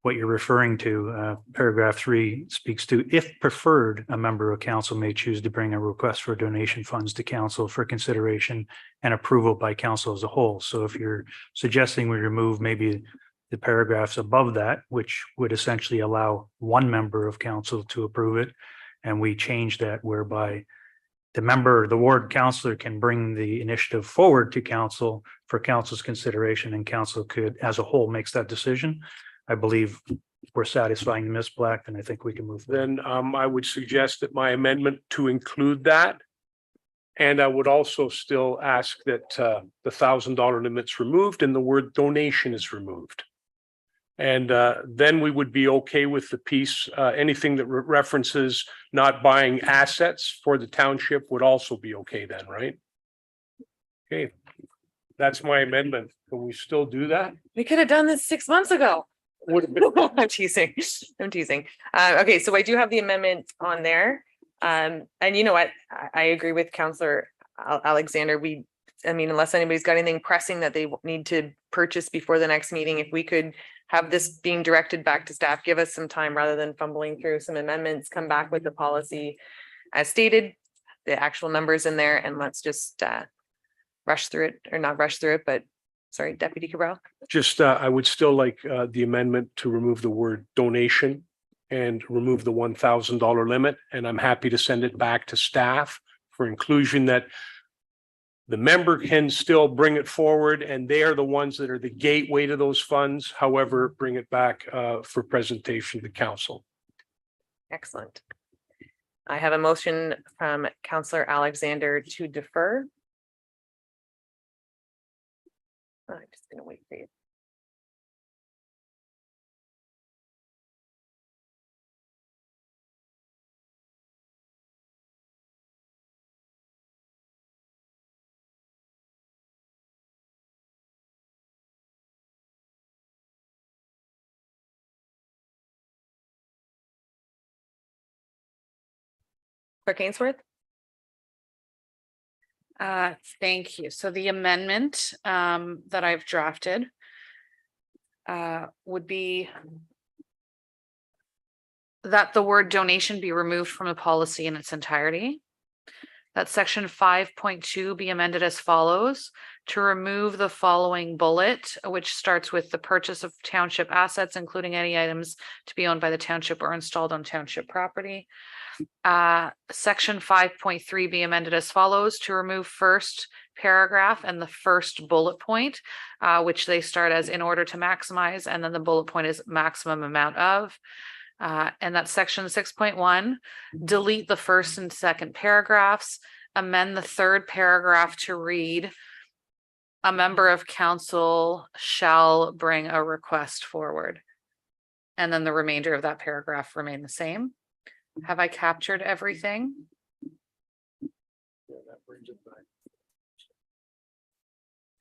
what you're referring to. Paragraph 3 speaks to, if preferred, a member of council may choose to bring a request for donation funds to council for consideration and approval by council as a whole. So if you're suggesting we remove maybe the paragraphs above that, which would essentially allow one member of council to approve it, and we change that whereby the ward councillor can bring the initiative forward to council for council's consideration, and council could, as a whole, makes that decision. I believe we're satisfying Ms. Black, and I think we can move. Then I would suggest that my amendment to include that. And I would also still ask that the $1,000 limit's removed and the word donation is removed. And then we would be okay with the piece. Anything that references not buying assets for the township would also be okay then, right? Okay, that's my amendment. Can we still do that? We could have done this 6 months ago. I'm teasing. I'm teasing. Okay, so I do have the amendment on there. And you know what? I agree with Councillor Alexander. I mean, unless anybody's got anything pressing that they need to purchase before the next meeting, if we could have this being directed back to staff, give us some time rather than fumbling through some amendments, come back with the policy as stated, the actual numbers in there, and let's just rush through it, or not rush through it, but sorry, Deputy Cabral. Just, I would still like the amendment to remove the word donation and remove the $1,000 limit. And I'm happy to send it back to staff for inclusion that the member can still bring it forward, and they are the ones that are the gateway to those funds. However, bring it back for presentation to council. Excellent. I have a motion from Councillor Alexander to defer. I'm just gonna wait for you. Clerk Ainsworth? Thank you. So the amendment that I've drafted would be that the word donation be removed from the policy in its entirety. That section 5.2 be amended as follows: to remove the following bullet, which starts with the purchase of township assets, including any items to be owned by the township or installed on township property. Section 5.3 be amended as follows: to remove first paragraph and the first bullet point, which they start as in order to maximize, and then the bullet point is maximum amount of. And that's section 6.1, delete the first and second paragraphs, amend the third paragraph to read, a member of council shall bring a request forward. And then the remainder of that paragraph remain the same. Have I captured everything?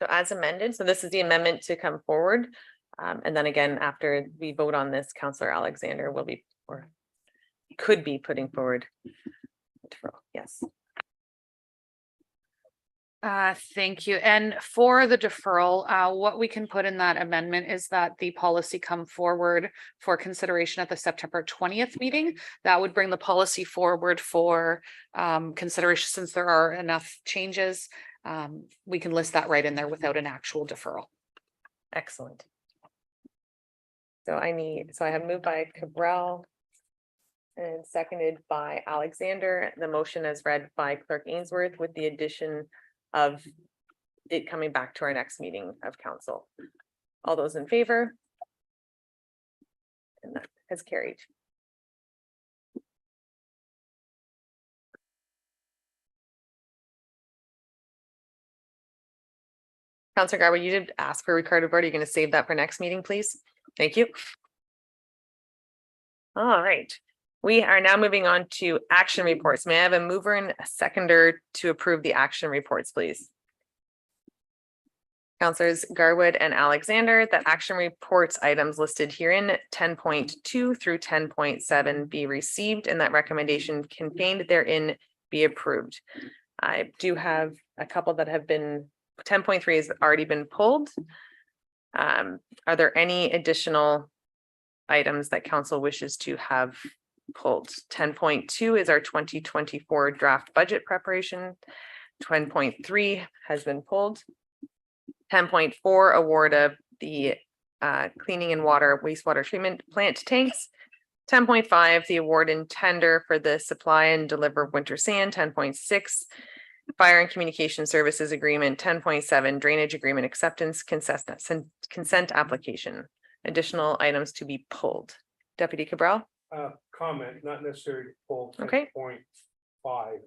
So as amended, so this is the amendment to come forward. And then again, after we vote on this, Councillor Alexander will be, or could be putting forward. Yes. Thank you. And for the deferral, what we can put in that amendment is that the policy come forward for consideration at the September 20th meeting. That would bring the policy forward for consideration. Since there are enough changes, we can list that right in there without an actual deferral. Excellent. So I have moved by Cabral and seconded by Alexander. The motion is read by Clerk Ainsworth with the addition of it coming back to our next meeting of council. All those in favor? And that has carried. Councillor Garwood, you did ask for a record of order. You're going to save that for next meeting, please. Thank you. All right. We are now moving on to action reports. May I have a mover and a seconder to approve the action reports, please? Councillors Garwood and Alexander, the action reports items listed herein 10.2 through 10.7 be received and that recommendation contained therein be approved. I do have a couple that have been, 10.3 has already been pulled. Are there any additional items that council wishes to have pulled? 10.2 is our 2024 draft budget preparation. 10.3 has been pulled. 10.4 award of the cleaning and wastewater treatment plant tanks. 10.5, the award and tender for the supply and deliver winter sand. 10.6, fire and communication services agreement. 10.7, drainage agreement acceptance consent application. Additional items to be pulled. Deputy Cabral? Comment, not necessarily full. Okay. 10.5.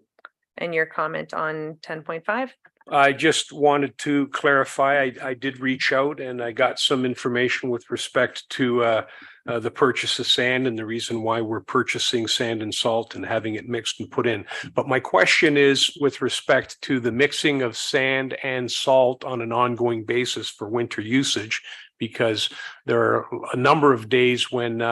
And your comment on 10.5? I just wanted to clarify, I did reach out and I got some information with respect to the purchase of sand and the reason why we're purchasing sand and salt and having it mixed and put in. But my question is with respect to the mixing of sand and salt on an ongoing basis for winter usage, because there are a number of days when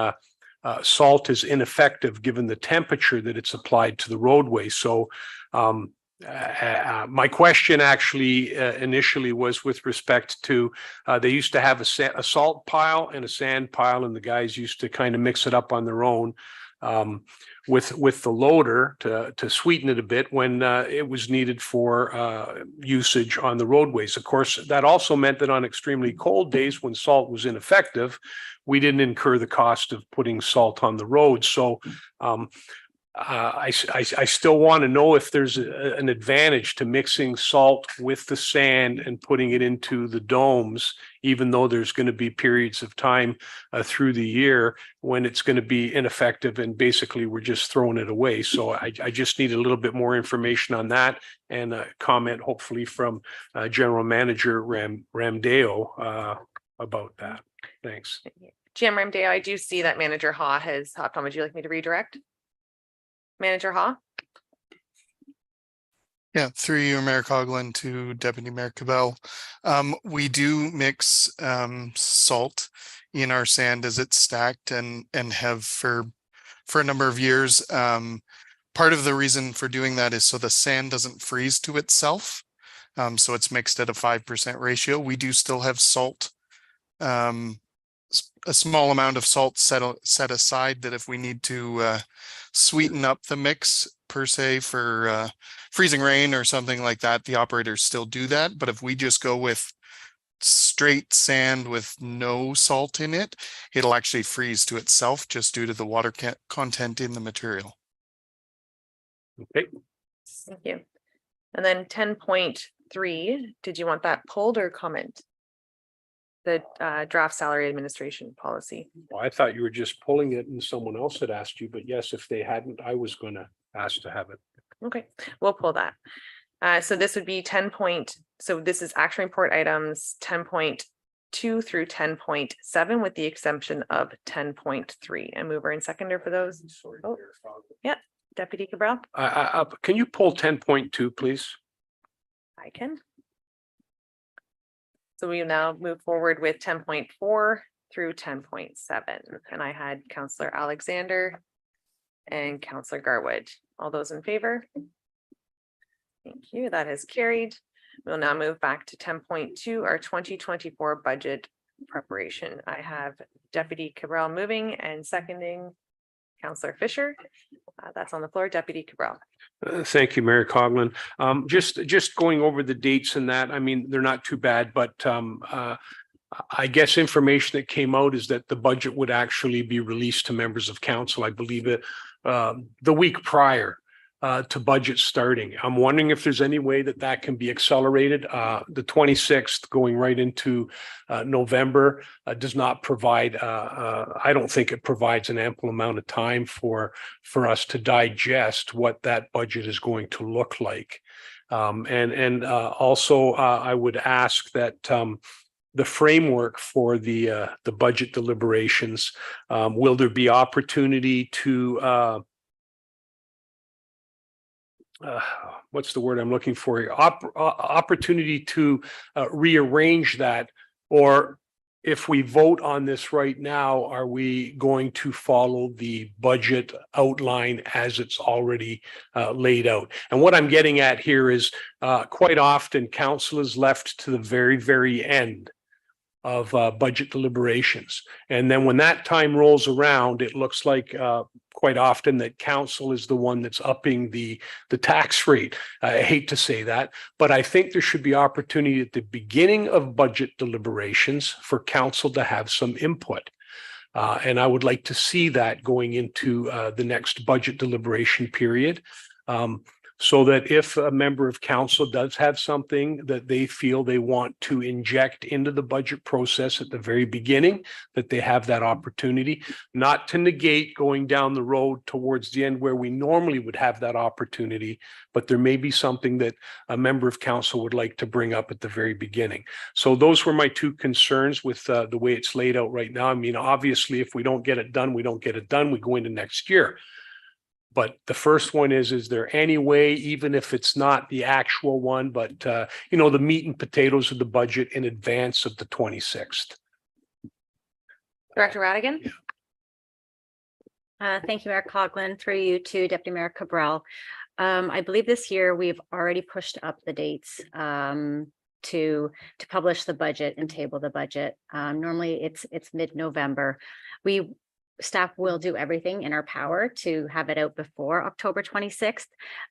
salt is ineffective given the temperature that it's applied to the roadway. So my question actually initially was with respect to they used to have a salt pile and a sand pile, and the guys used to kind of mix it up on their own with the loader to sweeten it a bit when it was needed for usage on the roadways. Of course, that also meant that on extremely cold days when salt was ineffective, we didn't incur the cost of putting salt on the road. So I still want to know if there's an advantage to mixing salt with the sand and putting it into the domes, even though there's going to be periods of time through the year when it's going to be ineffective and basically we're just throwing it away. So I just need a little bit more information on that and a comment hopefully from General Manager Ramdeo about that. Thanks. GM Ramdeo, I do see that Manager Ha has hopped on. Would you like me to redirect? Manager Ha? Yeah, through you, Mayor Coughlin, to Deputy Mayor Cabell. We do mix salt in our sand as it's stacked and have for a number of years. Part of the reason for doing that is so the sand doesn't freeze to itself. So it's mixed at a 5% ratio. We do still have salt, a small amount of salt set aside that if we need to sweeten up the mix per se for freezing rain or something like that, the operators still do that. But if we just go with straight sand with no salt in it, it'll actually freeze to itself just due to the water content in the material. Okay. Thank you. And then 10.3, did you want that pulled or comment? The draft salary administration policy. Well, I thought you were just pulling it and someone else had asked you, but yes, if they hadn't, I was going to ask to have it. Okay, we'll pull that. So this would be so this is action report items 10.2 through 10.7 with the exemption of 10.3. And mover and seconder for those. Oh, yeah, Deputy Cabral. Can you pull 10.2, please? I can. So we now move forward with 10.4 through 10.7. And I had Councillor Alexander and Councillor Garwood. All those in favor? Thank you. That is carried. We'll now move back to 10.2, our 2024 budget preparation. I have Deputy Cabral moving and seconding Councillor Fisher. That's on the floor. Deputy Cabral. Thank you, Mayor Coughlin. Just going over the dates and that, I mean, they're not too bad, but I guess information that came out is that the budget would actually be released to members of council, I believe it, the week prior to budget starting. I'm wondering if there's any way that that can be accelerated. The 26th going right into November does not provide, I don't think it provides an ample amount of time for us to digest what that budget is going to look like. Also, I would ask that the framework for the budget deliberations, will there be opportunity to what's the word I'm looking for here? Opportunity to rearrange that, or if we vote on this right now, are we going to follow the budget outline as it's already laid out? And what I'm getting at here is quite often council is left to the very, very end of budget deliberations. And then when that time rolls around, it looks like quite often that council is the one that's upping the tax rate. I hate to say that, but I think there should be opportunity at the beginning of budget deliberations for council to have some input. And I would like to see that going into the next budget deliberation period. So that if a member of council does have something that they feel they want to inject into the budget process at the very beginning, that they have that opportunity, not to negate going down the road towards the end where we normally would have that opportunity, but there may be something that a member of council would like to bring up at the very beginning. So those were my two concerns with the way it's laid out right now. I mean, obviously, if we don't get it done, we don't get it done. We go into next year. But the first one is there any way, even if it's not the actual one, but, the meat and potatoes of the budget in advance of the 26th? Director Radigan? Thank you, Mayor Coughlin, through you to Deputy Mayor Cabral. I believe this year we've already pushed up the dates to publish the budget and table the budget. Normally it's mid-November. Staff will do everything in our power to have it out before October 26th.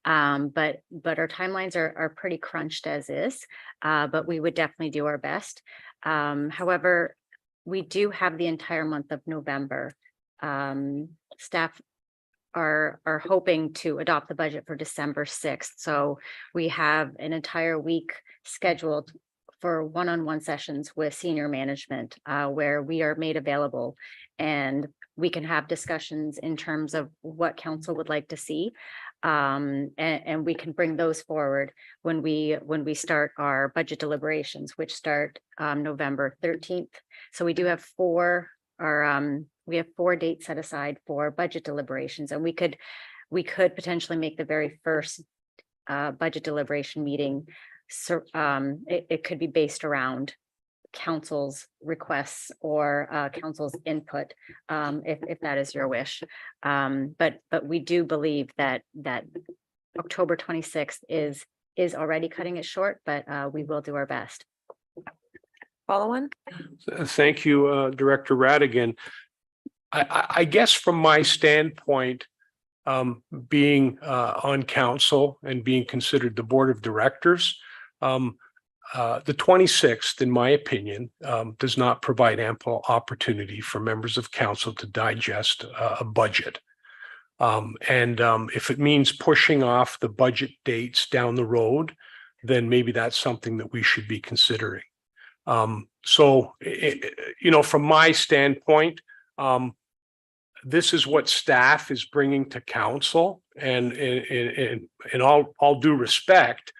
But our timelines are pretty crunched as is, but we would definitely do our best. However, we do have the entire month of November. Staff are hoping to adopt the budget for December 6th. So we have an entire week scheduled for one-on-one sessions with senior management, where we are made available and we can have discussions in terms of what council would like to see. And we can bring those forward when we start our budget deliberations, which start November 13th. So we do have four dates set aside for budget deliberations, and we could potentially make the very first budget deliberation meeting. So it could be based around council's requests or council's input, if that is your wish. But we do believe that October 26th is already cutting it short, but we will do our best. Follow on. Thank you, Director Radigan. I guess from my standpoint, being on council and being considered the board of directors, the 26th, in my opinion, does not provide ample opportunity for members of council to digest a budget. And if it means pushing off the budget dates down the road, then maybe that's something that we should be considering. So, from my standpoint, this is what staff is bringing to council, and in all due respect,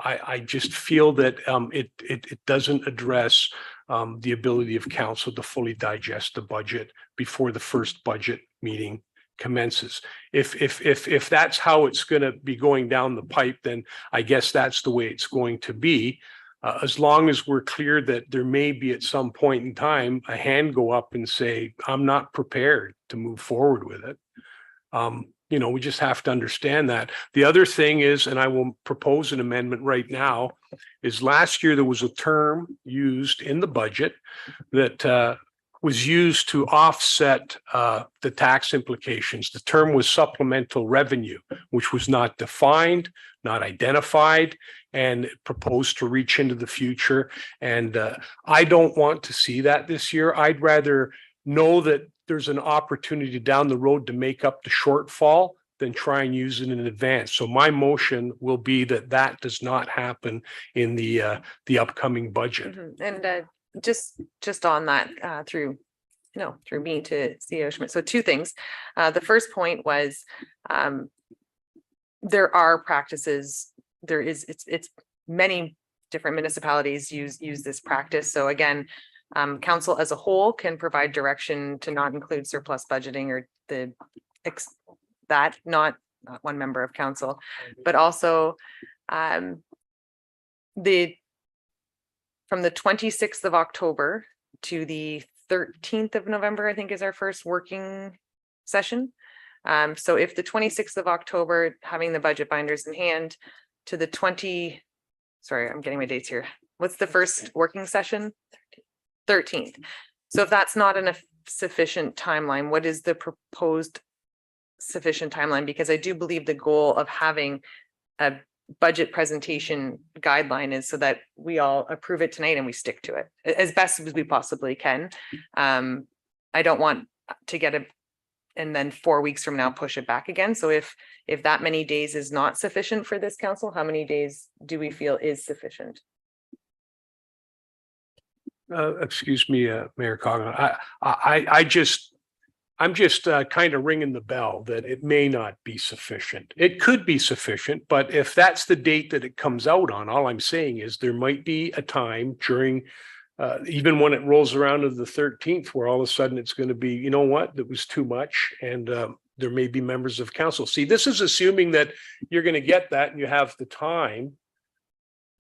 I just feel that it doesn't address the ability of council to fully digest the budget before the first budget meeting commences. If that's how it's going to be going down the pipe, then I guess that's the way it's going to be. As long as we're clear that there may be at some point in time a hand go up and say, I'm not prepared to move forward with it. We just have to understand that. The other thing is, and I will propose an amendment right now, is last year there was a term used in the budget that was used to offset the tax implications. The term was supplemental revenue, which was not defined, not identified, and proposed to reach into the future. And I don't want to see that this year. I'd rather know that there's an opportunity down the road to make up the shortfall than try and use it in advance. So my motion will be that does not happen in the upcoming budget. And just on that, through me to CEO Schmidt. So two things. The first point was there are practices. It's many different municipalities use this practice. So again, council as a whole can provide direction to not include surplus budgeting or not one member of council, but also from the 26th of October to the 13th of November, I think is our first working session. So if the 26th of October, having the budget binders in hand, to the sorry, I'm getting my dates here. What's the first working session? 13th. So if that's not a sufficient timeline, what is the proposed sufficient timeline? Because I do believe the goal of having a budget presentation guideline is so that we all approve it tonight and we stick to it as best as we possibly can. I don't want to get a and then 4 weeks from now push it back again. So if that many days is not sufficient for this council, how many days do we feel is sufficient? Excuse me, Mayor Coughlin. I'm just kind of ringing the bell that it may not be sufficient. It could be sufficient, but if that's the date that it comes out on, all I'm saying is there might be a time during even when it rolls around to the 13th, where all of a sudden it's going to be, you know what, that was too much. And there may be members of council. See, this is assuming that you're going to get that and you have the time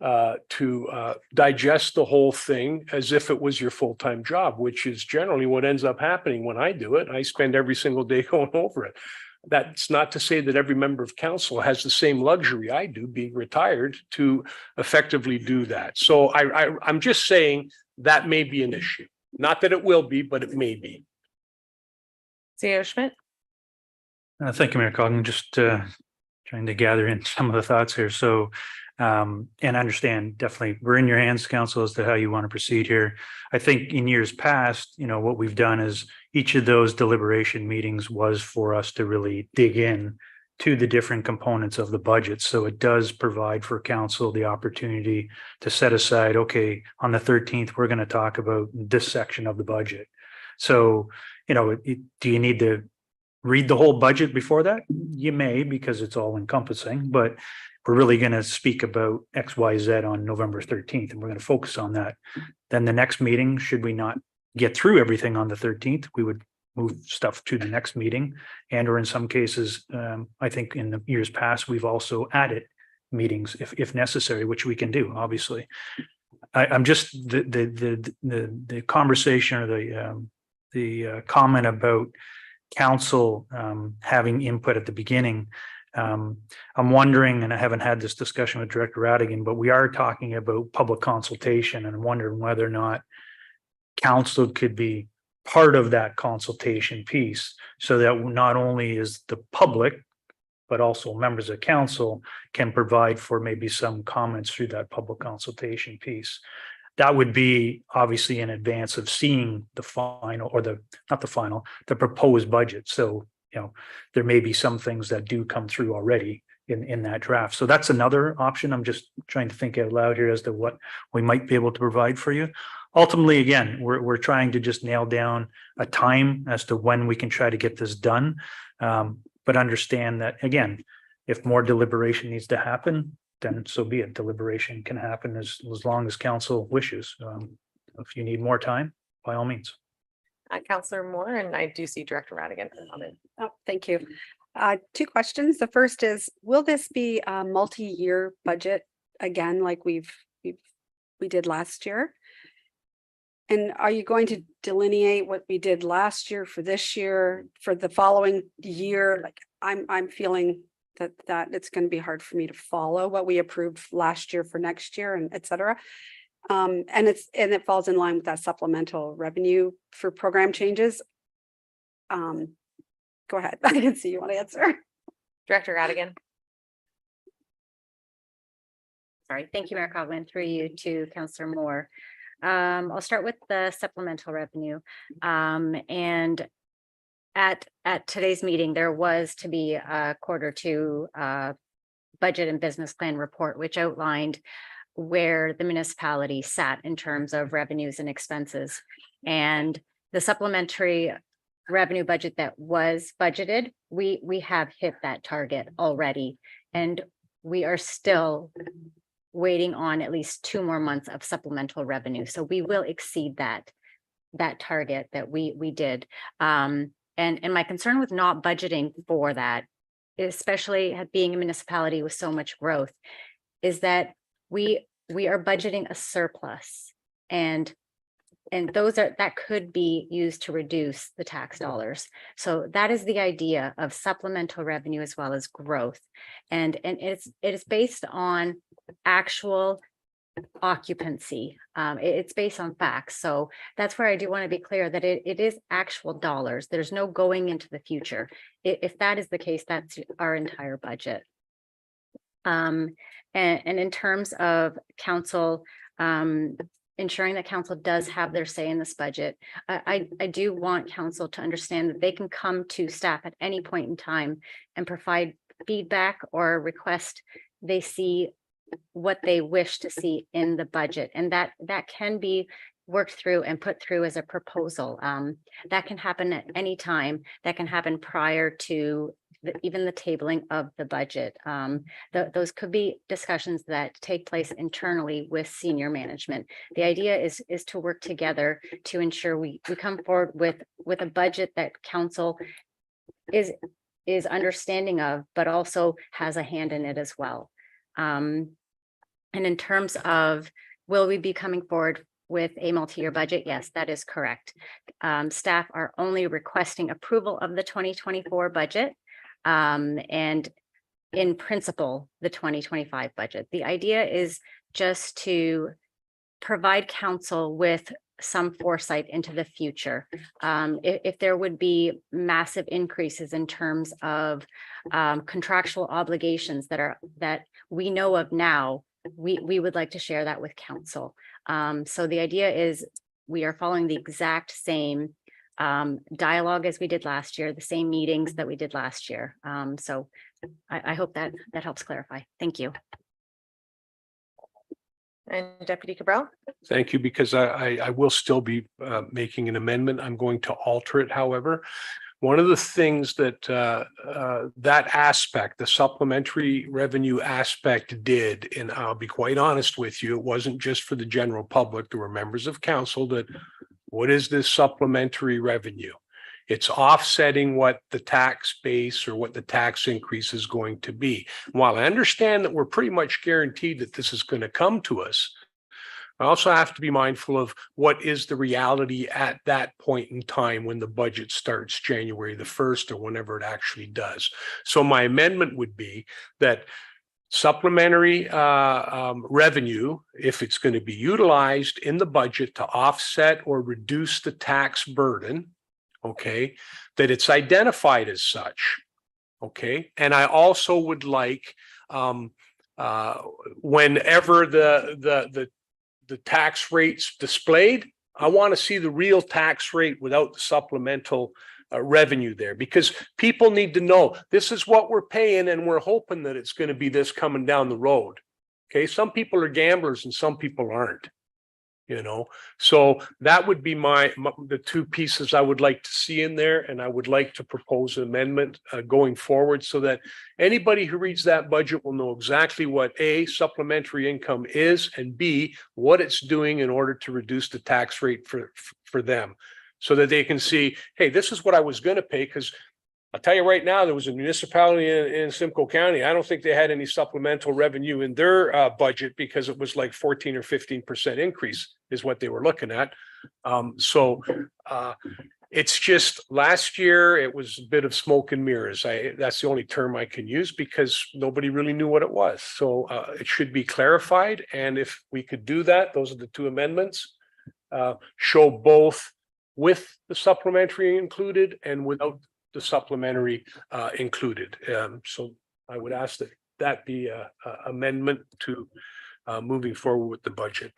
to digest the whole thing as if it was your full-time job, which is generally what ends up happening when I do it. I spend every single day going over it. That's not to say that every member of council has the same luxury I do, being retired, to effectively do that. So I'm just saying that may be an issue. Not that it will be, but it may be. CEO Schmidt? Thank you, Mayor Coughlin. Just trying to gather in some of the thoughts here. So, and understand definitely we're in your hands, council, as to how you want to proceed here. I think in years past, what we've done is each of those deliberation meetings was for us to really dig in to the different components of the budget. So it does provide for council the opportunity to set aside, okay, on the 13th, we're going to talk about this section of the budget. So, do you need to read the whole budget before that? You may, because it's all encompassing, but we're really going to speak about X, Y, Z on November 13th, and we're going to focus on that. Then the next meeting, should we not get through everything on the 13th, we would move stuff to the next meeting. And or in some cases, I think in the years past, we've also added meetings if necessary, which we can do, obviously. I'm just the conversation or the comment about council having input at the beginning. I'm wondering, and I haven't had this discussion with Director Radigan, but we are talking about public consultation, and I'm wondering whether or not council could be part of that consultation piece, so that not only is the public, but also members of council can provide for maybe some comments through that public consultation piece. That would be obviously in advance of seeing the final, or the proposed budget. So, there may be some things that do come through already in that draft. So that's another option. I'm just trying to think out loud here as to what we might be able to provide for you. Ultimately, again, we're trying to just nail down a time as to when we can try to get this done. But understand that, again, if more deliberation needs to happen, then so be it. Deliberation can happen as long as council wishes. If you need more time, by all means. Councillor Moore, and I do see Director Radigan. Oh, thank you. 2 questions. The first is, will this be a multi-year budget again, like we did last year? And are you going to delineate what we did last year for this year, for the following year? Like I'm feeling that it's going to be hard for me to follow what we approved last year for next year, and et cetera. And it falls in line with that supplemental revenue for program changes. Go ahead. I can see you want to answer. Director Radigan. Sorry, thank you, Mayor Coughlin, through you to Councillor Moore. I'll start with the supplemental revenue. And at today's meeting, there was to be a Q2 budget and business plan report, which outlined where the municipality sat in terms of revenues and expenses. And the supplementary revenue budget that was budgeted, we have hit that target already. And we are still waiting on at least 2 more months of supplemental revenue. So we will exceed that target that we did. And my concern with not budgeting for that, especially being a municipality with so much growth, is that we are budgeting a surplus, and that could be used to reduce the tax dollars. So that is the idea of supplemental revenue as well as growth. And it is based on actual occupancy. It's based on facts. So that's where I do want to be clear that it is actual dollars. There's no going into the future. If that is the case, that's our entire budget. And in terms of council, ensuring that council does have their say in this budget, I do want council to understand that they can come to staff at any point in time and provide feedback or request they see what they wish to see in the budget, and that can be worked through and put through as a proposal. That can happen at any time. That can happen prior to even the tabling of the budget. Those could be discussions that take place internally with senior management. The idea is to work together to ensure we come forward with a budget that council is understanding of, but also has a hand in it as well. And in terms of, will we be coming forward with a multi-year budget? Yes, that is correct. Staff are only requesting approval of the 2024 budget and in principle, the 2025 budget. The idea is just to provide council with some foresight into the future. If there would be massive increases in terms of contractual obligations that we know of now, we would like to share that with council. So the idea is we are following the exact same dialogue as we did last year, the same meetings that we did last year. So I hope that helps clarify. Thank you. And Deputy Cabral? Thank you, because I will still be making an amendment. I'm going to alter it, however. One of the things that that aspect, the supplementary revenue aspect did, and I'll be quite honest with you, it wasn't just for the general public. There were members of council that, what is this supplementary revenue? It's offsetting what the tax base or what the tax increase is going to be. While I understand that we're pretty much guaranteed that this is going to come to us, I also have to be mindful of what is the reality at that point in time when the budget starts January the 1st or whenever it actually does. So my amendment would be that supplementary revenue, if it's going to be utilized in the budget to offset or reduce the tax burden, okay, that it's identified as such, okay? And I also would like, whenever the tax rates displayed, I want to see the real tax rate without the supplemental revenue there, because people need to know this is what we're paying and we're hoping that it's going to be this coming down the road. Okay, some people are gamblers and some people aren't, you know. So that would be the two pieces I would like to see in there, and I would like to propose an amendment going forward so that anybody who reads that budget will know exactly what A, supplementary income is, and B, what it's doing in order to reduce the tax rate for them, so that they can see, hey, this is what I was going to pay. Because I'll tell you right now, there was a municipality in Simcoe County. I don't think they had any supplemental revenue in their budget, because it was like 14 or 15% increase is what they were looking at. It's just last year, it was a bit of smoke and mirrors. That's the only term I can use, because nobody really knew what it was. So it should be clarified. And if we could do that, those are the two amendments. Show both with the supplementary included and without the supplementary included. So I would ask that be a amendment to moving forward with the budget.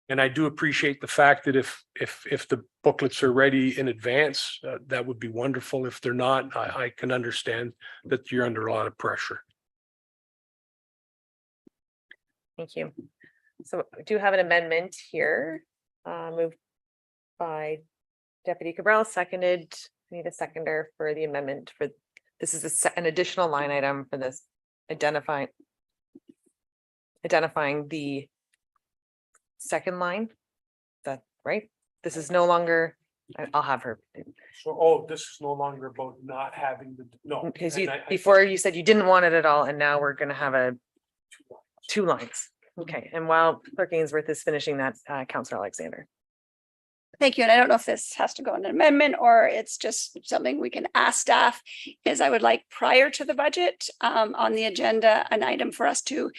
And I do appreciate the fact that if the booklets are ready in advance, that would be wonderful. If they're not, I can understand that you're under a lot of pressure. Thank you. So I do have an amendment here, moved by Deputy Cabral, seconded. I need a seconder for the amendment for, this is an additional line item for this, identifying the second line. That right? This is no longer, I'll have her. So, this is no longer about not having no. Because before you said you didn't want it at all, and now we're going to have two lines. Okay, and while Clerk Ainsworth is finishing that, Councillor Alexander. Thank you. And I don't know if this has to go in an amendment or it's just something we can ask staff, is I would like prior to the budget on the agenda, an item for us to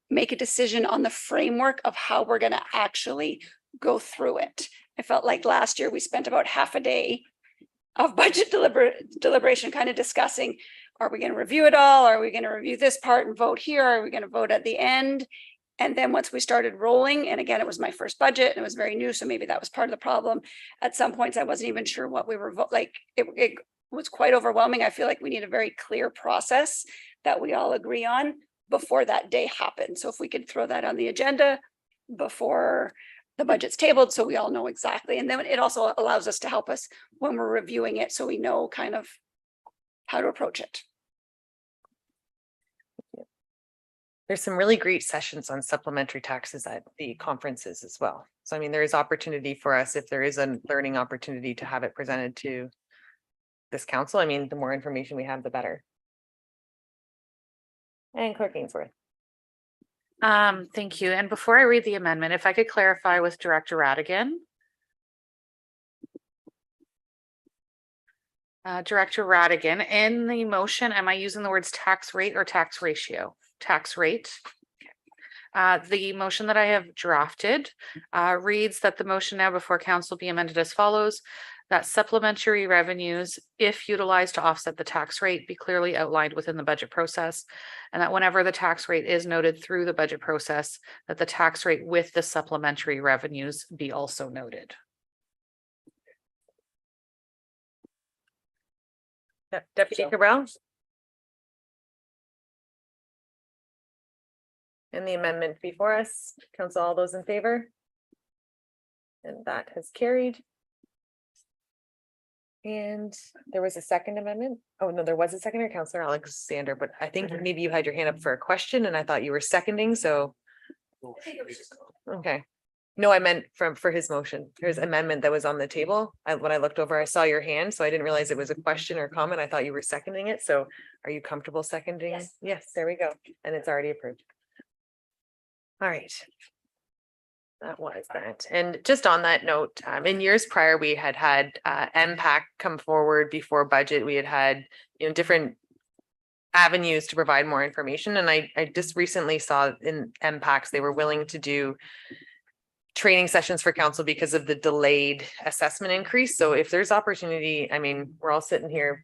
make a decision on the framework of how we're going to actually go through it. I felt like last year we spent about half a day of budget deliberation, kind of discussing, are we going to review it all? Are we going to review this part and vote here? Are we going to vote at the end? And then once we started rolling, and again, it was my first budget and it was very new, so maybe that was part of the problem. At some points, I wasn't even sure what we were like. It was quite overwhelming. I feel like we need a very clear process that we all agree on before that day happens. So if we could throw that on the agenda before the budget's tabled, so we all know exactly. And then it also allows us to help us when we're reviewing it, so we know kind of how to approach it. There's some really great sessions on supplementary taxes at the conferences as well. So I mean, there is opportunity for us, if there is a learning opportunity, to have it presented to this council. I mean, the more information we have, the better. And Clerk Ainsworth. Thank you. And before I read the amendment, if I could clarify with Director Radigan. Director Radigan, in the motion, am I using the words tax rate or tax ratio? Tax rate. The motion that I have drafted reads that the motion now before council be amended as follows: that supplementary revenues, if utilized to offset the tax rate, be clearly outlined within the budget process, and that whenever the tax rate is noted through the budget process, that the tax rate with the supplementary revenues be also noted. Deputy Cabral. And the amendment before us, council, all those in favor? And that has carried. And there was a second amendment. Oh, no, there was a seconder, Councillor Alexander, but I think maybe you had your hand up for a question and I thought you were seconding, so. Okay. No, I meant for his motion. There's amendment that was on the table. When I looked over, I saw your hand, so I didn't realize it was a question or comment. I thought you were seconding it. So are you comfortable seconding? Yes, there we go. And it's already approved. All right. That was that. And just on that note, in years prior, we had MPAC come forward before budget. We had different avenues to provide more information. And I just recently saw in MPACs, they were willing to do training sessions for council because of the delayed assessment increase. So if there's opportunity, I mean, we're all sitting here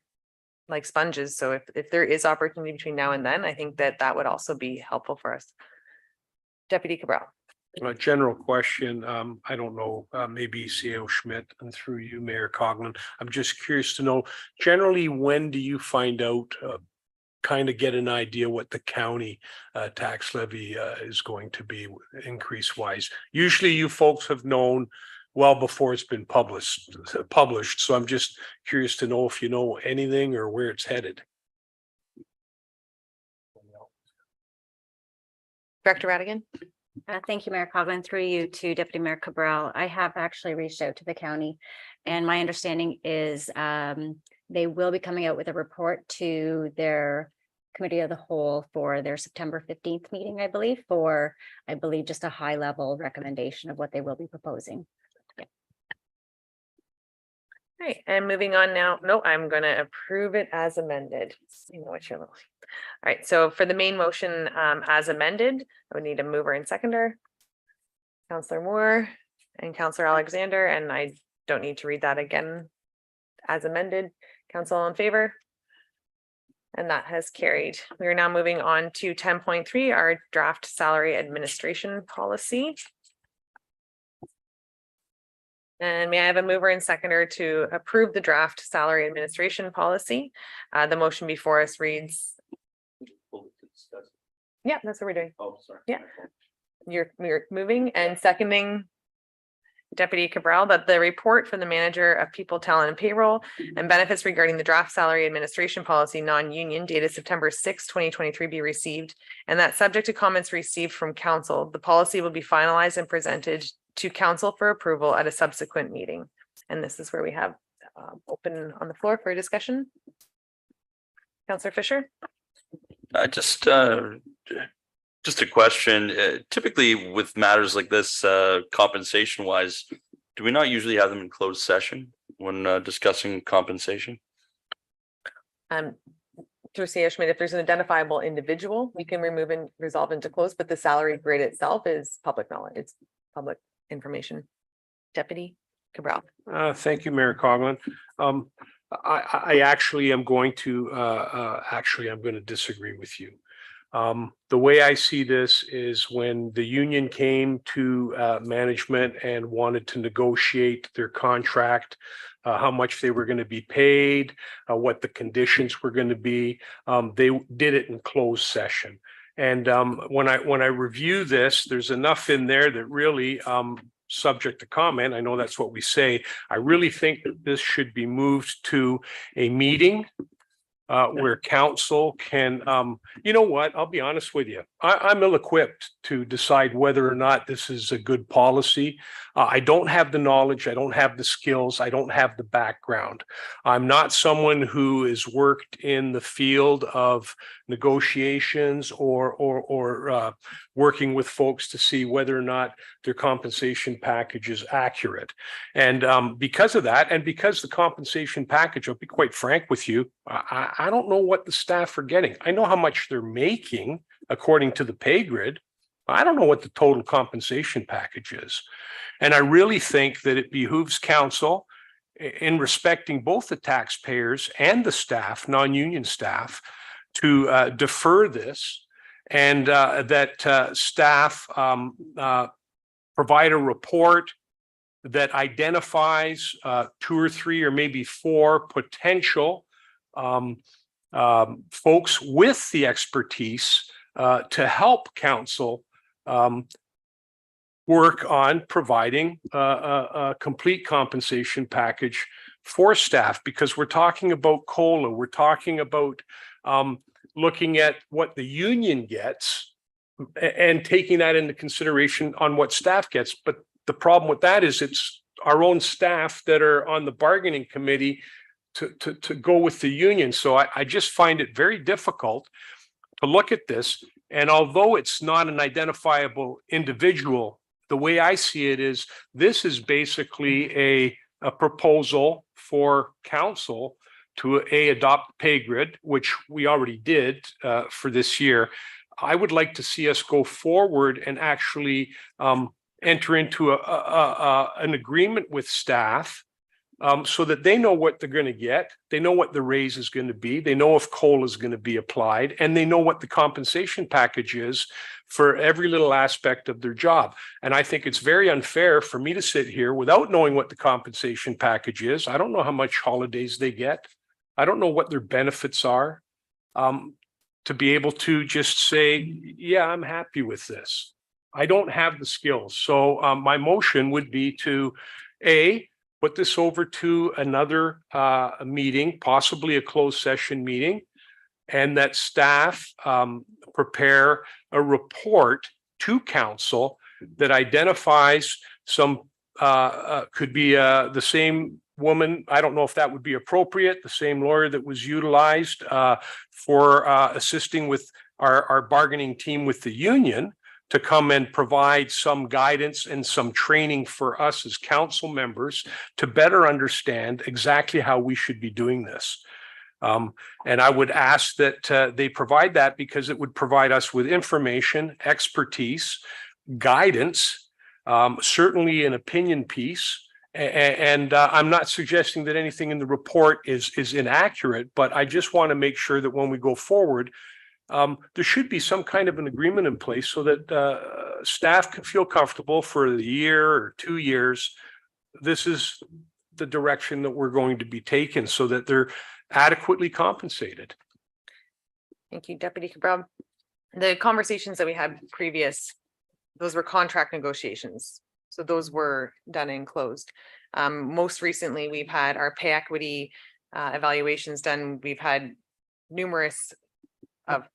like sponges. So if there is opportunity between now and then, I think that would also be helpful for us. Deputy Cabral. A general question, I don't know, maybe CEO Schmidt, and through you, Mayor Coughlin. I'm just curious to know, generally, when do you find out, kind of get an idea what the county tax levy is going to be increase wise? Usually you folks have known well before it's been published. So I'm just curious to know if you know anything or where it's headed. Director Radigan. Thank you, Mayor Coughlin. Through you to Deputy Mayor Cabral. I have actually reached out to the county, and my understanding is they will be coming out with a report to their committee of the whole for their September 15th meeting, I believe, just a high level recommendation of what they will be proposing. Yeah. All right, and moving on now. No, I'm going to approve it as amended. You know what you're looking. All right, so for the main motion as amended, I would need a mover and seconder. Councillor Moore and Councillor Alexander, and I don't need to read that again as amended. Council in favor? And that has carried. We are now moving on to 10.3, our draft salary administration policy. And may I have a mover and seconder to approve the draft salary administration policy? The motion before us reads. Yeah, that's what we're doing. Oh, sorry. Yeah. You're moving and seconding Deputy Cabral that the report from the manager of people, talent and payroll and benefits regarding the draft salary administration policy non-union dated September 6, 2023 be received, and that subject to comments received from council, the policy will be finalized and presented to council for approval at a subsequent meeting. And this is where we have open on the floor for a discussion. Councillor Fisher. Just a question. Typically with matters like this, compensation wise, do we not usually have them in closed session when discussing compensation? through CA Schmidt, if there's an identifiable individual, we can remove and resolve into close, but the salary grade itself is public knowledge. It's public information. Deputy Cabral. Thank you, Mayor Coughlin. I actually am going to, I'm going to disagree with you. The way I see this is when the union came to management and wanted to negotiate their contract, how much they were going to be paid, what the conditions were going to be, they did it in closed session. And when I review this, there's enough in there that really subject to comment. I know that's what we say. I really think that this should be moved to a meeting where council can, you know what, I'll be honest with you. I'm ill-equipped to decide whether or not this is a good policy. I don't have the knowledge. I don't have the skills. I don't have the background. I'm not someone who has worked in the field of negotiations or working with folks to see whether or not their compensation package is accurate. And because of that, and because the compensation package, I'll be quite frank with you, I don't know what the staff are getting. I know how much they're making according to the pay grid. I don't know what the total compensation package is. And I really think that it behooves council, in respecting both the taxpayers and the staff, non-union staff, to defer this, and that staff provide a report that identifies 2 or 3 or maybe 4 potential folks with the expertise to help council work on providing a complete compensation package for staff, because we're talking about COLA, we're talking about looking at what the union gets and taking that into consideration on what staff gets. But the problem with that is it's our own staff that are on the bargaining committee to go with the union. So I just find it very difficult to look at this. And although it's not an identifiable individual, the way I see it is this is basically a proposal for council to adopt pay grid, which we already did for this year. I would like to see us go forward and actually enter into an agreement with staff so that they know what they're going to get. They know what the raise is going to be. They know if COLA is going to be applied, and they know what the compensation package is for every little aspect of their job. And I think it's very unfair for me to sit here without knowing what the compensation package is. I don't know how much holidays they get. I don't know what their benefits are. To be able to just say, yeah, I'm happy with this. I don't have the skills. So my motion would be to put this over to another meeting, possibly a closed session meeting, and that staff prepare a report to council that identifies some, could be the same woman. I don't know if that would be appropriate, the same lawyer that was utilized for assisting with our bargaining team with the union, to come and provide some guidance and some training for us as council members to better understand exactly how we should be doing this. And I would ask that they provide that, because it would provide us with information, expertise, guidance, certainly an opinion piece. And I'm not suggesting that anything in the report is inaccurate, but I just want to make sure that when we go forward, there should be some kind of an agreement in place so that staff can feel comfortable for the year or 2 years. This is the direction that we're going to be taken, so that they're adequately compensated. Thank you, Deputy Cabral. The conversations that we had previous, those were contract negotiations. So those were done and closed. Most recently, we've had our pay equity evaluations done. We've had numerous of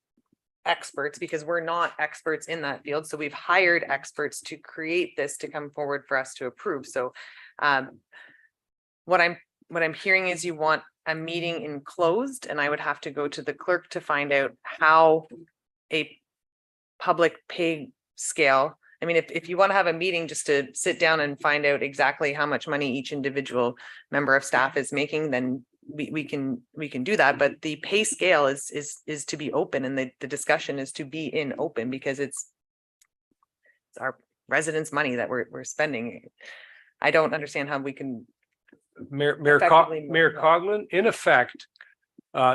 experts, because we're not experts in that field. So we've hired experts to create this to come forward for us to approve. So what I'm hearing is you want a meeting in closed, and I would have to go to the clerk to find out how a public pay scale. I mean, if you want to have a meeting just to sit down and find out exactly how much money each individual member of staff is making, then we can do that, but the pay scale is to be open, and the discussion is to be in open, because it's our residents' money that we're spending. I don't understand how we can. Mayor effectively- Coughlin, in effect,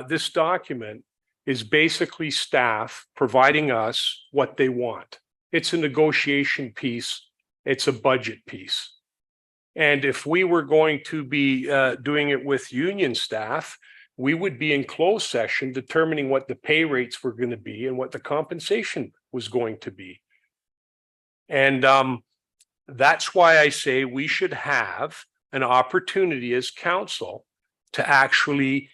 this document is basically staff providing us what they want. It's a negotiation piece. It's a budget piece. And if we were going to be doing it with union staff, we would be in closed session determining what the pay rates were going to be and what the compensation was going to be. And that's why I say we should have an opportunity as council to actually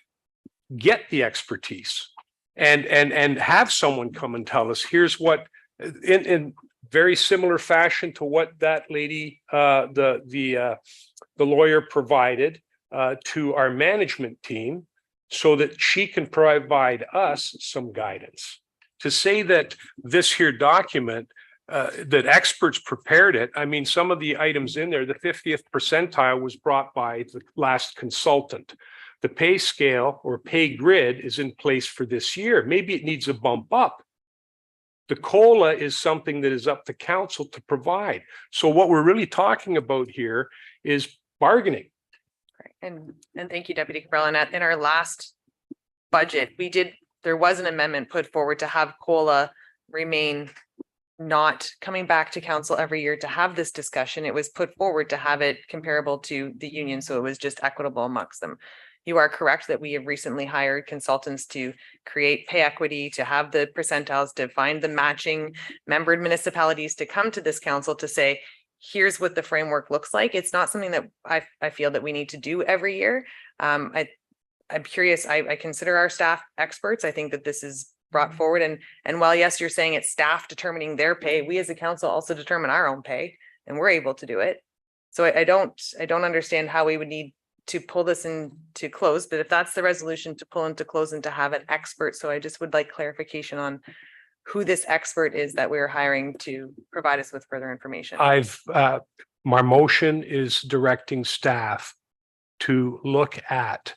get the expertise and have someone come and tell us, here's what, in very similar fashion to what that lady, the lawyer provided to our management team, so that she can provide us some guidance. To say that this here document, that experts prepared it, I mean, some of the items in there, the 50th percentile was brought by the last consultant. The pay scale or pay grid is in place for this year. Maybe it needs a bump up. The COLA is something that is up to council to provide. So what we're really talking about here is bargaining. And thank you, Deputy Cabral. And in our last budget, there was an amendment put forward to have COLA remain not coming back to council every year to have this discussion. It was put forward to have it comparable to the union, so it was just equitable amongst them. You are correct that we have recently hired consultants to create pay equity, to have the percentiles, to find the matching membered municipalities to come to this council to say, here's what the framework looks like. It's not something that I feel that we need to do every year. I'm curious, I consider our staff experts. I think that this is brought forward, and while yes, you're saying it's staff determining their pay, we as a council also determine our own pay, and we're able to do it. So I don't understand how we would need to pull this into close, but if that's the resolution, to pull into close and to have an expert. So I just would like clarification on who this expert is that we're hiring to provide us with further information. My motion is directing staff to look at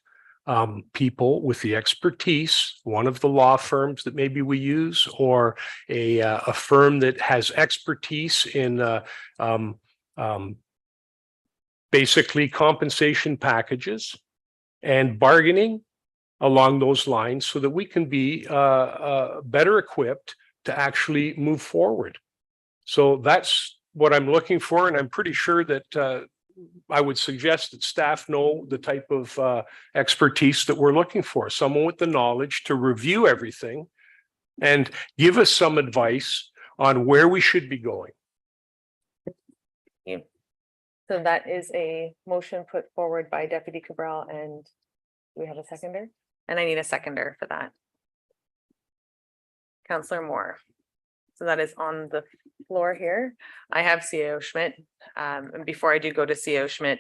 people with the expertise, one of the law firms that maybe we use, or a firm that has expertise in basically compensation packages and bargaining along those lines, so that we can be better equipped to actually move forward. So that's what I'm looking for, and I'm pretty sure that I would suggest that staff know the type of expertise that we're looking for. Someone with the knowledge to review everything and give us some advice on where we should be going. So that is a motion put forward by Deputy Cabral, and do we have a seconder? And I need a seconder for that. Councillor Moore. So that is on the floor here. I have CAO Schmidt. And before I do go to CAO Schmidt,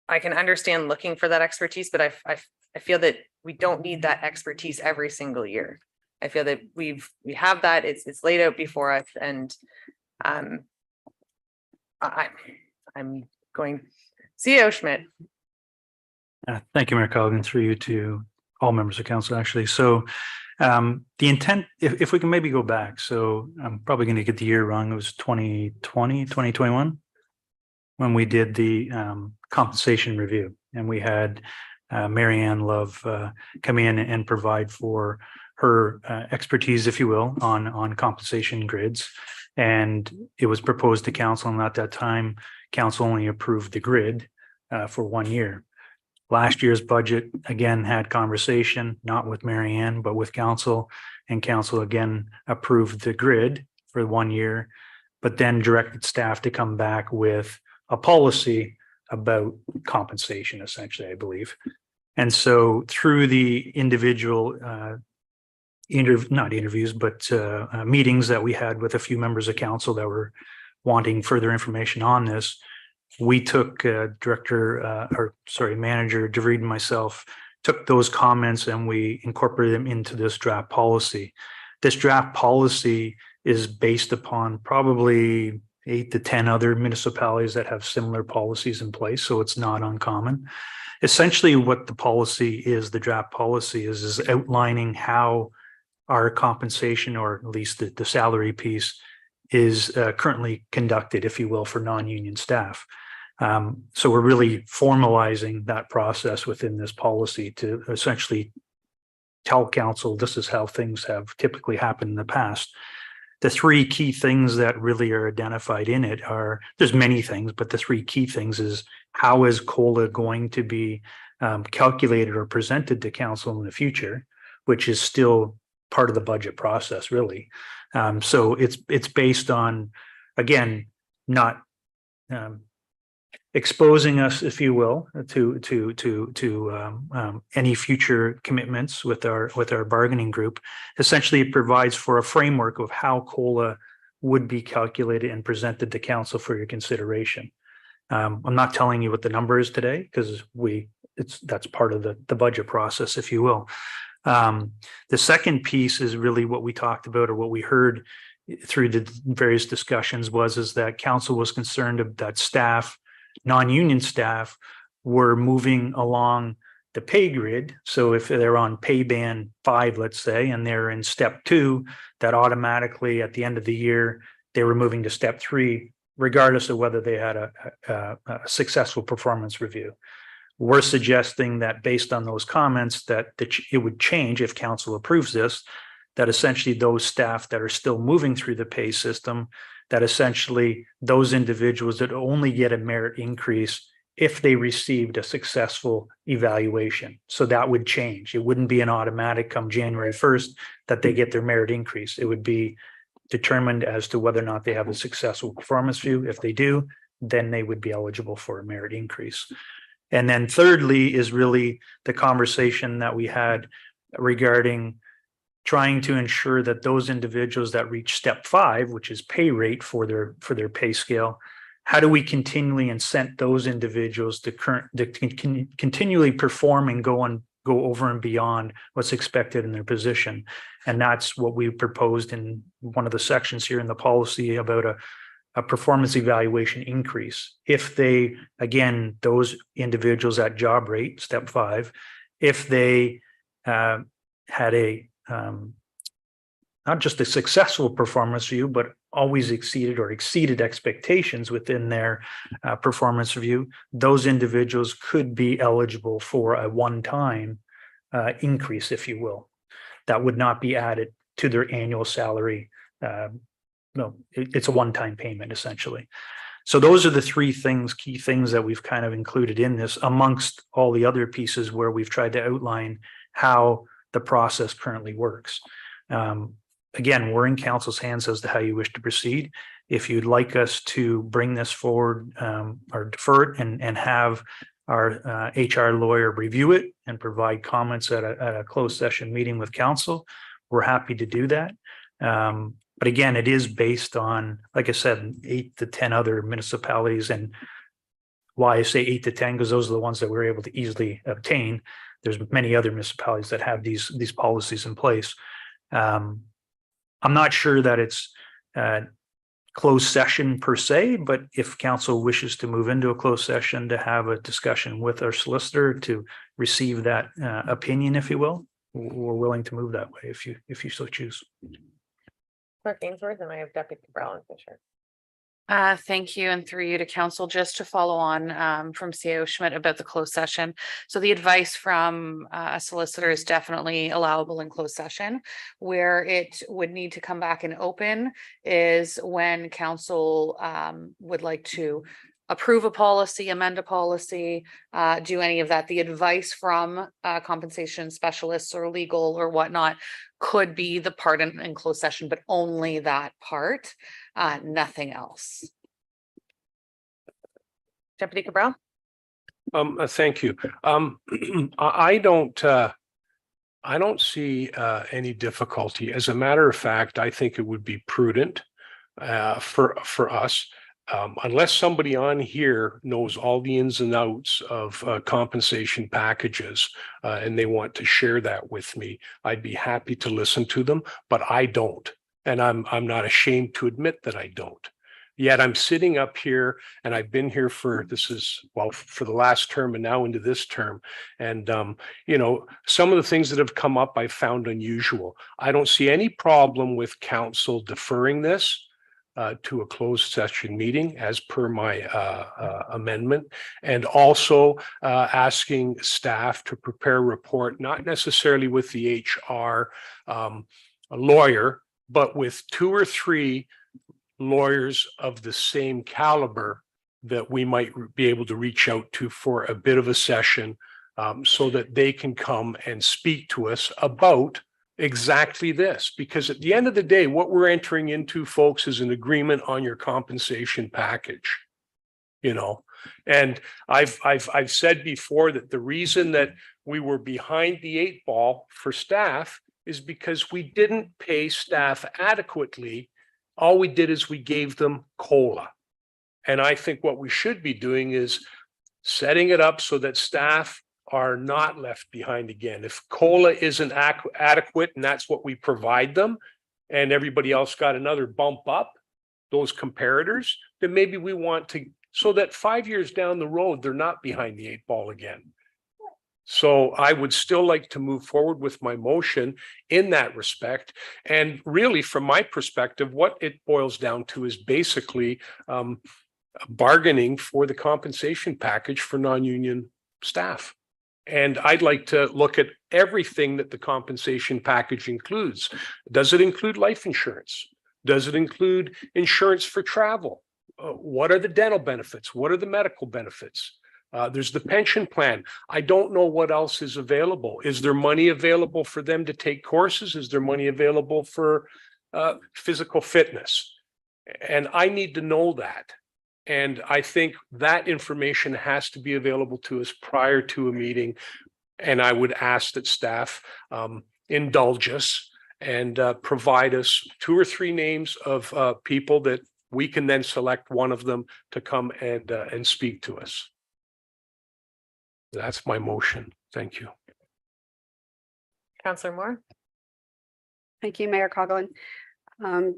I can understand looking for that expertise, but I feel that we don't need that expertise every single year. I feel that we have that, it's laid out before us, and I'm going CAO Schmidt. Thank you, Mayor Coughlin, through you to all members of council, actually. So the intent, if we can maybe go back, so I'm probably going to get the year wrong. It was 2020, 2021, when we did the compensation review, and we had Mary Ann Love come in and provide for her expertise, if you will, on compensation grids. And it was proposed to council, and at that time, council only approved the grid for 1 year. Last year's budget, again, had conversation, not with Mary Ann, but with council, and council again approved the grid for 1 year, but then directed staff to come back with a policy about compensation, essentially, I believe. And so through the individual not interviews, but meetings that we had with a few members of council that were wanting further information on this, we took Manager DeVried and myself took those comments and we incorporated them into this draft policy. This draft policy is based upon probably 8 to 10 other municipalities that have similar policies in place, so it's not uncommon. Essentially, what the policy is, the draft policy is outlining how our compensation, or at least the salary piece, is currently conducted, if you will, for non-union staff. So we're really formalizing that process within this policy to essentially tell council this is how things have typically happened in the past. The three key things that really are identified in it are, there's many things, but the three key things is, how is COLA going to be calculated or presented to council in the future, which is still part of the budget process, really. So it's based on, again, not exposing us, if you will, to any future commitments with our bargaining group. Essentially, it provides for a framework of how COLA would be calculated and presented to council for your consideration. I'm not telling you what the number is today, because that's part of the budget process, if you will. The second piece is really what we talked about, or what we heard through the various discussions, is that council was concerned that staff, non-union staff, were moving along the pay grid. So if they're on pay band 5, let's say, and they're in step 2, that automatically at the end of the year, they were moving to step 3, regardless of whether they had a successful performance review. We're suggesting that based on those comments, that it would change if council approves this, that essentially those staff that are still moving through the pay system, that essentially those individuals that only get a merit increase if they received a successful evaluation. So that would change. It wouldn't be an automatic come January 1st that they get their merit increase. It would be determined as to whether or not they have a successful performance review. If they do, then they would be eligible for a merit increase. And then thirdly is really the conversation that we had regarding trying to ensure that those individuals that reach step 5, which is pay rate for their pay scale, how do we continually incent those individuals to continually perform and go over and beyond what's expected in their position? And that's what we proposed in one of the sections here in the policy about a performance evaluation increase. If they, again, those individuals at job rate, step 5, if they had not just a successful performance review, but always exceeded expectations within their performance review, those individuals could be eligible for a one-time increase, if you will. That would not be added to their annual salary. No, it's a one-time payment, essentially. So those are the three key things that we've kind of included in this, amongst all the other pieces where we've tried to outline how the process currently works. Again, we're in council's hands as to how you wish to proceed. If you'd like us to bring this forward or defer it and have our HR lawyer review it and provide comments at a closed session meeting with council, we're happy to do that. But again, it is based on, like I said, 8 to 10 other municipalities. And why I say 8 to 10, because those are the ones that we're able to easily obtain. There's many other municipalities that have these policies in place. I'm not sure that it's closed session per se, but if council wishes to move into a closed session to have a discussion with our solicitor to receive that opinion, if you will, we're willing to move that way if you so choose. Clerk Ainsworth, and I have Deputy Cabral and Fisher. Thank you, and through you to council, just to follow on from CAO Schmidt about the closed session. So the advice from a solicitor is definitely allowable in closed session. Where it would need to come back and open is when council would like to approve a policy, amend a policy, do any of that. The advice from compensation specialists or legal or whatnot could be the part in closed session, but only that part, nothing else. Deputy Cabral. Thank you. I don't see any difficulty. As a matter of fact, I think it would be prudent for us, unless somebody on here knows all the ins and outs of compensation packages and they want to share that with me, I'd be happy to listen to them, but I don't. And I'm not ashamed to admit that I don't. Yet I'm sitting up here and I've been here for, for the last term and now into this term. And, some of the things that have come up I found unusual. I don't see any problem with council deferring this to a closed session meeting as per my amendment, and also asking staff to prepare a report, not necessarily with the HR lawyer, but with 2 or 3 lawyers of the same caliber that we might be able to reach out to for a bit of a session, so that they can come and speak to us about exactly this. Because at the end of the day, what we're entering into, folks, is an agreement on your compensation package. And I've said before that the reason that we were behind the 8 ball for staff is because we didn't pay staff adequately. All we did is we gave them COLA. And I think what we should be doing is setting it up so that staff are not left behind again. If COLA isn't adequate and that's what we provide them, and everybody else got another bump up, those comparators, then maybe we want to, so that 5 years down the road, they're not behind the 8 ball again. So I would still like to move forward with my motion in that respect. And really, from my perspective, what it boils down to is basically bargaining for the compensation package for non-union staff. And I'd like to look at everything that the compensation package includes. Does it include life insurance? Does it include insurance for travel? What are the dental benefits? What are the medical benefits? There's the pension plan. I don't know what else is available. Is there money available for them to take courses? Is there money available for physical fitness? And I need to know that. And I think that information has to be available to us prior to a meeting. And I would ask that staff indulge us and provide us 2 or 3 names of people that we can then select one of them to come and speak to us. That's my motion. Thank you. Councillor Moore. Thank you, Mayor Coughlin. I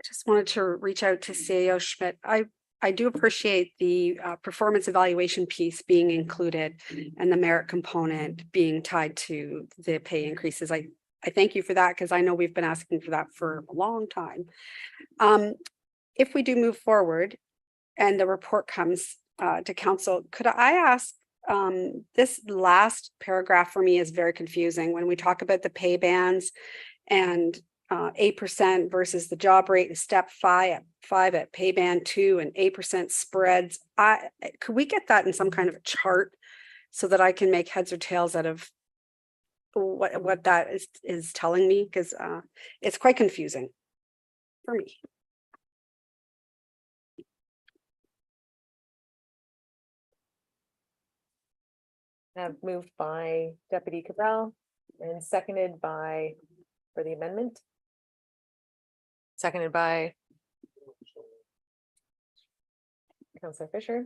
just wanted to reach out to CAO Schmidt. I do appreciate the performance evaluation piece being included and the merit component being tied to the pay increases. I thank you for that, because I know we've been asking for that for a long time. If we do move forward and the report comes to council, could I ask, this last paragraph for me is very confusing when we talk about the pay bands and 8% versus the job rate in step 5 at pay band 2 and 8% spreads. Could we get that in some kind of a chart so that I can make heads or tails out of what that is telling me? Because it's quite confusing for me. Moved by Deputy Cabral and seconded by, for the amendment. Seconded by Councillor Fisher.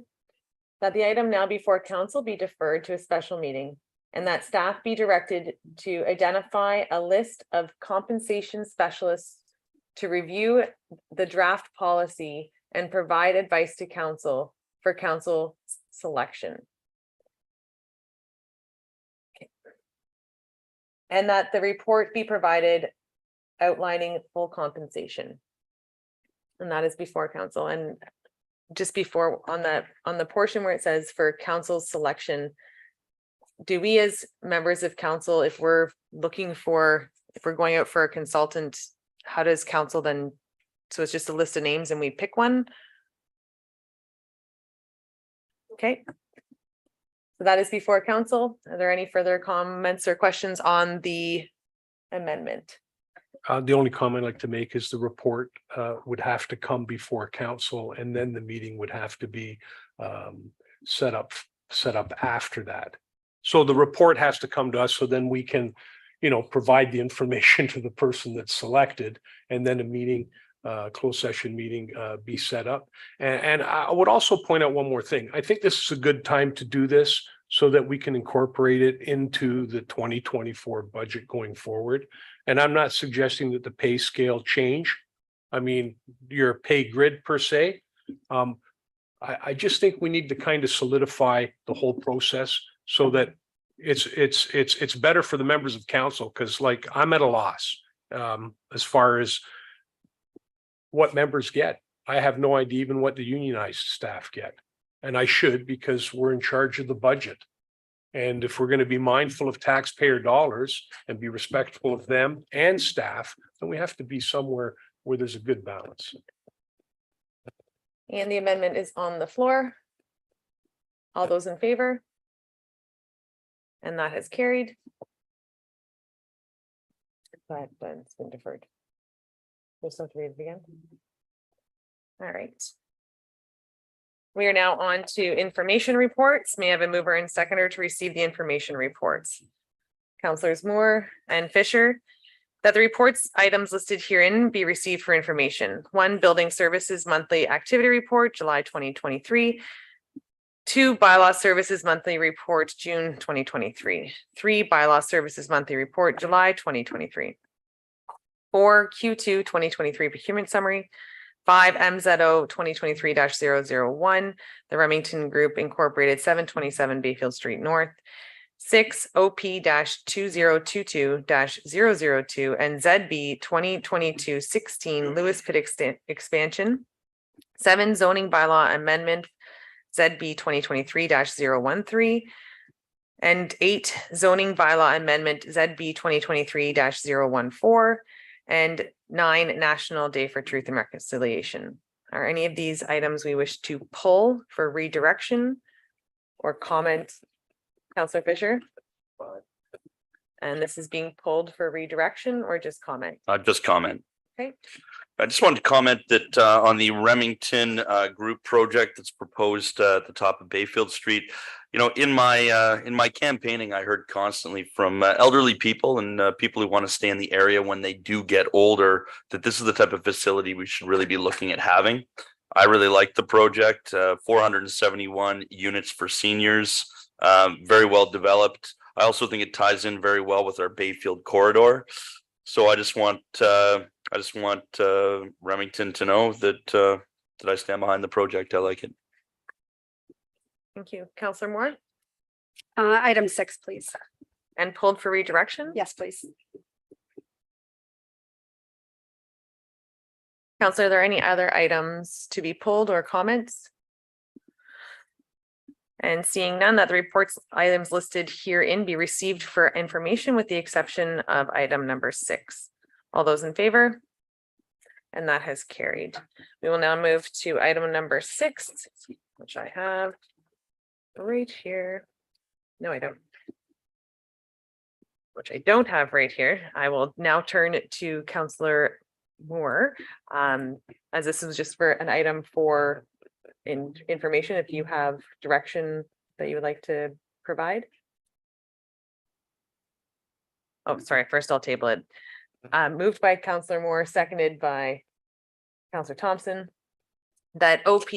That the item now before council be deferred to a special meeting, and that staff be directed to identify a list of compensation specialists to review the draft policy and provide advice to council for council selection. And that the report be provided outlining full compensation. And that is before council. And just before, on the portion where it says for council selection, do we as members of council, if we're looking for, if we're going out for a consultant, how does council then, so it's just a list of names and we pick one? Okay. So that is before council. Are there any further comments or questions on the amendment? The only comment I'd like to make is the report would have to come before council, and then the meeting would have to be set up after that. So the report has to come to us, so then we can, provide the information to the person that's selected, and then a meeting, closed session meeting be set up. And I would also point out one more thing. I think this is a good time to do this so that we can incorporate it into the 2024 budget going forward. And I'm not suggesting that the pay scale change. I mean, your pay grid per se. I just think we need to kind of solidify the whole process so that it's better for the members of council, because like I'm at a loss as far as what members get. I have no idea even what the unionized staff get. And I should, because we're in charge of the budget. And if we're going to be mindful of taxpayer dollars and be respectful of them and staff, then we have to be somewhere where there's a good balance. And the amendment is on the floor. All those in favor? And that has carried. But it's been deferred. Just have to read it again. All right. We are now on to information reports. May I have a mover and seconder to receive the information reports? Councilors Moore and Fisher, that the reports items listed herein be received for information. 1, Building Services Monthly Activity Report, July 2023. 2, Bylaw Services Monthly Report, June 2023. 3, Bylaw Services Monthly Report, July 2023. 4, Q2 2023 Procurement Summary. 5, MZO 2023-001, the Remington Group Incorporated, 727 Bayfield Street North. 6, OP-2022-002 and ZB 2022-16 Lewis Pit Expansion. 7, Zoning Bylaw Amendment ZB 2023-013. And 8, Zoning Bylaw Amendment ZB 2023-014. And 9, National Day for Truth and Reconciliation. Are any of these items we wish to pull for redirection or comment? Councillor Fisher? And this is being pulled for redirection or just comment? Just comment. Okay. I just wanted to comment that on the Remington group project that's proposed at the top of Bayfield Street. You know, in my campaigning, I heard constantly from elderly people and people who want to stay in the area when they do get older, that this is the type of facility we should really be looking at having. I really like the project, 471 units for seniors, very well developed. I also think it ties in very well with our Bayfield corridor. So I just want Remington to know that I stand behind the project. I like it. Thank you. Councillor Moore? Item 6, please. And pulled for redirection? Yes, please. Councillor, are there any other items to be pulled or comments? And seeing none, that the reports items listed herein be received for information with the exception of item number 6. All those in favor? And that has carried. We will now move to item number 6, which I have right here. No, I don't. Which I don't have right here. I will now turn to Councillor Moore. As this is just for an item for information, if you have direction that you would like to provide. Oh, sorry, first I'll table it. Moved by Councillor Moore, seconded by Councillor Thompson, that OP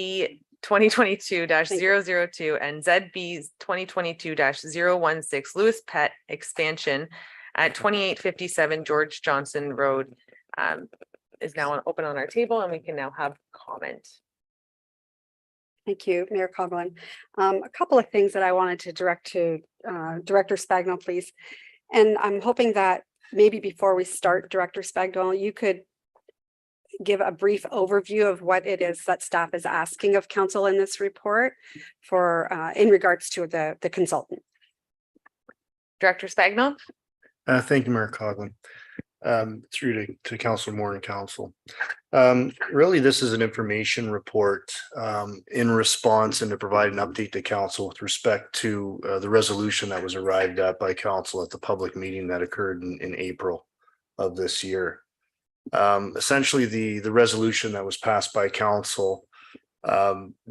2022-002 and ZB 2022-016 Lewis Pet Expansion at 2857 George Johnson Road is now open on our table, and we can now have comment. Thank you, Mayor Coughlin. A couple of things that I wanted to direct to Director Spagnuolo, please. And I'm hoping that maybe before we start, Director Spagnuolo, you could give a brief overview of what it is that staff is asking of council in this report for in regards to the consultant. Director Spagnuolo. Thank you, Mayor Coughlin. Through to Councillor Moore and Council. Really, this is an information report in response and to provide an update to Council with respect to the resolution that was arrived at by Council at the public meeting that occurred in April of this year. Essentially, the resolution that was passed by Council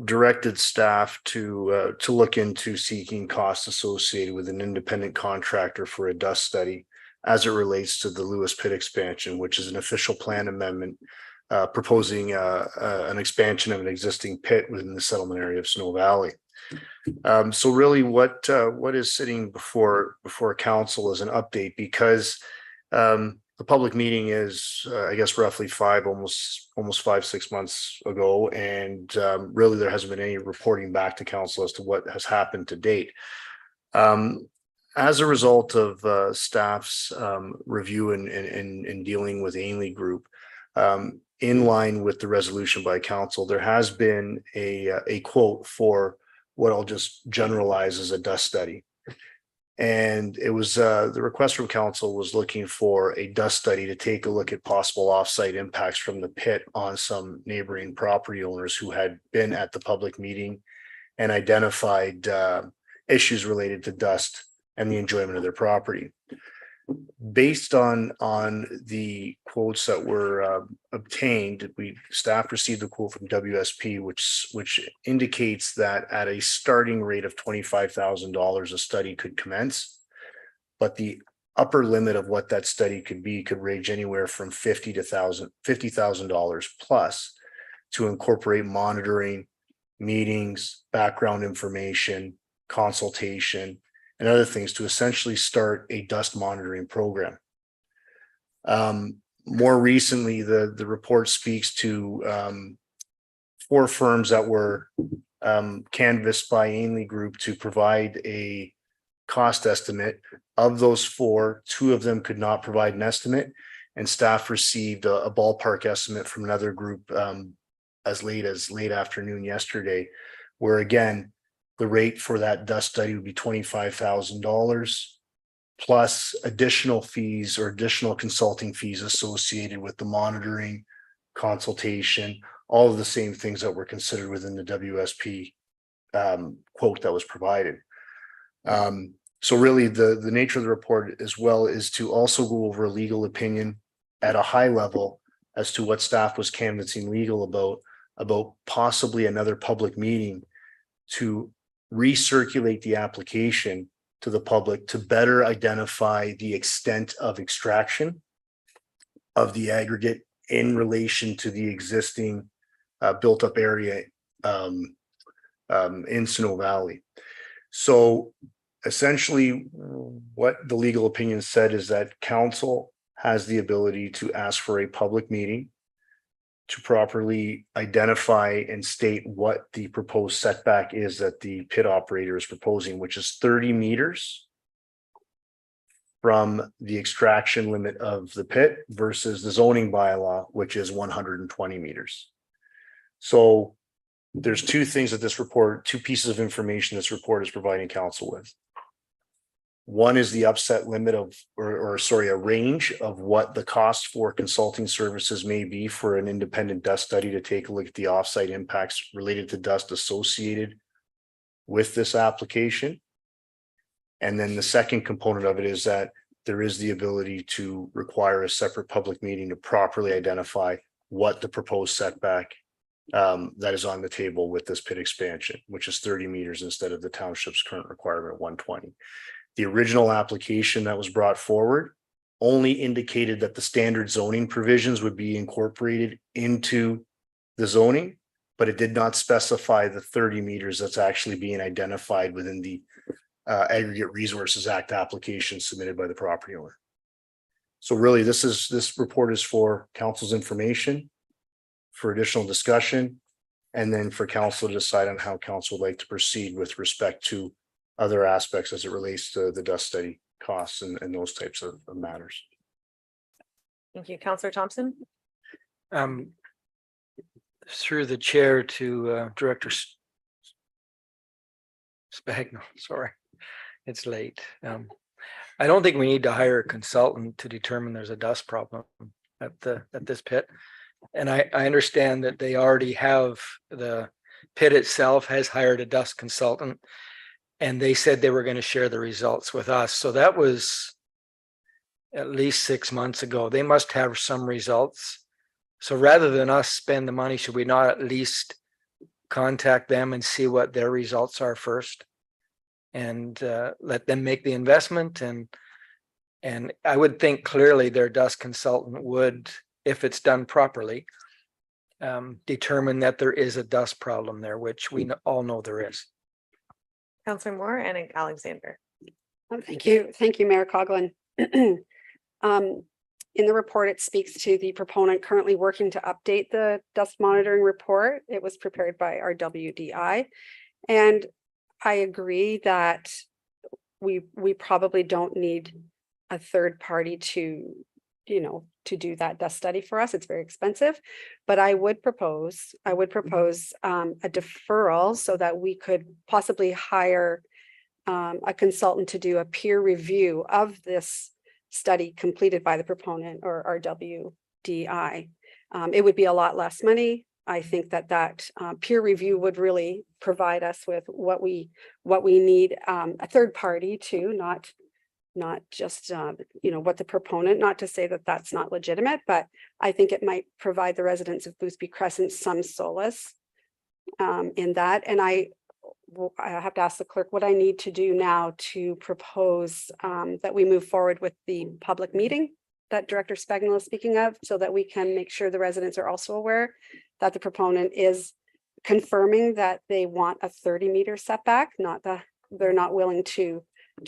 directed staff to look into seeking costs associated with an independent contractor for a dust study as it relates to the Lewis Pit expansion, which is an official plan amendment proposing an expansion of an existing pit within the settlement area of Snow Valley. So really what is sitting before council is an update, because the public meeting is, I guess, roughly almost 5, 6 months ago. And really, there hasn't been any reporting back to council as to what has happened to date. As a result of staff's review and dealing with Ainley Group, in line with the resolution by council, there has been a quote for what I'll just generalize as a dust study. And it was the request from council was looking for a dust study to take a look at possible offsite impacts from the pit on some neighboring property owners who had been at the public meeting and identified issues related to dust and the enjoyment of their property. Based on the quotes that were obtained, staff received a quote from WSP, which indicates that at a starting rate of $25,000, a study could commence, but the upper limit of what that study could be could range anywhere from $50,000 plus to incorporate monitoring, meetings, background information, consultation, and other things to essentially start a dust monitoring program. More recently, the report speaks to 4 firms that were canvassed by Ainley Group to provide a cost estimate. Of those 4, 2 of them could not provide an estimate, and staff received a ballpark estimate from another group as late afternoon yesterday, where again, the rate for that dust study would be $25,000 plus additional fees or additional consulting fees associated with the monitoring, consultation, all of the same things that were considered within the WSP quote that was provided. So really the nature of the report as well is to also go over a legal opinion at a high level as to what staff was canvassing legal about possibly another public meeting to recirculate the application to the public to better identify the extent of extraction of the aggregate in relation to the existing built up area in Snow Valley. So essentially what the legal opinion said is that council has the ability to ask for a public meeting to properly identify and state what the proposed setback is that the pit operator is proposing, which is 30 meters from the extraction limit of the pit versus the zoning bylaw, which is 120 meters. So there's 2 things that this report, 2 pieces of information this report is providing council with. One is the upset limit of, a range of what the cost for consulting services may be for an independent dust study to take a look at the offsite impacts related to dust associated with this application. And then the second component of it is that there is the ability to require a separate public meeting to properly identify what the proposed setback that is on the table with this pit expansion, which is 30 meters instead of the township's current requirement of 120. The original application that was brought forward only indicated that the standard zoning provisions would be incorporated into the zoning, but it did not specify the 30 meters that's actually being identified within the Aggregate Resources Act application submitted by the property owner. So really, this report is for council's information, for additional discussion, and then for council to decide on how council would like to proceed with respect to other aspects as it relates to the dust study costs and those types of matters. Thank you. Councillor Thompson. Through the chair to Director Spagno, sorry, it's late. I don't think we need to hire a consultant to determine there's a dust problem at this pit. And I understand that they already have, the pit itself has hired a dust consultant, and they said they were going to share the results with us. So that was at least 6 months ago. They must have some results. So rather than us spend the money, should we not at least contact them and see what their results are first, and let them make the investment? And I would think clearly their dust consultant would, if it's done properly, determine that there is a dust problem there, which we all know there is. Councillor Moore and Alexander. Thank you, Mayor Coughlin. in the report, it speaks to the proponent currently working to update the dust monitoring report. It was prepared by our WDI. And I agree that we probably don't need a third party to, you know, to do that dust study for us. It's very expensive. But I would propose a deferral so that we could possibly hire a consultant to do a peer review of this study completed by the proponent or our WDI. It would be a lot less money. I think that peer review would really provide us with what we need, a third party to, not just, you know, what the proponent, not to say that that's not legitimate, but I think it might provide the residents of Boothby Crescent some solace in that. And I have to ask the clerk what I need to do now to propose that we move forward with the public meeting that Director Spagnuolo is speaking of, so that we can make sure the residents are also aware that the proponent is confirming that they want a 30-meter setback, they're not willing to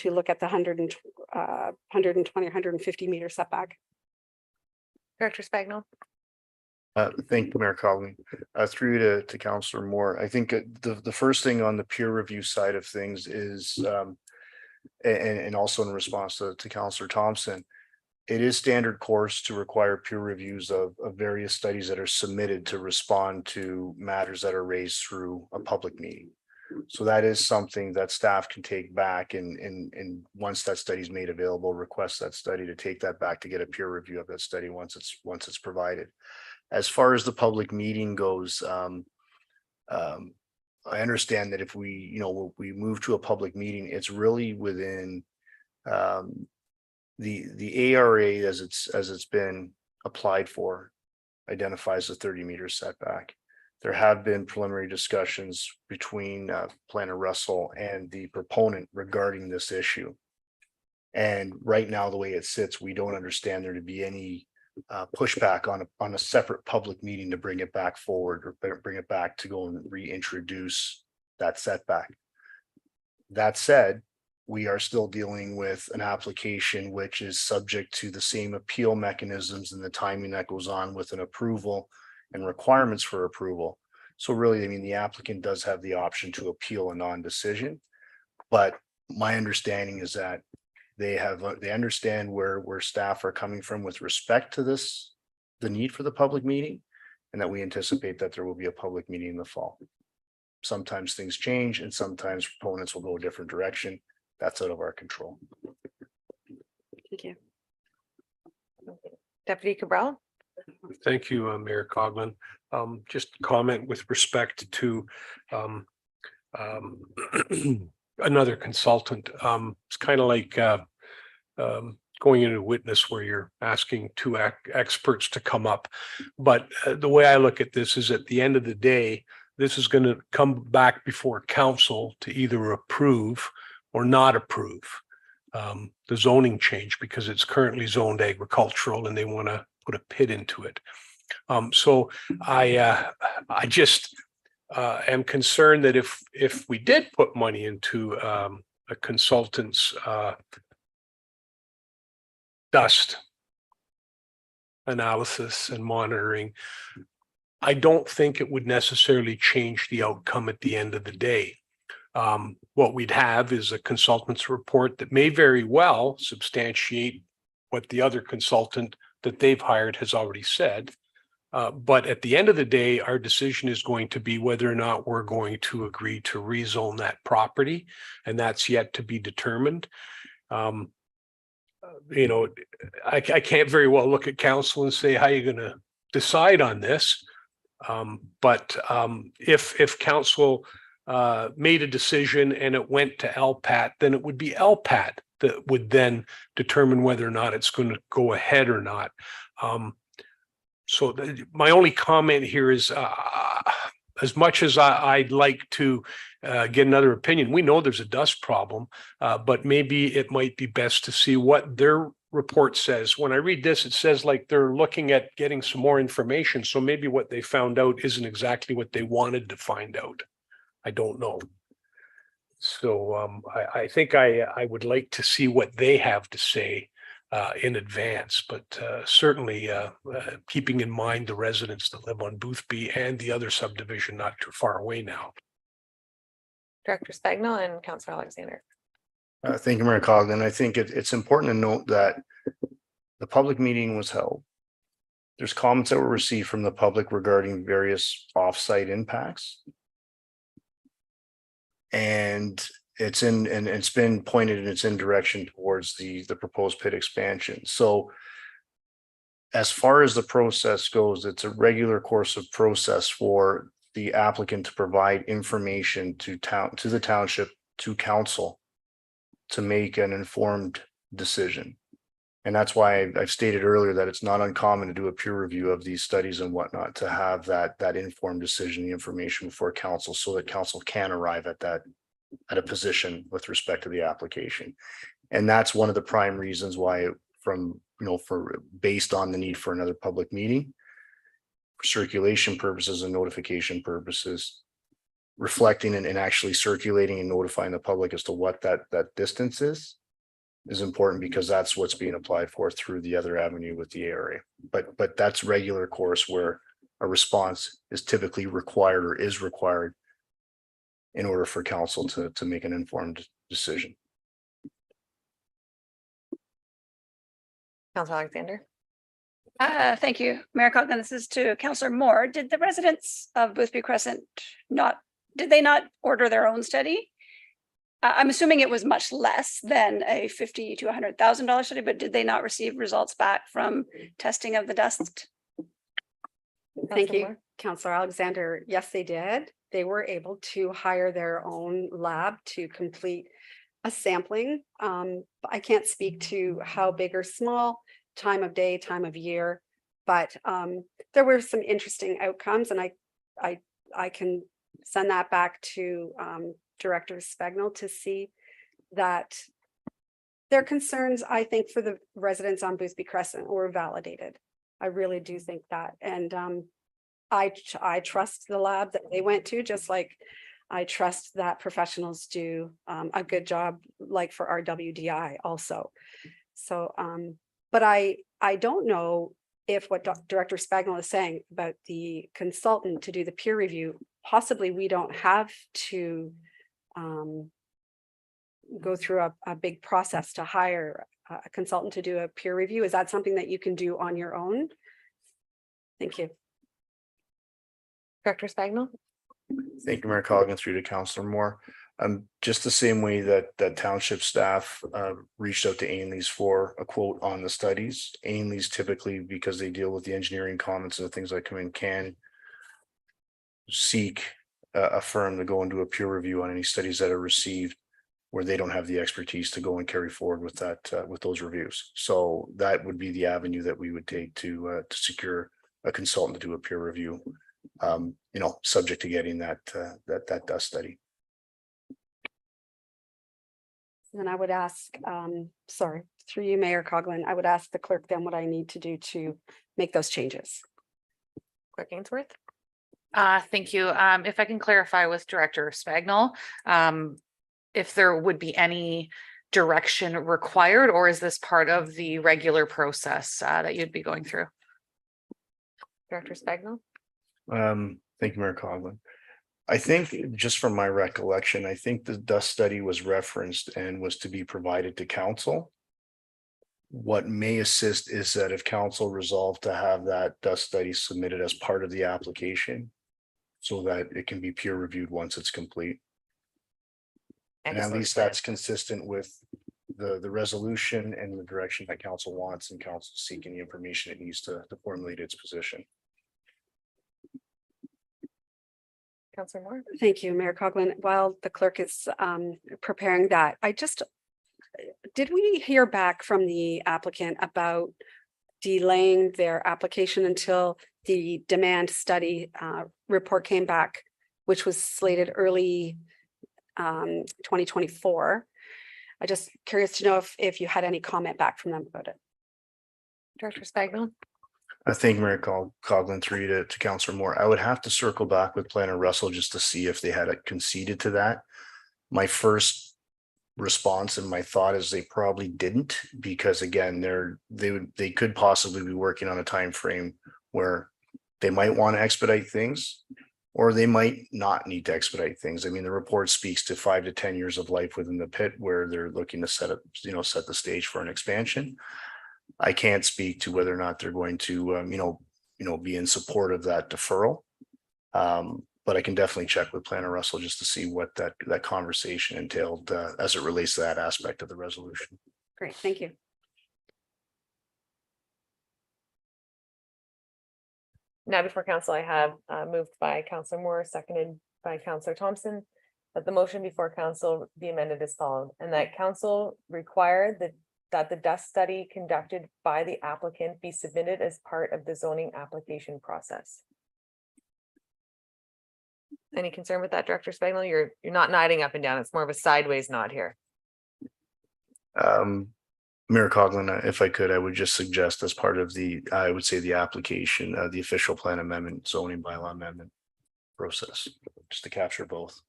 look at the 120, 150-meter setback. Director Spagnuolo. Thank you, Mayor Coughlin. Through you to Councillor Moore. I think the first thing on the peer review side of things is, and also in response to Councillor Thompson, it is standard course to require peer reviews of various studies that are submitted to respond to matters that are raised through a public meeting. So that is something that staff can take back and once that study is made available, request that study to take that back to get a peer review of that study once it's provided. As far as the public meeting goes, I understand that if we move to a public meeting, it's really within the ARA as it's been applied for, identifies a 30-meter setback. There have been preliminary discussions between Planner Russell and the proponent regarding this issue. And right now, the way it sits, we don't understand there to be any pushback on a separate public meeting to bring it back forward or bring it back to go and reintroduce that setback. That said, we are still dealing with an application which is subject to the same appeal mechanisms and the timing that goes on with an approval and requirements for approval. So really, I mean, the applicant does have the option to appeal a non-decision, but my understanding is that they understand where staff are coming from with respect to this, the need for the public meeting, and that we anticipate that there will be a public meeting in the fall. Sometimes things change and sometimes proponents will go a different direction. That's out of our control. Thank you. Deputy Cabral. Thank you, Mayor Coughlin. Just comment with respect to another consultant. It's kind of like going into a witness where you're asking two experts to come up. But the way I look at this is, at the end of the day, this is going to come back before council to either approve or not approve the zoning change, because it's currently zoned agricultural and they want to put a pit into it. So I just am concerned that if we did put money into a consultant's dust analysis and monitoring, I don't think it would necessarily change the outcome at the end of the day. What we'd have is a consultant's report that may very well substantiate what the other consultant that they've hired has already said. But at the end of the day, our decision is going to be whether or not we're going to agree to rezone that property, and that's yet to be determined. You know, I can't very well look at council and say, how are you going to decide on this? But if council made a decision and it went to LPAT, then it would be LPAT that would then determine whether or not it's going to go ahead or not. So my only comment here is, as much as I'd like to get another opinion, we know there's a dust problem, but maybe it might be best to see what their report says. When I read this, it says like they're looking at getting some more information. So maybe what they found out isn't exactly what they wanted to find out. I don't know. So I think I would like to see what they have to say in advance, but certainly keeping in mind the residents that live on Boothby and the other subdivision not too far away now. Director Spagnell and Councillor Alexander. Thank you, Mayor Coggan. I think it's important to note that the public meeting was held. There's comments that were received from the public regarding various offsite impacts. And it's been pointed in its in direction towards the proposed pit expansion. So as far as the process goes, it's a regular course of process for the applicant to provide information to the township, to council, to make an informed decision. And that's why I've stated earlier that it's not uncommon to do a peer review of these studies and whatnot, to have that informed decision, the information before council, so that council can arrive at a position with respect to the application. And that's one of the prime reasons why, based on the need for another public meeting, for circulation purposes and notification purposes, reflecting and actually circulating and notifying the public as to what that distance is important, because that's what's being applied for through the other avenue with the ARA. But that's regular course where a response is typically required or is required in order for council to make an informed decision. Councillor Alexander. Thank you, Mayor Coggan. This is to Councillor Moore. Did the residents of Boothby Crescent did they not order their own study? I'm assuming it was much less than a $50,000 to $100,000 study, but did they not receive results back from testing of the dust? Thank you, Councillor Alexander. Yes, they did. They were able to hire their own lab to complete a sampling. I can't speak to how big or small, time of day, time of year, but there were some interesting outcomes, and I can send that back to Director Spagnell to see that their concerns, I think, for the residents on Boothby Crescent were validated. I really do think that. And I trust the lab that they went to, just like I trust that professionals do a good job, like for RWDI also. So, but I don't know if what Director Spagnell is saying about the consultant to do the peer review, possibly we don't have to go through a big process to hire a consultant to do a peer review. Is that something that you can do on your own? Thank you. Director Spagnell. Thank you, Mayor Coggan, through to Councillor Moore. Just the same way that township staff reached out to Ainley's for a quote on the studies. Ainley's typically, because they deal with the engineering comments and the things that come in, can seek a firm to go and do a peer review on any studies that are received where they don't have the expertise to go and carry forward with that, with those reviews. So that would be the avenue that we would take to secure a consultant to do a peer review, subject to getting that dust study. Then I would ask, sorry, through you, Mayor Coughlin, I would ask the clerk then what I need to do to make those changes. Clerk Ainsworth. Thank you. If I can clarify with Director Spagnell, if there would be any direction required, or is this part of the regular process that you'd be going through? Director Spagnell. Thank you, Mayor Coughlin. I think, just from my recollection, I think the dust study was referenced and was to be provided to council. What may assist is that if council resolved to have that dust study submitted as part of the application, so that it can be peer reviewed once it's complete. And at least that's consistent with the resolution and the direction that council wants, and council seeking the information it needs to formulate its position. Councillor Moore. Thank you, Mayor Coughlin. While the clerk is preparing that, did we hear back from the applicant about delaying their application until the demand study report came back, which was slated early 2024? I'm just curious to know if you had any comment back from them about it. Director Spagnell. I think Mayor Coughlin, through you to Councillor Moore. I would have to circle back with Planner Russell just to see if they had conceded to that. My first response, and my thought is they probably didn't, because again, they could possibly be working on a time frame where they might want to expedite things, or they might not need to expedite things. I mean, the report speaks to 5 to 10 years of life within the pit where they're looking to set up, set the stage for an expansion. I can't speak to whether or not they're going to, be in support of that deferral. But I can definitely check with Planner Russell just to see what that conversation entailed as it relates to that aspect of the resolution. Great, thank you. Now before council, I have moved by Councillor Moore, seconded by Councillor Thompson, that the motion before council be amended as followed, and that council require that the dust study conducted by the applicant be submitted as part of the zoning application process. Any concern with that, Director Spagnell? You're not nodding up and down. It's more of a sideways nod here. Mayor Coughlin, if I could, I would just suggest as part of the application, the official plan amendment, zoning bylaw amendment process, just to capture both.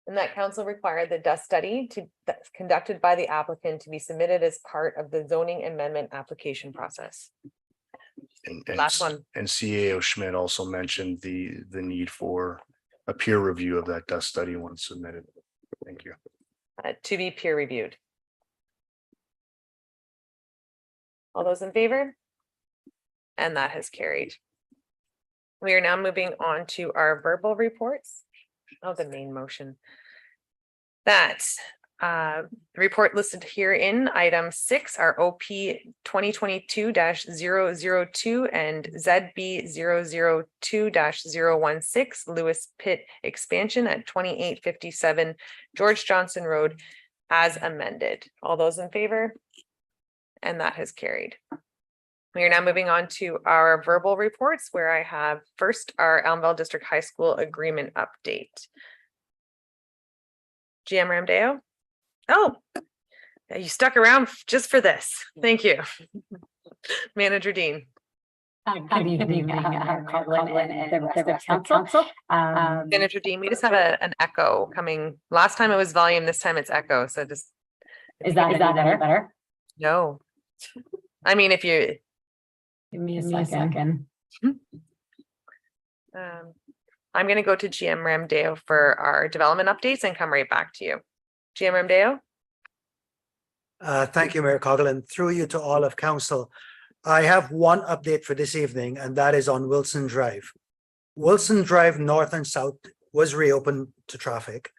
And that council required the dust study that's conducted by the applicant to be submitted as part of the zoning amendment application process. And Last one. And CAO Schmidt also mentioned the need for a peer review of that dust study once submitted. Thank you. To be peer reviewed. All those in favor? And that has carried. We are now moving on to our verbal reports of the main motion. That the report listed here in item 6 are OP 2022-002 and ZB 002-016 Lewis Pit expansion at 2857 George Johnson Road as amended. All those in favor? And that has carried. We are now moving on to our verbal reports, where I have first our Elmvale District High School agreement update. GM Ramdeo. Oh, you stuck around just for this. Thank you. Manager Dean. Good evening, Mayor Coughlin and the rest of council. Manager Dean, we just have an echo coming. Last time it was volume, this time it's echo. So just. Is that any better? No. I mean, if you. Give me a second. I'm going to go to GM Ramdeo for our development updates and come right back to you. GM Ramdeo. Thank you, Mayor Coughlin. Through you to all of council. I have one update for this evening, and that is on Wilson Drive. Wilson Drive North and South was reopened to traffic,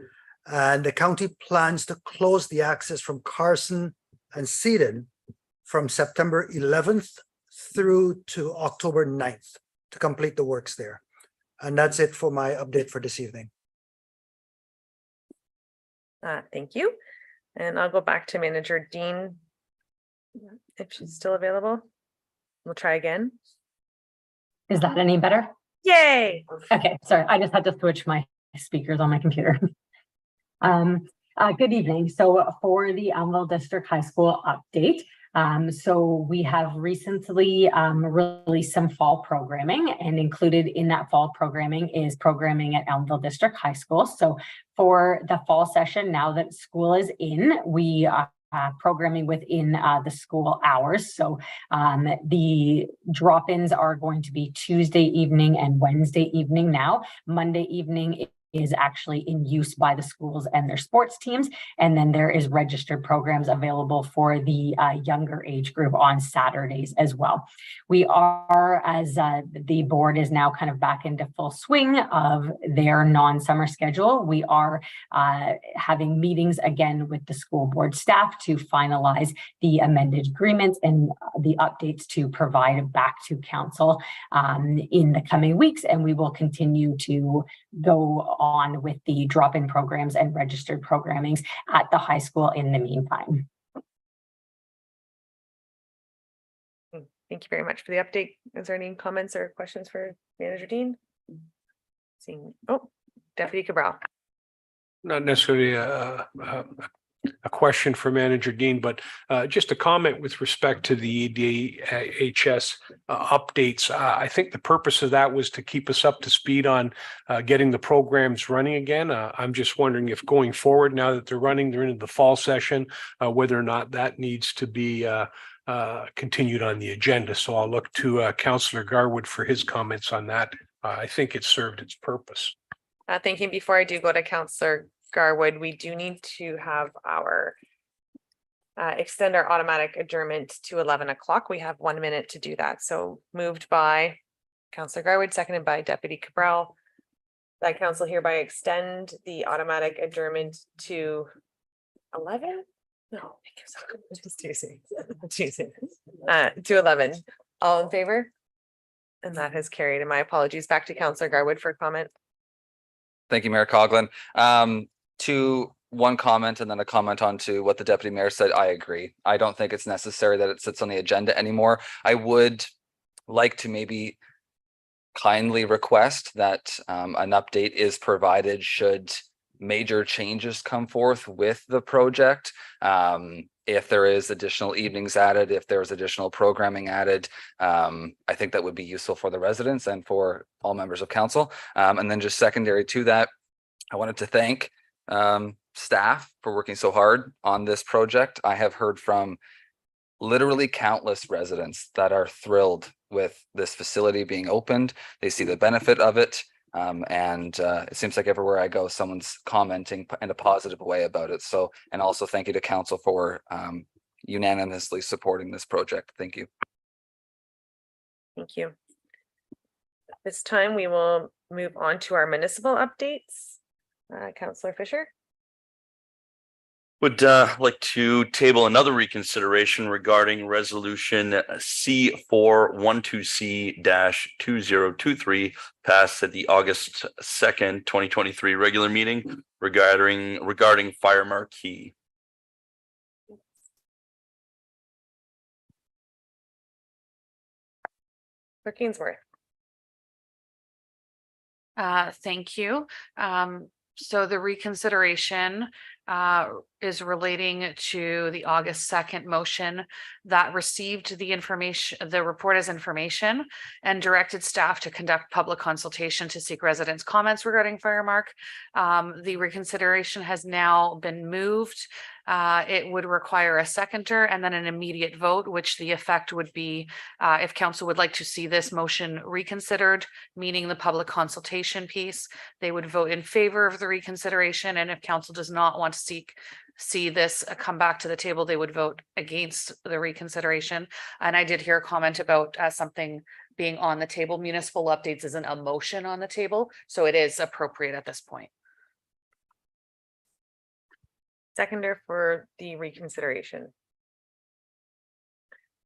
and the county plans to close the access from Carson and Seaton from September 11th through to October 9th to complete the works there. And that's it for my update for this evening. Thank you. And I'll go back to Manager Dean if she's still available. We'll try again. Is that any better? Yay. Okay, sorry, I just had to switch my speakers on my computer. Good evening. So for the Elmvale District High School update, so we have recently released some fall programming, and included in that fall programming is programming at Elmvale District High School. So for the fall session, now that school is in, we are programming within the school hours. So the drop-ins are going to be Tuesday evening and Wednesday evening now. Monday evening is actually in use by the schools and their sports teams. And then there is registered programs available for the younger age group on Saturdays as well. We are, as the board is now kind of back into full swing of their non-summer schedule, we are having meetings again with the school board staff to finalize the amended agreements and the updates to provide back to council in the coming weeks. And we will continue to go on with the drop-in programs and registered programmings at the high school in the meantime. Thank you very much for the update. Is there any comments or questions for Manager Dean? Seeing, oh, Deputy Cabral. Not necessarily a question for Manager Dean, but just a comment with respect to the DHS updates. I think the purpose of that was to keep us up to speed on getting the programs running again. I'm just wondering if going forward, now that they're running, they're into the fall session, whether or not that needs to be continued on the agenda. So I'll look to Councillor Garwood for his comments on that. I think it served its purpose. Thinking before I do go to Councillor Garwood, we do need to have our extend our automatic adjournment to 11 o'clock. We have 1 minute to do that. So moved by Councillor Garwood, seconded by Deputy Cabral. That council hereby extend the automatic adjournment to 11? No, it's Tuesday. To 11. All in favor? And that has carried. And my apologies. Back to Councillor Garwood for comment. Thank you, Mayor Coughlin. To one comment and then a comment on to what the deputy mayor said, I agree. I don't think it's necessary that it sits on the agenda anymore. I would like to maybe kindly request that an update is provided should major changes come forth with the project. If there is additional evenings added, if there's additional programming added, I think that would be useful for the residents and for all members of council. And then just secondary to that, I wanted to thank staff for working so hard on this project. I have heard from literally countless residents that are thrilled with this facility being opened. They see the benefit of it. And it seems like everywhere I go, someone's commenting in a positive way about it. So, and also thank you to council for unanimously supporting this project. Thank you. Thank you. At this time, we will move on to our municipal updates. Councillor Fisher. Would like to table another reconsideration regarding resolution C412C-2023 passed at the August 2nd, 2023 regular meeting regarding fire marquee. Clerk Ainsworth. Thank you. So the reconsideration is relating to the August 2nd motion that received the information, the report as information, and directed staff to conduct public consultation to seek residents' comments regarding Firemark. The reconsideration has now been moved. It would require a seconder and then an immediate vote, which the effect would be if council would like to see this motion reconsidered, meaning the public consultation piece, they would vote in favor of the reconsideration. And if council does not want to see this come back to the table, they would vote against the reconsideration. And I did hear a comment about something being on the table. Municipal updates isn't a motion on the table, so it is appropriate at this point. Seconder for the reconsideration.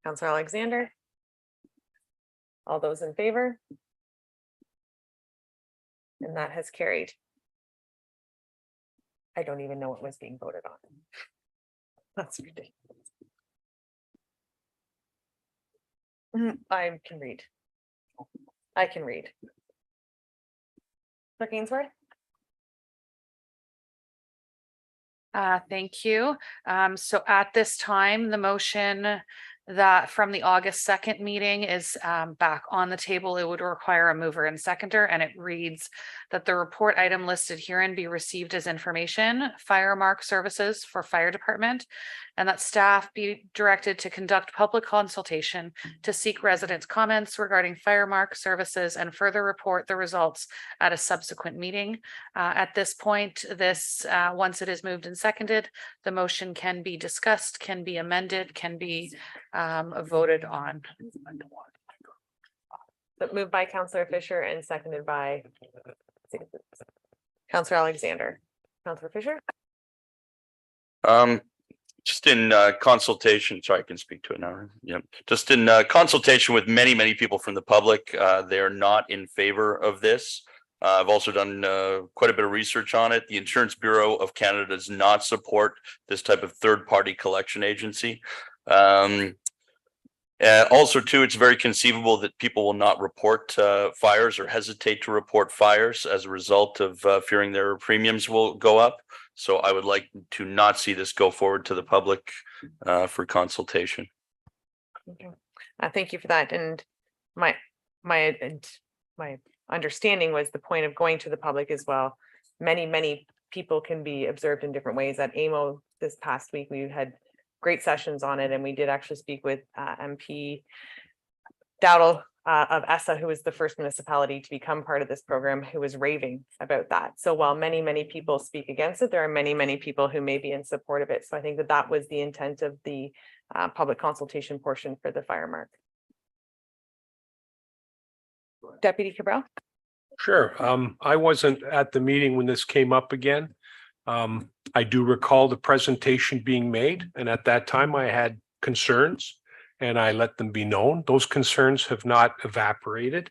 Councillor Alexander. All those in favor? And that has carried. I don't even know what was being voted on. That's ridiculous. I can read. Clerk Ainsworth. Thank you. So at this time, the motion that from the August 2nd meeting is back on the table. It would require a mover and seconder, and it reads that the report item listed herein be received as information, Firemark services for fire department, and that staff be directed to conduct public consultation to seek residents' comments regarding Firemark services and further report the results at a subsequent meeting. At this point, this once it is moved and seconded, the motion can be discussed, can be amended, can be voted on. But moved by Councillor Fisher and seconded by Councillor Alexander. Councillor Fisher. Just in consultation, sorry, I can speak to it now. Yeah, just in consultation with many people from the public, they're not in favor of this. I've also done quite a bit of research on it. The Insurance Bureau of Canada does not support this type of third-party collection agency. Also, too, it's very conceivable that people will not report fires or hesitate to report fires as a result of fearing their premiums will go up. So I would like to not see this go forward to the public for consultation. Okay. Thank you for that. And my understanding was the point of going to the public as well. Many people can be observed in different ways. At AMO this past week, we had great sessions on it, and we did actually speak with MP Dowdle of ESSA, who was the first municipality to become part of this program, who was raving about that. So while many people speak against it, there are many people who may be in support of it. So I think that was the intent of the public consultation portion for the fire mark. Deputy Cabral. Sure. I wasn't at the meeting when this came up again. I do recall the presentation being made, and at that time I had concerns and I let them be known. Those concerns have not evaporated.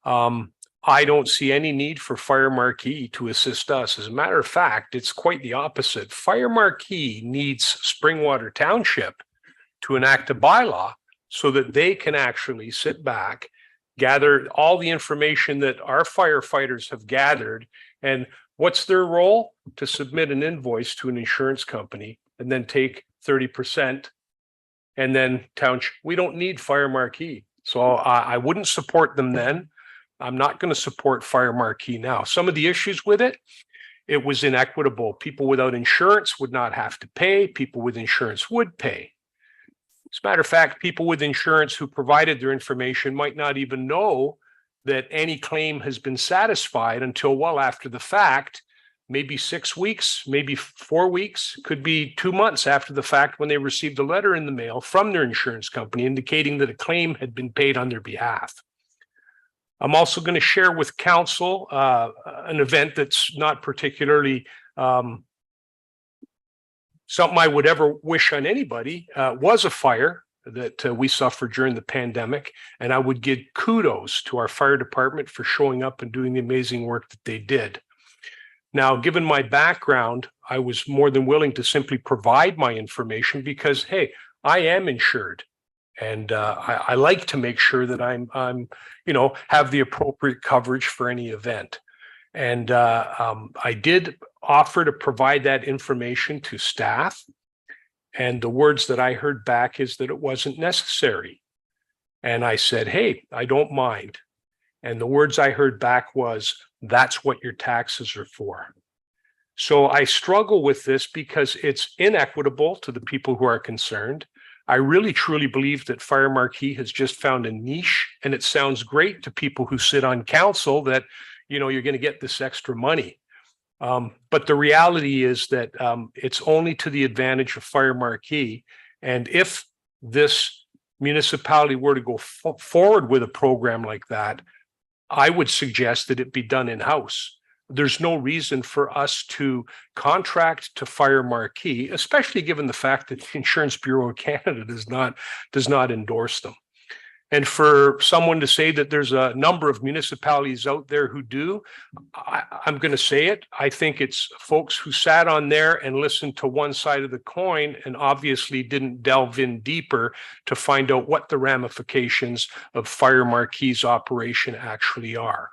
I don't see any need for Fire Marquee to assist us. As a matter of fact, it's quite the opposite. Fire Marquee needs Springwater Township to enact a bylaw so that they can actually sit back, gather all the information that our firefighters have gathered, and what's their role? To submit an invoice to an insurance company and then take 30%. And then township, we don't need Fire Marquee. So I wouldn't support them then. I'm not going to support Fire Marquee now. Some of the issues with it, it was inequitable. People without insurance would not have to pay. People with insurance would pay. As a matter of fact, people with insurance who provided their information might not even know that any claim has been satisfied until well after the fact, maybe 6 weeks, maybe 4 weeks, could be 2 months after the fact when they received a letter in the mail from their insurance company indicating that a claim had been paid on their behalf. I'm also going to share with council an event that's not particularly something I would ever wish on anybody. Was a fire that we suffered during the pandemic, and I would give kudos to our fire department for showing up and doing the amazing work that they did. Now, given my background, I was more than willing to simply provide my information because, hey, I am insured, and I like to make sure that I'm have the appropriate coverage for any event. And I did offer to provide that information to staff. And the words that I heard back is that it wasn't necessary. And I said, hey, I don't mind. And the words I heard back was, that's what your taxes are for. So I struggle with this because it's inequitable to the people who are concerned. I really truly believe that Fire Marquee has just found a niche, and it sounds great to people who sit on council that, you're going to get this extra money. But the reality is that it's only to the advantage of Fire Marquee. And if this municipality were to go forward with a program like that, I would suggest that it be done in-house. There's no reason for us to contract to Fire Marquee, especially given the fact that the Insurance Bureau of Canada does not endorse them. And for someone to say that there's a number of municipalities out there who do, I'm going to say it. I think it's folks who sat on there and listened to one side of the coin and obviously didn't delve in deeper to find out what the ramifications of Fire Marquee's operation actually are.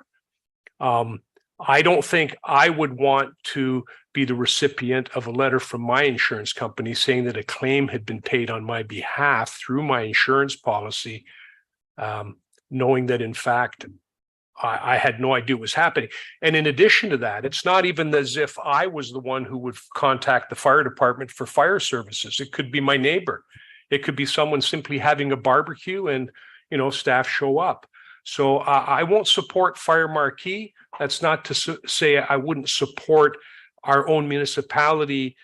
I don't think I would want to be the recipient of a letter from my insurance company saying that a claim had been paid on my behalf through my insurance policy, knowing that in fact I had no idea what was happening. And in addition to that, it's not even as if I was the one who would contact the fire department for fire services. It could be my neighbor. It could be someone simply having a barbecue and, staff show up. So I won't support Fire Marquee. That's not to say I wouldn't support our own municipality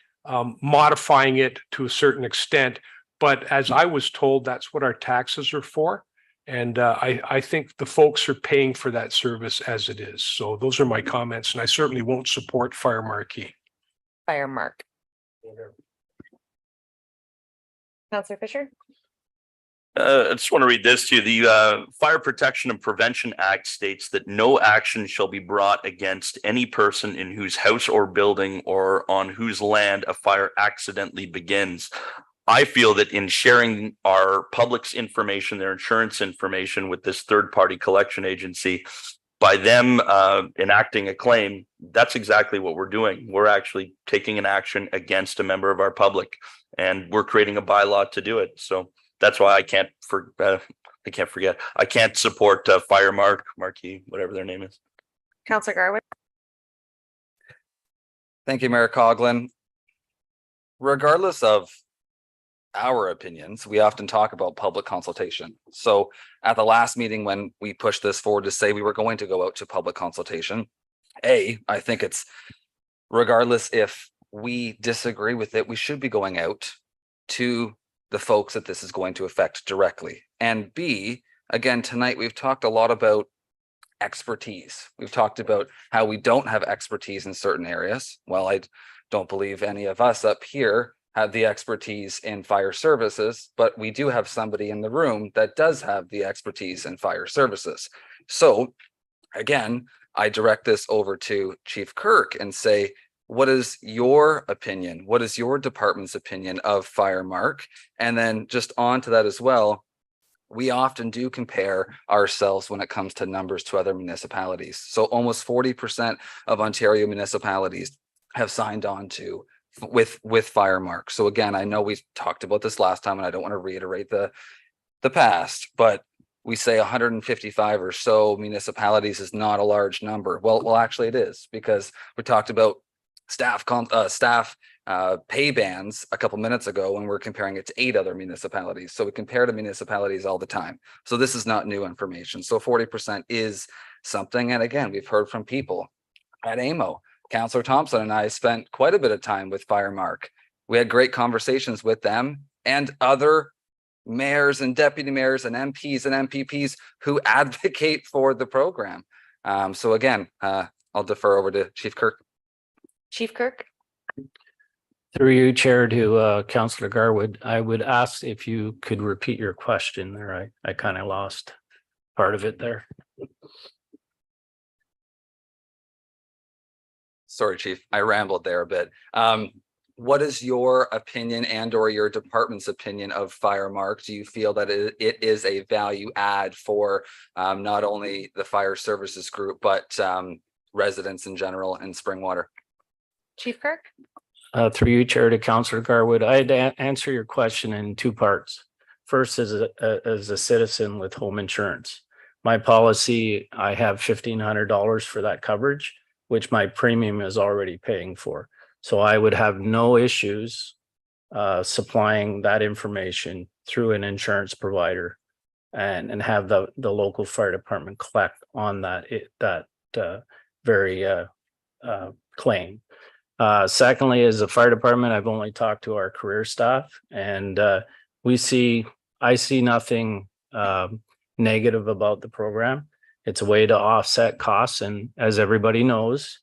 modifying it to a certain extent. But as I was told, that's what our taxes are for. And I think the folks are paying for that service as it is. So those are my comments, and I certainly won't support Fire Marquee. Fire Mark. Councillor Fisher. I just want to read this to you. The Fire Protection and Prevention Act states that no action shall be brought against any person in whose house or building or on whose land a fire accidentally begins. I feel that in sharing our public's information, their insurance information with this third-party collection agency, by them enacting a claim, that's exactly what we're doing. We're actually taking an action against a member of our public, and we're creating a bylaw to do it. So that's why I can't support Firemark, Marquee, whatever their name is. Counselor Garwood. Thank you, Mayor Coughlin. Regardless of our opinions, we often talk about public consultation. So at the last meeting, when we pushed this forward to say we were going to go out to public consultation, I think it's, regardless if we disagree with it, we should be going out to the folks that this is going to affect directly. And B, again, tonight we've talked a lot about expertise. We've talked about how we don't have expertise in certain areas. Well, I don't believe any of us up here have the expertise in fire services, but we do have somebody in the room that does have the expertise in fire services. So again, I direct this over to Chief Kirk and say, what is your opinion? What is your department's opinion of Firemark? And then just on to that as well, we often do compare ourselves when it comes to numbers to other municipalities. So almost 40% of Ontario municipalities have signed on to with Firemark. So again, I know we talked about this last time and I don't want to reiterate the past, but we say 155 or so municipalities is not a large number. Well, actually it is, because we talked about staff pay bands a couple minutes ago when we're comparing it to 8 other municipalities. So we compare to municipalities all the time. So this is not new information. So 40% is something. And again, we've heard from people at AMO. Councillor Thompson and I spent quite a bit of time with Firemark. We had great conversations with them and other mayors and deputy mayors and MPs and MPPs who advocate for the program. So again, I'll defer over to Chief Kirk. Chief Kirk. Through you, Chair, to Councillor Garwood, I would ask if you could repeat your question there. I kind of lost part of it there. Sorry, Chief, I rambled there a bit. What is your opinion and or your department's opinion of Firemark? Do you feel that it is a value add for not only the fire services group, but residents in general in Springwater? Chief Kirk. Through you, Chair, to Councillor Garwood, I'd answer your question in 2 parts. First, as a citizen with home insurance, my policy, I have $1,500 for that coverage, which my premium is already paying for. So I would have no issues supplying that information through an insurance provider and have the local fire department collect on that very claim. Secondly, as a fire department, I've only talked to our career staff, and I see nothing negative about the program. It's a way to offset costs, and as everybody knows,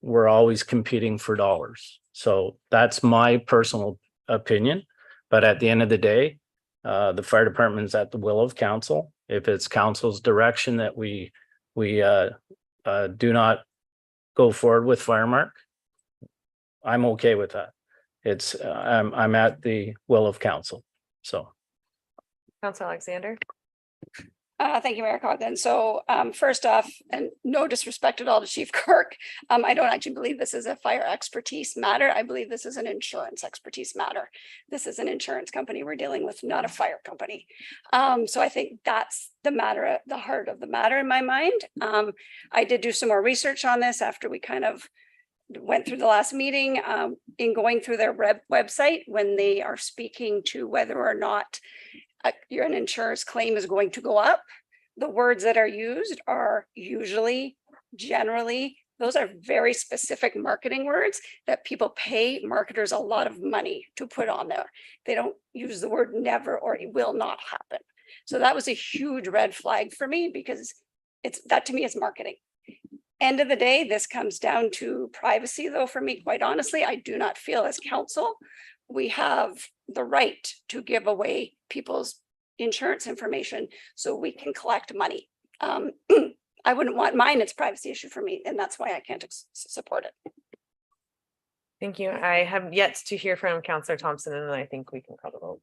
we're always competing for dollars. So that's my personal opinion. But at the end of the day, the fire department is at the will of council. If it's council's direction that we do not go forward with Firemark, I'm okay with that. It's I'm at the will of council. So, Councilor Alexander. Thank you, Mayor Coughlin. So first off, and no disrespect at all to Chief Kirk, I don't actually believe this is a fire expertise matter. I believe this is an insurance expertise matter. This is an insurance company we're dealing with, not a fire company. So I think that's the matter, the heart of the matter in my mind. I did do some more research on this after we kind of went through the last meeting, in going through their website when they are speaking to whether or not an insurance claim is going to go up. The words that are used are usually, generally, those are very specific marketing words that people pay marketers a lot of money to put on there. They don't use the word never or it will not happen. So that was a huge red flag for me, because that to me is marketing. End of the day, this comes down to privacy, though. For me, quite honestly, I do not feel as council we have the right to give away people's insurance information so we can collect money. I wouldn't want mine. It's a privacy issue for me, and that's why I can't support it. Thank you. I have yet to hear from Councillor Thompson, and I think we can call the vote.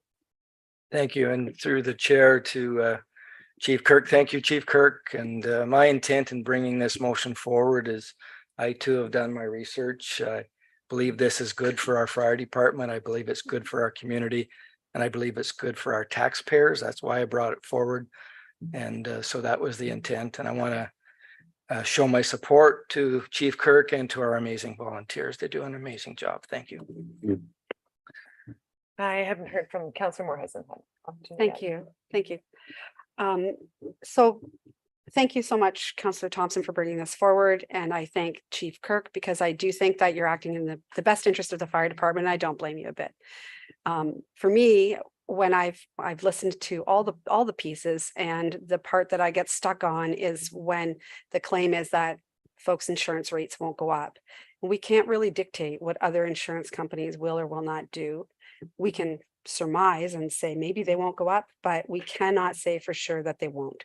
Thank you. And through the chair to Chief Kirk, thank you, Chief Kirk. And my intent in bringing this motion forward is I too have done my research. I believe this is good for our fire department. I believe it's good for our community. And I believe it's good for our taxpayers. That's why I brought it forward. And so that was the intent. And I want to show my support to Chief Kirk and to our amazing volunteers. They do an amazing job. Thank you. I haven't heard from Councillor Moore hasn't had opportunity Thank yet. you. Thank you. So thank you so much, Councillor Thompson, for bringing this forward. And I thank Chief Kirk because I do think that you're acting in the best interest of the fire department. And I don't blame you a bit. For me, when I've listened to all the pieces, and the part that I get stuck on is when the claim is that folks' insurance rates won't go up. We can't really dictate what other insurance companies will or will not do. We can surmise and say maybe they won't go up, but we cannot say for sure that they won't.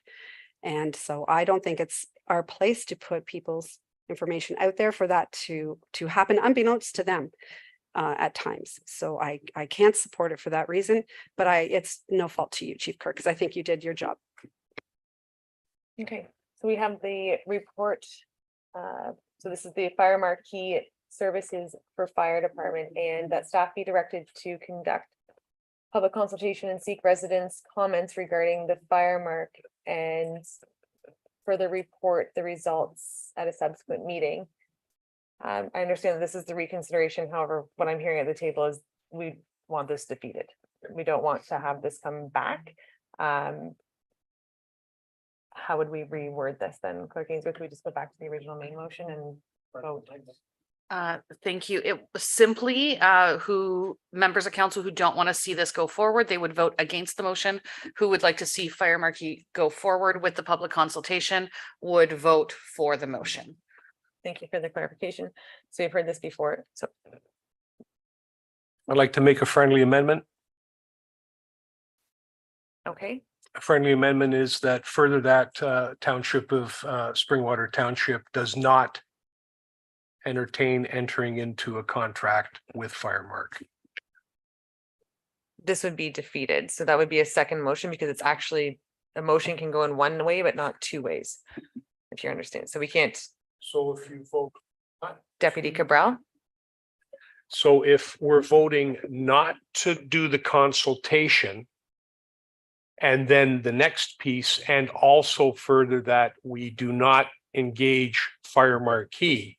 And so I don't think it's our place to put people's information out there for that to happen unbeknownst to them at times. So I can't support it for that reason, but it's no fault to you, Chief Kirk, because I think you did your job. Okay, so we have the report. So this is the fire marquee services for fire department, and that staff be directed to conduct public consultation and seek residents' comments regarding the fire mark and further report the results at a subsequent meeting. I understand that this is the reconsideration. However, what I'm hearing at the table is we want this defeated. We don't want to have this come back. How would we reword this then? Clerk Ainsworth, we just go back to the original main motion and vote? Thank you. It was simply who members of council who don't want to see this go forward, they would vote against the motion. Who would like to see fire marquee go forward with the public consultation would vote for the motion. Thank you for the clarification. So you've heard this before. So I'd like to make a friendly amendment. okay, A friendly amendment is that further that township of Springwater Township does not entertain entering into a contract with Firemark. this would be defeated. So that would be a second motion because it's actually a motion can go in one way, but not two ways. If you understand. So we can't. So if you vote. Deputy Cabral. So if we're voting not to do the consultation. And then the next piece, and also further that we do not engage Fire Marquee.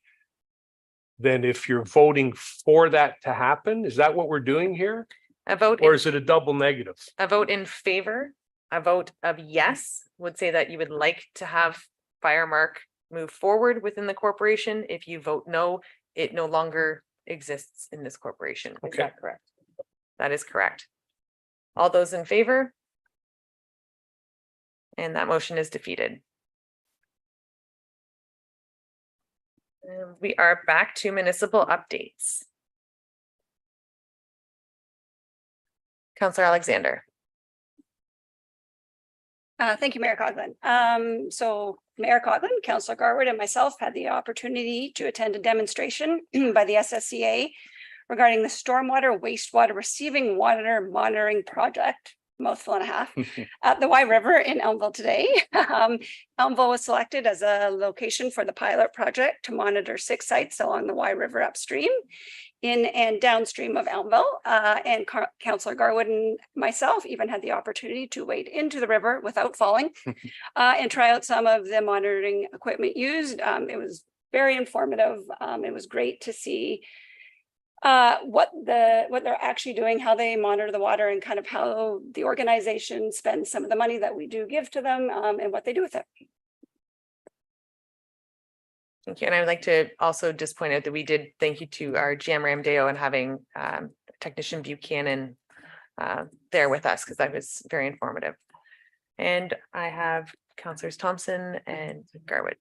Then if you're voting for that to happen, is that what we're doing here? A vote. Or is it a double negative? A vote in favor, a vote of yes would say that you would like to have Firemark move forward within the corporation. If you vote no, it no longer exists in this corporation. Is Okay. that correct? That is correct. All those in favor? And that motion is defeated. And we are back to municipal updates. Councillor Alexander. Thank you, Mayor Coughlin. So Mayor Coughlin, Councillor Garwood, and myself had the opportunity to attend a demonstration by the SSCA regarding the stormwater wastewater receiving water monitoring project, mouthful and a half, at the Wye River in Elmville today. Elmville was selected as a location for the pilot project to monitor 6 sites along the Wye River upstream, in and downstream of Elmville. And Councillor Garwood and myself even had the opportunity to wade into the river without falling and try out some of the monitoring equipment used. It was very informative. It was great to see what they're actually doing, how they monitor the water, and kind of how the organization spends some of the money that we do give to them, and what they do with it. Thank you. And I would like to also just point out that we did thank you to our GM Ramdeo and having technician Buchanan there with us, because that was very informative. And I have Councillors Thompson and Garwood.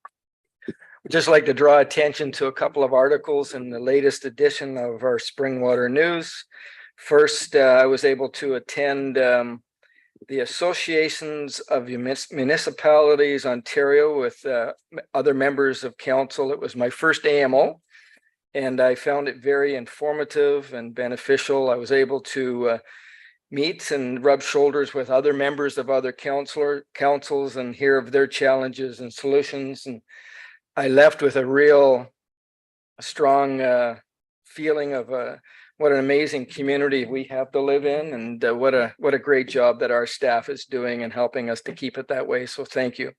I'd just like to draw attention to a couple of articles in the latest edition of our Springwater News. First, I was able to attend the Associations of Municipalities Ontario with other members of council. It was my first AMO, and I found it very informative and beneficial. I was able to meet and rub shoulders with other members of other councils and hear of their challenges and solutions. And I left with a real strong feeling of what an amazing community we have to live in, and what a great job that our staff is doing and helping us to keep it that way. So thank you.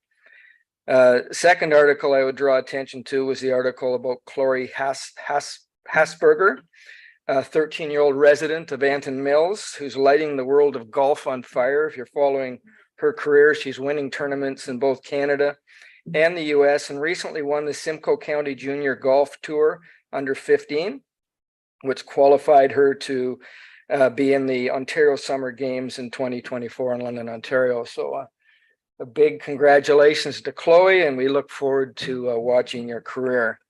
Second article I would draw attention to was the article about Chloe Hasberger, a 13-year-old resident of Anton Mills, who's lighting the world of golf on fire. If you're following her career, she's winning tournaments in both Canada and the US, and recently won the Simcoe County Junior Golf Tour under 15, which qualified her to be in the Ontario Summer Games in 2024 in London, Ontario. So a big congratulations to Chloe, and we look forward to watching your career.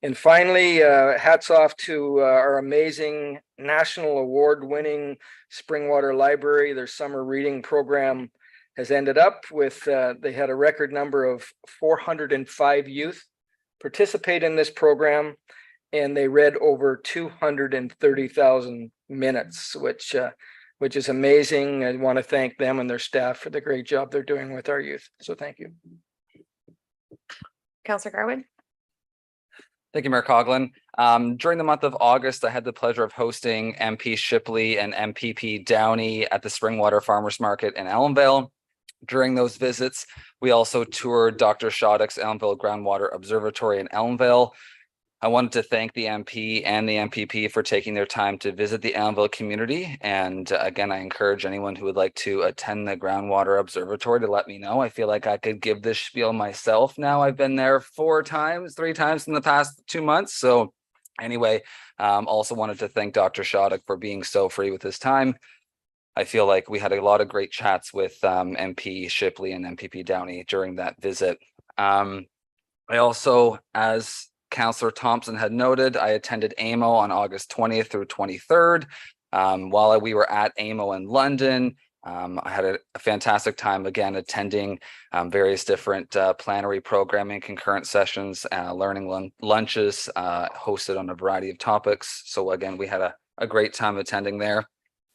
And finally, hats off to our amazing national award-winning Springwater Library. Their summer reading program has ended up with, they had a record number of 405 youth participate in this program, and they read over 230,000 minutes, which is amazing. I want to thank them and their staff for the great job they're doing with our youth. So thank you. Councillor Garwood. Thank you, Mayor Coughlin. During the month of August, I had the pleasure of hosting MP Shipley and MPP Downey at the Springwater Farmers Market in Elmvale. During those visits, we also toured Dr. Shattuck's Elmvale Groundwater Observatory in Elmvale. I wanted to thank the MP and the MPP for taking their time to visit the Elmvale community. And again, I encourage anyone who would like to attend the Groundwater Observatory to let me know. I feel like I could give this spiel myself now. I've been there 3 times in the past 2 months. So anyway, also wanted to thank Dr. Shattuck for being so free with his time. I feel like we had a lot of great chats with MP Shipley and MPP Downey during that visit. I also, as Councillor Thompson had noted, I attended AMO on August 20th through 23rd. While we were at AMO in London, I had a fantastic time again attending various different plenary programming, concurrent sessions, learning lunches hosted on a variety of topics. So again, we had a great time attending there.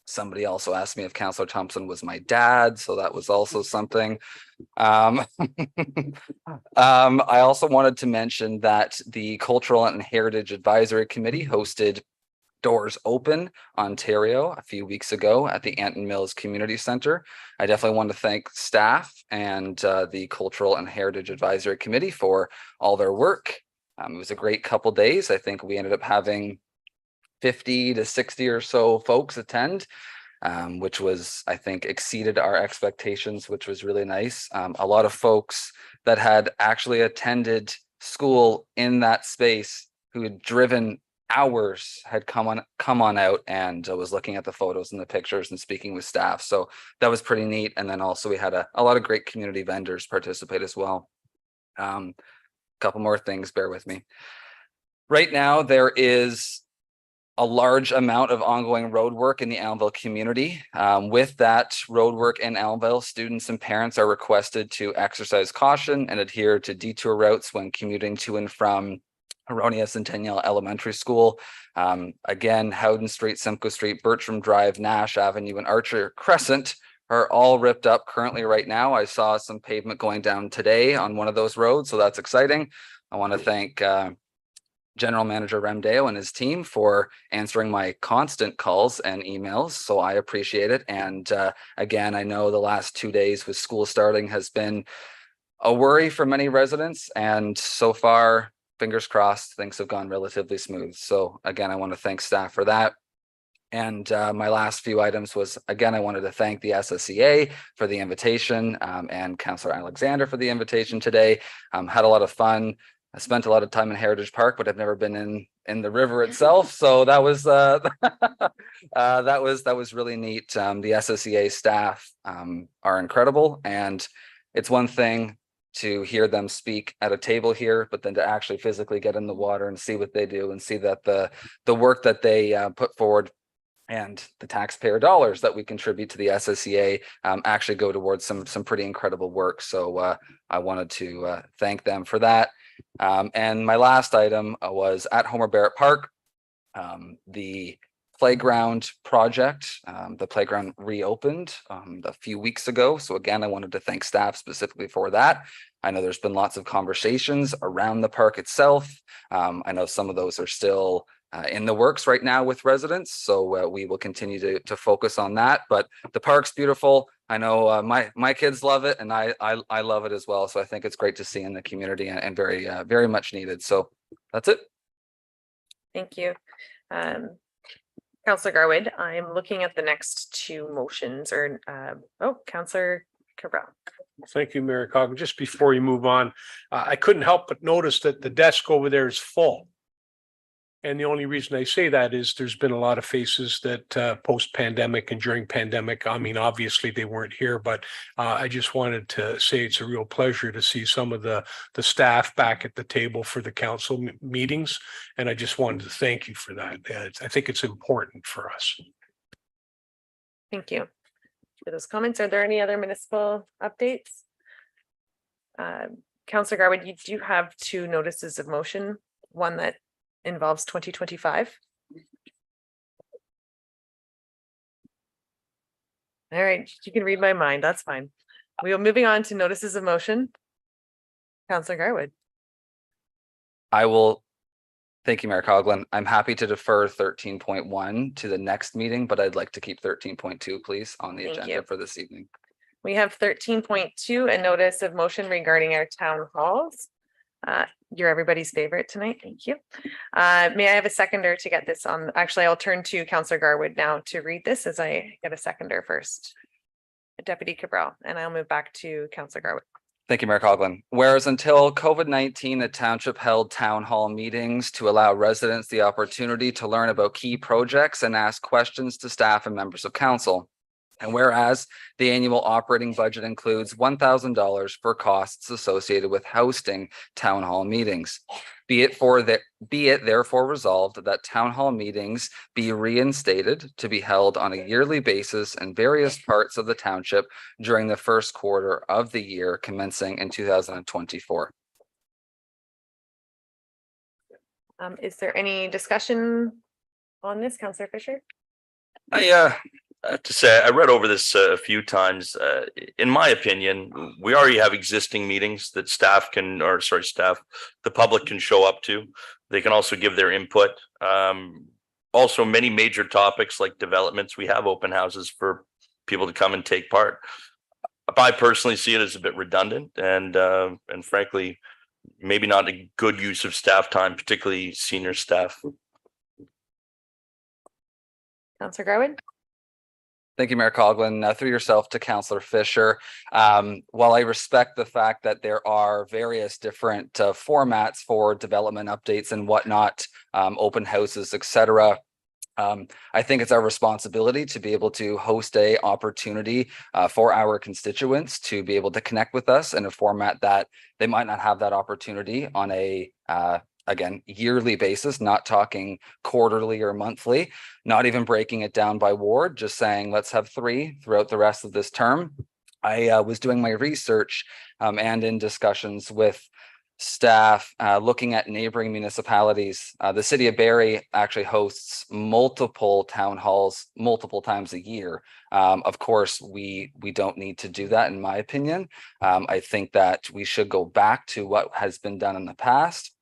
Somebody also asked me if Councillor Thompson was my dad, so that was also something. I also wanted to mention that the Cultural and Heritage Advisory Committee hosted Doors Open Ontario a few weeks ago at the Anton Mills Community Centre. I definitely want to thank staff and the Cultural and Heritage Advisory Committee for all their work. It was a great couple days. I think we ended up having 50 to 60 or so folks attend, which was, I think, exceeded our expectations, which was really nice. A lot of folks that had actually attended school in that space who had driven hours had come on out and was looking at the photos and the pictures and speaking with staff. So that was pretty neat. And then also we had a lot of great community vendors participate as well. Couple more things, bear with me. Right now, there is a large amount of ongoing road work in the Elmvale community. With that road work in Elmvale, students and parents are requested to exercise caution and adhere to detour routes when commuting to and from Huronia Centennial Elementary School. Again, Howden Street, Simcoe Street, Bertram Drive, Nash Avenue, and Archer Crescent are all ripped up currently right now. I saw some pavement going down today on one of those roads, so that's exciting. I want to thank General Manager Remdale and his team for answering my constant calls and emails. So I appreciate it. And again, I know the last 2 days with school starting has been a worry for many residents. And so far, fingers crossed, things have gone relatively smooth. So again, I want to thank staff for that. And my last few items was, again, I wanted to thank the SSEA for the invitation and Councillor Alexander for the invitation today. Had a lot of fun. I spent a lot of time in Heritage Park, but I've never been in the river itself. So that was that was really neat. The SSEA staff are incredible, and it's one thing to hear them speak at a table here, but then to actually physically get in the water and see what they do and see that the work that they put forward and the taxpayer dollars that we contribute to the SSEA actually go towards some pretty incredible work. So I wanted to thank them for that. And my last item was at Homer Barrett Park. The playground project, the playground reopened a few weeks ago. So again, I wanted to thank staff specifically for that. I know there's been lots of conversations around the park itself. I know some of those are still in the works right now with residents. So we will continue to focus on that. But the park's beautiful. I know my kids love it, and I love it as well. So I think it's great to see in the community, and very much needed. So that's it. Thank you. Councillor Garwood, I'm looking at the next two motions or, Councillor Cabral. Thank you, Mayor Coggan. Just before you move on, I couldn't help but notice that the desk over there is full. And the only reason I say that is there's been a lot of faces that post-pandemic and during pandemic, I mean, obviously they weren't here, but I just wanted to say it's a real pleasure to see some of the staff back at the table for the council meetings. And I just wanted to thank you for that. I think it's important for us. Thank you for those comments. Are there any other municipal updates? Councillor Garwood, you do have two notices of motion, one that involves 2025. All right, you can read my mind, that's fine. We are moving on to notices of motion. Councillor Garwood. Thank you, Mayor Coughlin. I'm happy to defer 13.1 to the next meeting, but I'd like to keep 13.2, please, on the agenda for this evening. We have 13.2, a notice of motion regarding our town halls. You're everybody's favorite tonight. Thank you. May I have a seconder to get this on? Actually, I'll turn to Councillor Garwood now to read this as I get a seconder first. Deputy Cabral, and I'll move back to Councillor Garwood. Thank you, Mayor Coughlin. Whereas until COVID-19, the township held town hall meetings to allow residents the opportunity to learn about key projects and ask questions to staff and members of council. And whereas the annual operating budget includes $1,000 for costs associated with hosting town hall meetings. Be it therefore resolved that town hall meetings be reinstated to be held on a yearly basis in various parts of the township during the first quarter of the year commencing in 2024. Is there any discussion on this, Councillor Fisher? I have to say, I read over this a few times. In my opinion, we already have existing meetings that the public can show up to. They can also give their input. Also, many major topics like developments, we have open houses for people to come and take part. I personally see it as a bit redundant and frankly, maybe not a good use of staff time, particularly senior staff. Councillor Garwood. Thank you, Mayor Coughlin. Through yourself to Councillor Fisher. While I respect the fact that there are various different formats for development updates and whatnot, open houses, etc., I think it's our responsibility to be able to host a opportunity for our constituents to be able to connect with us in a format that they might not have that opportunity on a again, yearly basis, not talking quarterly or monthly, not even breaking it down by ward, just saying, let's have 3 throughout the rest of this term. I was doing my research and in discussions with staff looking at neighboring municipalities. The city of Barrie actually hosts multiple town halls multiple times a year. Of course, we don't need to do that, in my opinion. I think that we should go back to what has been done in the past.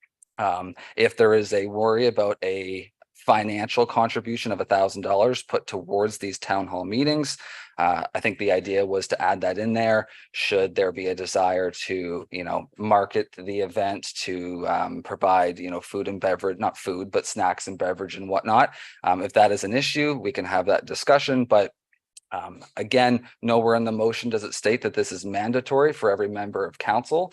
If there is a worry about a financial contribution of $1,000 put towards these town hall meetings, I think the idea was to add that in there. Should there be a desire to, market the event, to provide, food and beverage, not food, but snacks and beverage and whatnot. If that is an issue, we can have that discussion, but again, nowhere in the motion does it state that this is mandatory for every member of council.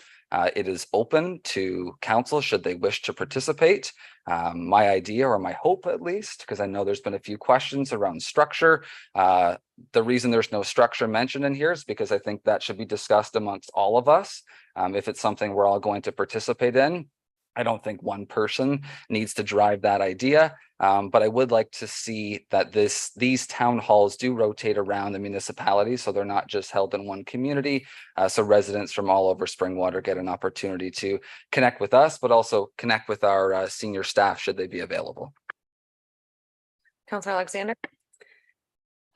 It is open to council should they wish to participate. My idea, or my hope at least, because I know there's been a few questions around structure. The reason there's no structure mentioned in here is because I think that should be discussed amongst all of us. If it's something we're all going to participate in, I don't think one person needs to drive that idea. But I would like to see that these town halls do rotate around the municipality, so they're not just held in one community. So residents from all over Springwater get an opportunity to connect with us, but also connect with our senior staff should they be available. Councillor Alexander.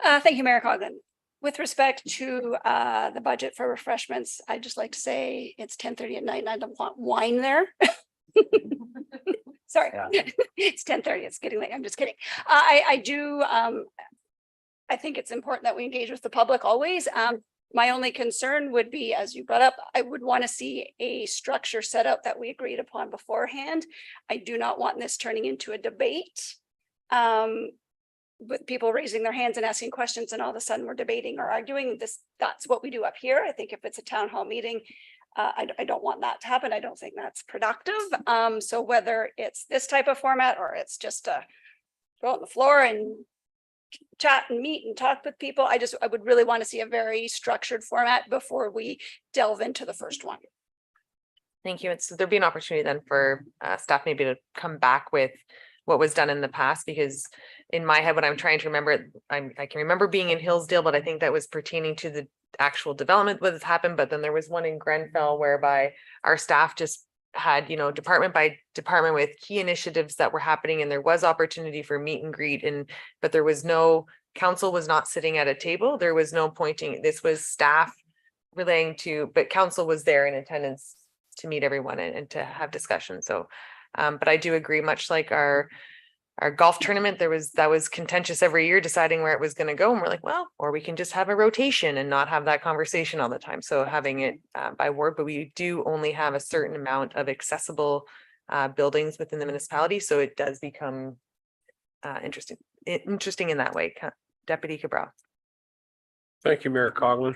Thank you, Mayor Coughlin. With respect to the budget for refreshments, I'd just like to say it's 10:30 at night and I don't want wine there. Sorry, it's 10:30. It's getting late. I'm just kidding. I do. I think it's important that we engage with the public always. My only concern would be, as you brought up, I would want to see a structure set up that we agreed upon beforehand. I do not want this turning into a debate. With people raising their hands and asking questions and all of a sudden we're debating or arguing this. That's what we do up here. I think if it's a town hall meeting, I don't want that to happen. I don't think that's productive. So whether it's this type of format or it's just a go on the floor and chat and meet and talk with people, I would really want to see a very structured format before we delve into the first one. Thank you. So there'll be an opportunity then for staff maybe to come back with what was done in the past, because in my head, when I'm trying to remember, I can remember being in Hillsdale, but I think that was pertaining to the actual development that has happened. But then there was one in Grenfell whereby our staff just had, department by department with key initiatives that were happening, and there was opportunity for meet and greet, but there was no, council was not sitting at a table. There was no pointing. This was staff relaying to, but council was there in attendance to meet everyone and to have discussion. So but I do agree, much like our golf tournament, that was contentious every year deciding where it was going to go. And we're like, well, or we can just have a rotation and not have that conversation all the time. So having it by ward, but we do only have a certain amount of accessible buildings within the municipality. So it does become interesting in that way. Deputy Cabral. Thank you, Mayor Coughlin.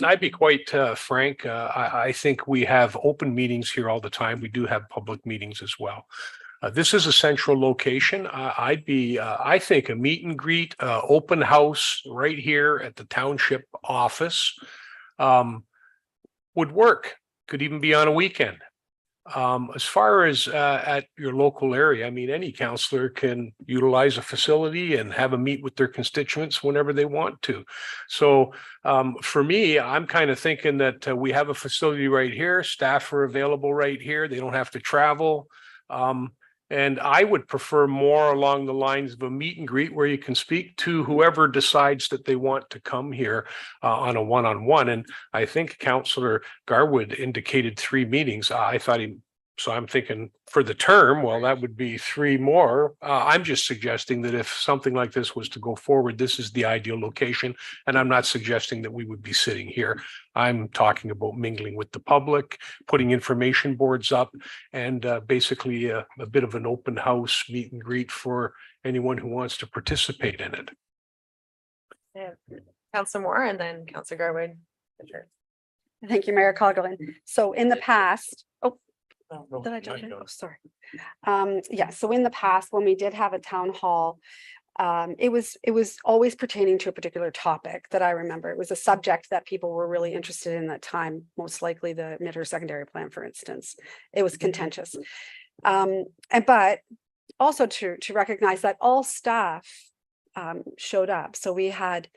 I'd be quite frank. I think we have open meetings here all the time. We do have public meetings as well. This is a central location. I think a meet and greet, open house right here at the township office would work. Could even be on a weekend. As far as at your local area, I mean, any counselor can utilize a facility and have a meet with their constituents whenever they want to. So for me, I'm kind of thinking that we have a facility right here, staff are available right here. They don't have to travel. And I would prefer more along the lines of a meet and greet where you can speak to whoever decides that they want to come here on a one-on-one. And I think Councillor Garwood indicated 3 meetings. So I'm thinking for the term, well, that would be 3 more. I'm just suggesting that if something like this was to go forward, this is the ideal location. And I'm not suggesting that we would be sitting here. I'm talking about mingling with the public, putting information boards up, and basically a bit of an open house meet and greet for anyone who wants to participate in it. Yeah. Councillor Moore and then Councillor Garwood. Thank you, Mayor Coughlin. So in the past, did I jump in? Oh, sorry. Yeah, so in the past, when we did have a town hall, it was always pertaining to a particular topic that I remember. It was a subject that people were really interested in that time, most likely the mid or secondary plan, for instance. It was contentious. But also to recognize that all staff showed up. So we had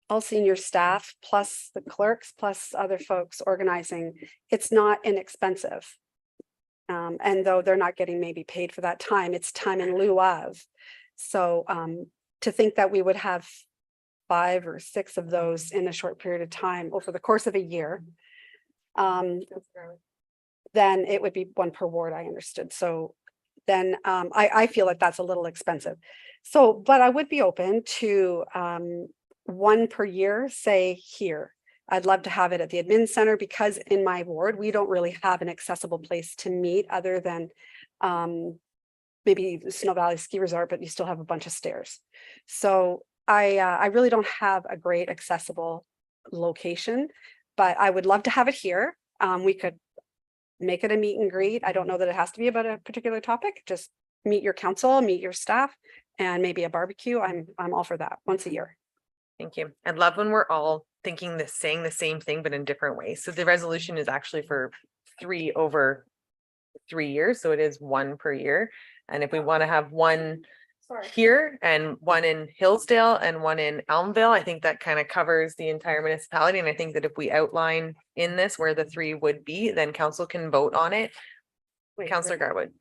all senior staff plus the clerks plus other folks organizing. It's not inexpensive. And though they're not getting maybe paid for that time, it's time in lieu of. So to think that we would have 5 or 6 of those in a short period of time over the course of a year, then it would be 1 per ward, I understood. So then I feel like that's a little expensive. So, but I would be open to 1 per year, say here. I'd love to have it at the admin center because in my ward, we don't really have an accessible place to meet other than maybe the Snow Valley Ski Resort, but you still have a bunch of stairs. So I really don't have a great accessible location, but I would love to have it here. We could make it a meet and greet. I don't know that it has to be about a particular topic. Just meet your council, meet your staff, and maybe a barbecue. I'm all for that once a year. Thank you. I love when we're all saying the same thing, but in different ways. So the resolution is actually for 3 over 3 years, so it is one per year. And if we want to have one here and one in Hillsdale and one in Elmville, I think that kind of covers the entire municipality. And I think that if we outline in this where the 3 would be, then council can vote on it. Councillor Garwood.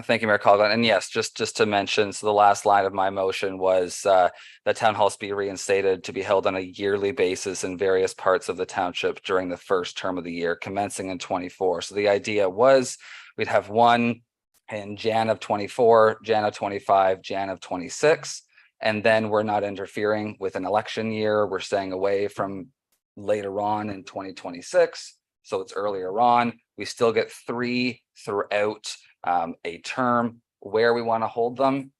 Thank you, Mayor Colgan. And yes, just to mention, so the last line of my motion was the town halls be reinstated to be held on a yearly basis in various parts of the township during the first term of the year, commencing in 24. So the idea was we'd have one in Jan of 24, Jan of 25, Jan of 26. And then we're not interfering with an election year. We're staying away from later on in 2026. So it's earlier on. We still get 3 throughout a term where we want to hold them.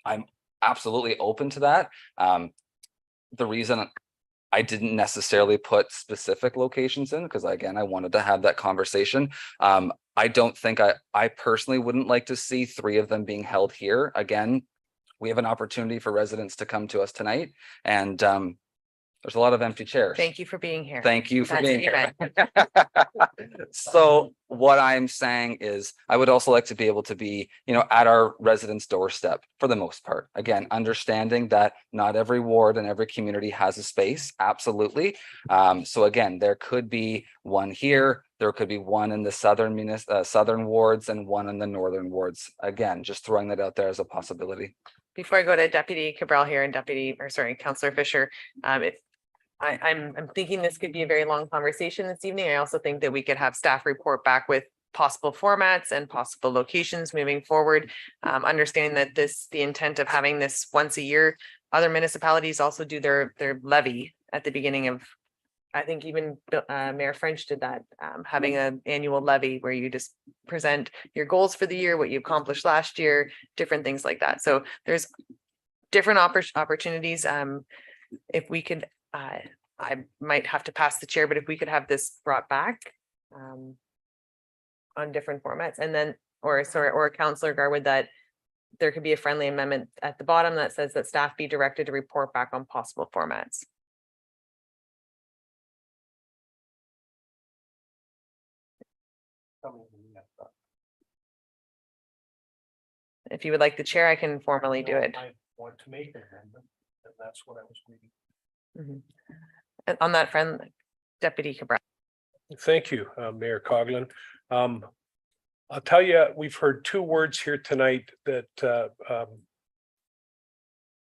I'm absolutely open to that. The reason I didn't necessarily put specific locations in, because again, I wanted to have that conversation. I don't think I personally wouldn't like to see 3 of them being held here. Again, we have an opportunity for residents to come to us tonight, and there's a lot of empty chairs. Thank you for being here. Thank you for That's being what you here. So what I'm saying is I would also like to be able to be, at our residents' doorstep for the most part. Again, understanding that not every ward and every community has a space. Absolutely. So again, there could be one here. There could be one in the southern wards and one in the northern wards. Again, just throwing that out there as a possibility. Before I go to Deputy Cabral here and Councillor Fisher, I'm thinking this could be a very long conversation this evening. I also think that we could have staff report back with possible formats and possible locations moving forward. Understanding that the intent of having this once a year, other municipalities also do their levy at the beginning of, I think even Mayor French did that, having an annual levy where you just present your goals for the year, what you accomplished last year, different things like that. So there's different opportunities. If we could, I might have to pass the chair, but if we could have this brought back on different formats, and then, or Councillor Garwood, that there could be a friendly amendment at the bottom that says that staff be directed to report back on possible formats. If you would like the chair, I can formally do it. I want to make an amendment, and that's what I was reading. And on that front, Deputy Cabral. Thank you, Mayor Coughlin. I'll tell you, we've heard 2 words here tonight that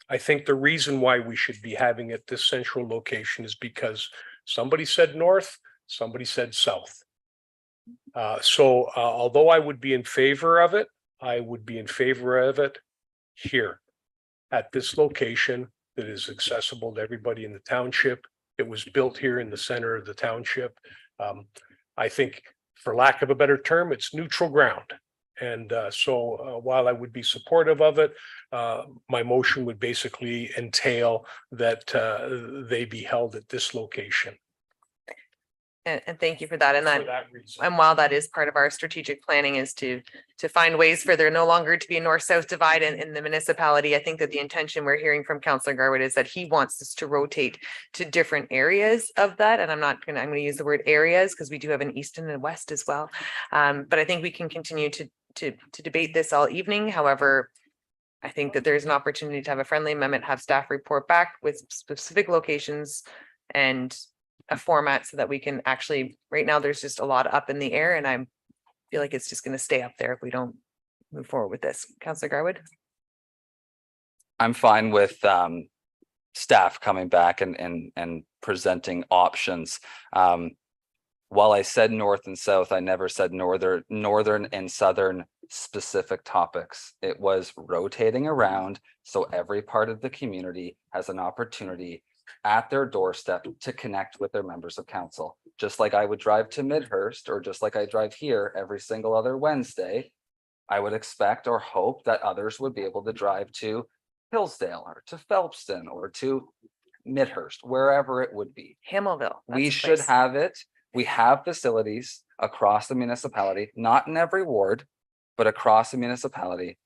I think the reason why we should be having it this central location is because somebody said north, somebody said south. So although I would be in favor of it, I would be in favor of it here at this location that is accessible to everybody in the township. It was built here in the center of the township. I think, for lack of a better term, it's neutral ground. And so while I would be supportive of it, my motion would basically entail that they be held at this location. And thank you for that. And For that reason. and while that is part of our strategic planning is to find ways for there no longer to be a north-south divide in the municipality, I think that the intention we're hearing from Councillor Garwood is that he wants us to rotate to different areas of that. And I'm going to use the word areas because we do have an east and a west as well. But I think we can continue to debate this all evening. However, I think that there's an opportunity to have a friendly amendment, have staff report back with specific locations and a format so that we can actually, right now, there's just a lot up in the air, and I feel like it's just going to stay up there if we don't move forward with this. Councillor Garwood. I'm fine with staff coming back and presenting options. While I said north and south, I never said northern and southern specific topics. It was rotating around so every part of the community has an opportunity at their doorstep to connect with their members of council. Just like I would drive to Midhurst, or just like I drive here every single other Wednesday, I would expect or hope that others would be able to drive to Hillsdale or to Phelpston or to Midhurst, wherever it would be. Hamilville. We should have it. We have facilities across the municipality, not in every ward, but across the municipality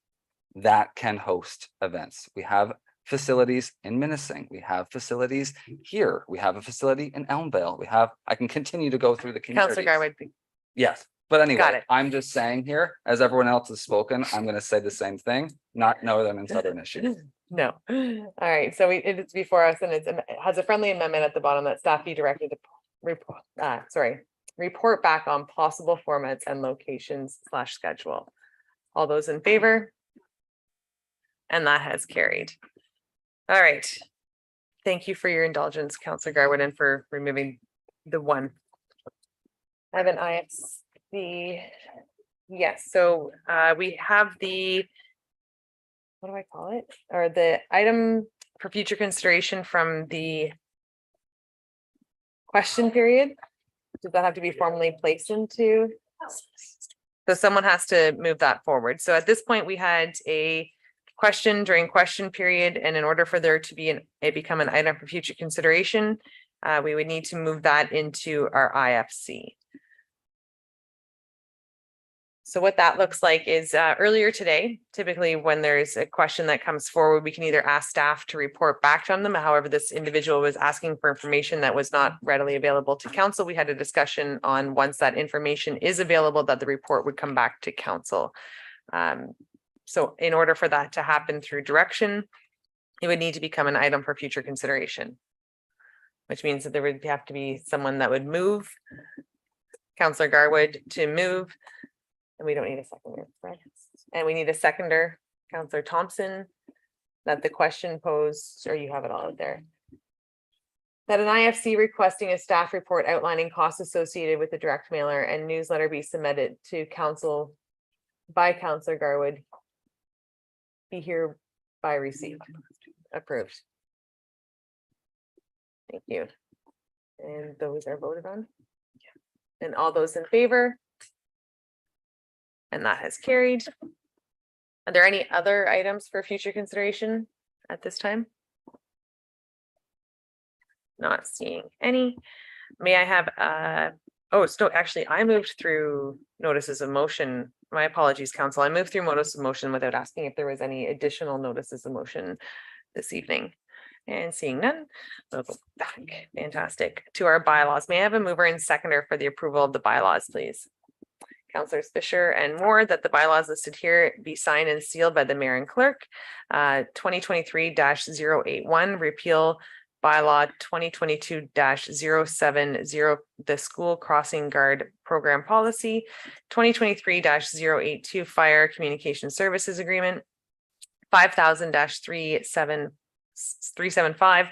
that can host events. We have facilities in Minisink. We have facilities here. We have a facility in Elmvale. I can continue to go through the community. Councillor Garwood. Yes, But Got anyway, it. I'm just saying here, as everyone else has spoken, I'm gonna say the same thing, not northern and southern issue. No. All right, so it is before us and it has a friendly amendment at the bottom that staff be directed to report back on possible formats and locations / schedule. All those in favor? And that has carried. All right. Thank you for your indulgence, Councillor Garwood, and for removing the one. I have an IFC. Yes, so we have the, what do I call it? Or the item for future consideration from the question period. Does that have to be formally placed into? So someone has to move that forward. So at this point, we had a question during question period, and in order for there to be it become an item for future consideration, we would need to move that into our IFC. So what that looks like is earlier today, typically when there's a question that comes forward, we can either ask staff to report back on them. However, this individual was asking for information that was not readily available to council. We had a discussion on once that information is available, that the report would come back to council. So in order for that to happen through direction, it would need to become an item for future consideration, which means that there would have to be someone that would move, Councillor Garwood to move. And we don't need a seconder, right? And we need a seconder, Councillor Thompson, that the question posed, or you have it all out there. That an IFC requesting a staff report outlining costs associated with the direct mailer and newsletter be submitted to council by Councillor Garwood be hereby received. Approved. Thank you. And those are voted on. And all those in favor? And that has carried. Are there any other items for future consideration at this time? Not seeing any. May I have, oh, so actually I moved through notices of motion. My apologies, council. I moved through notice of motion without asking if there was any additional notices of motion this evening. And seeing none, we'll go back. Fantastic. To our bylaws. May I have a mover and seconder for the approval of the bylaws, please? Councillors Fisher and Moore, that the bylaws listed here be signed and sealed by the mayor and clerk. 2023-081, repeal bylaw 2022-070, the school crossing guard program policy. 2023-082, fire communication services agreement. 5000-375,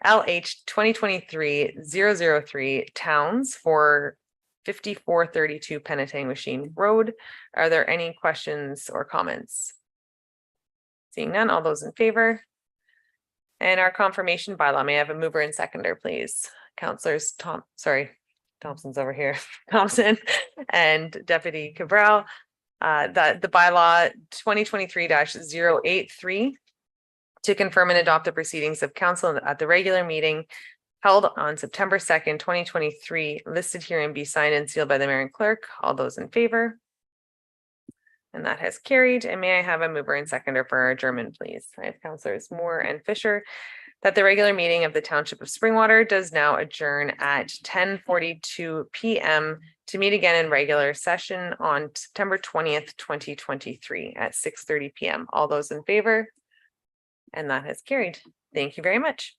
LH 2023-003, towns for 5432 Penetang Machine Road. Are there any questions or comments? Seeing none, all those in favor? And our confirmation bylaw, may I have a mover and seconder, please? Councillors Thompson's over here, Thompson and Deputy Cabral. That the bylaw 2023-083 to confirm and adopt the proceedings of council at the regular meeting held on September 2nd, 2023, listed here and be signed and sealed by the mayor and clerk. All those in favor? And that has carried. And may I have a mover and seconder for our adjournment, please? I have Councillors Moore and Fisher, that the regular meeting of the Township of Springwater does now adjourn at 10:42 p.m. to meet again in regular session on September 20th, 2023 at 6:30 p.m. All those in favor? And that has carried. Thank you very much.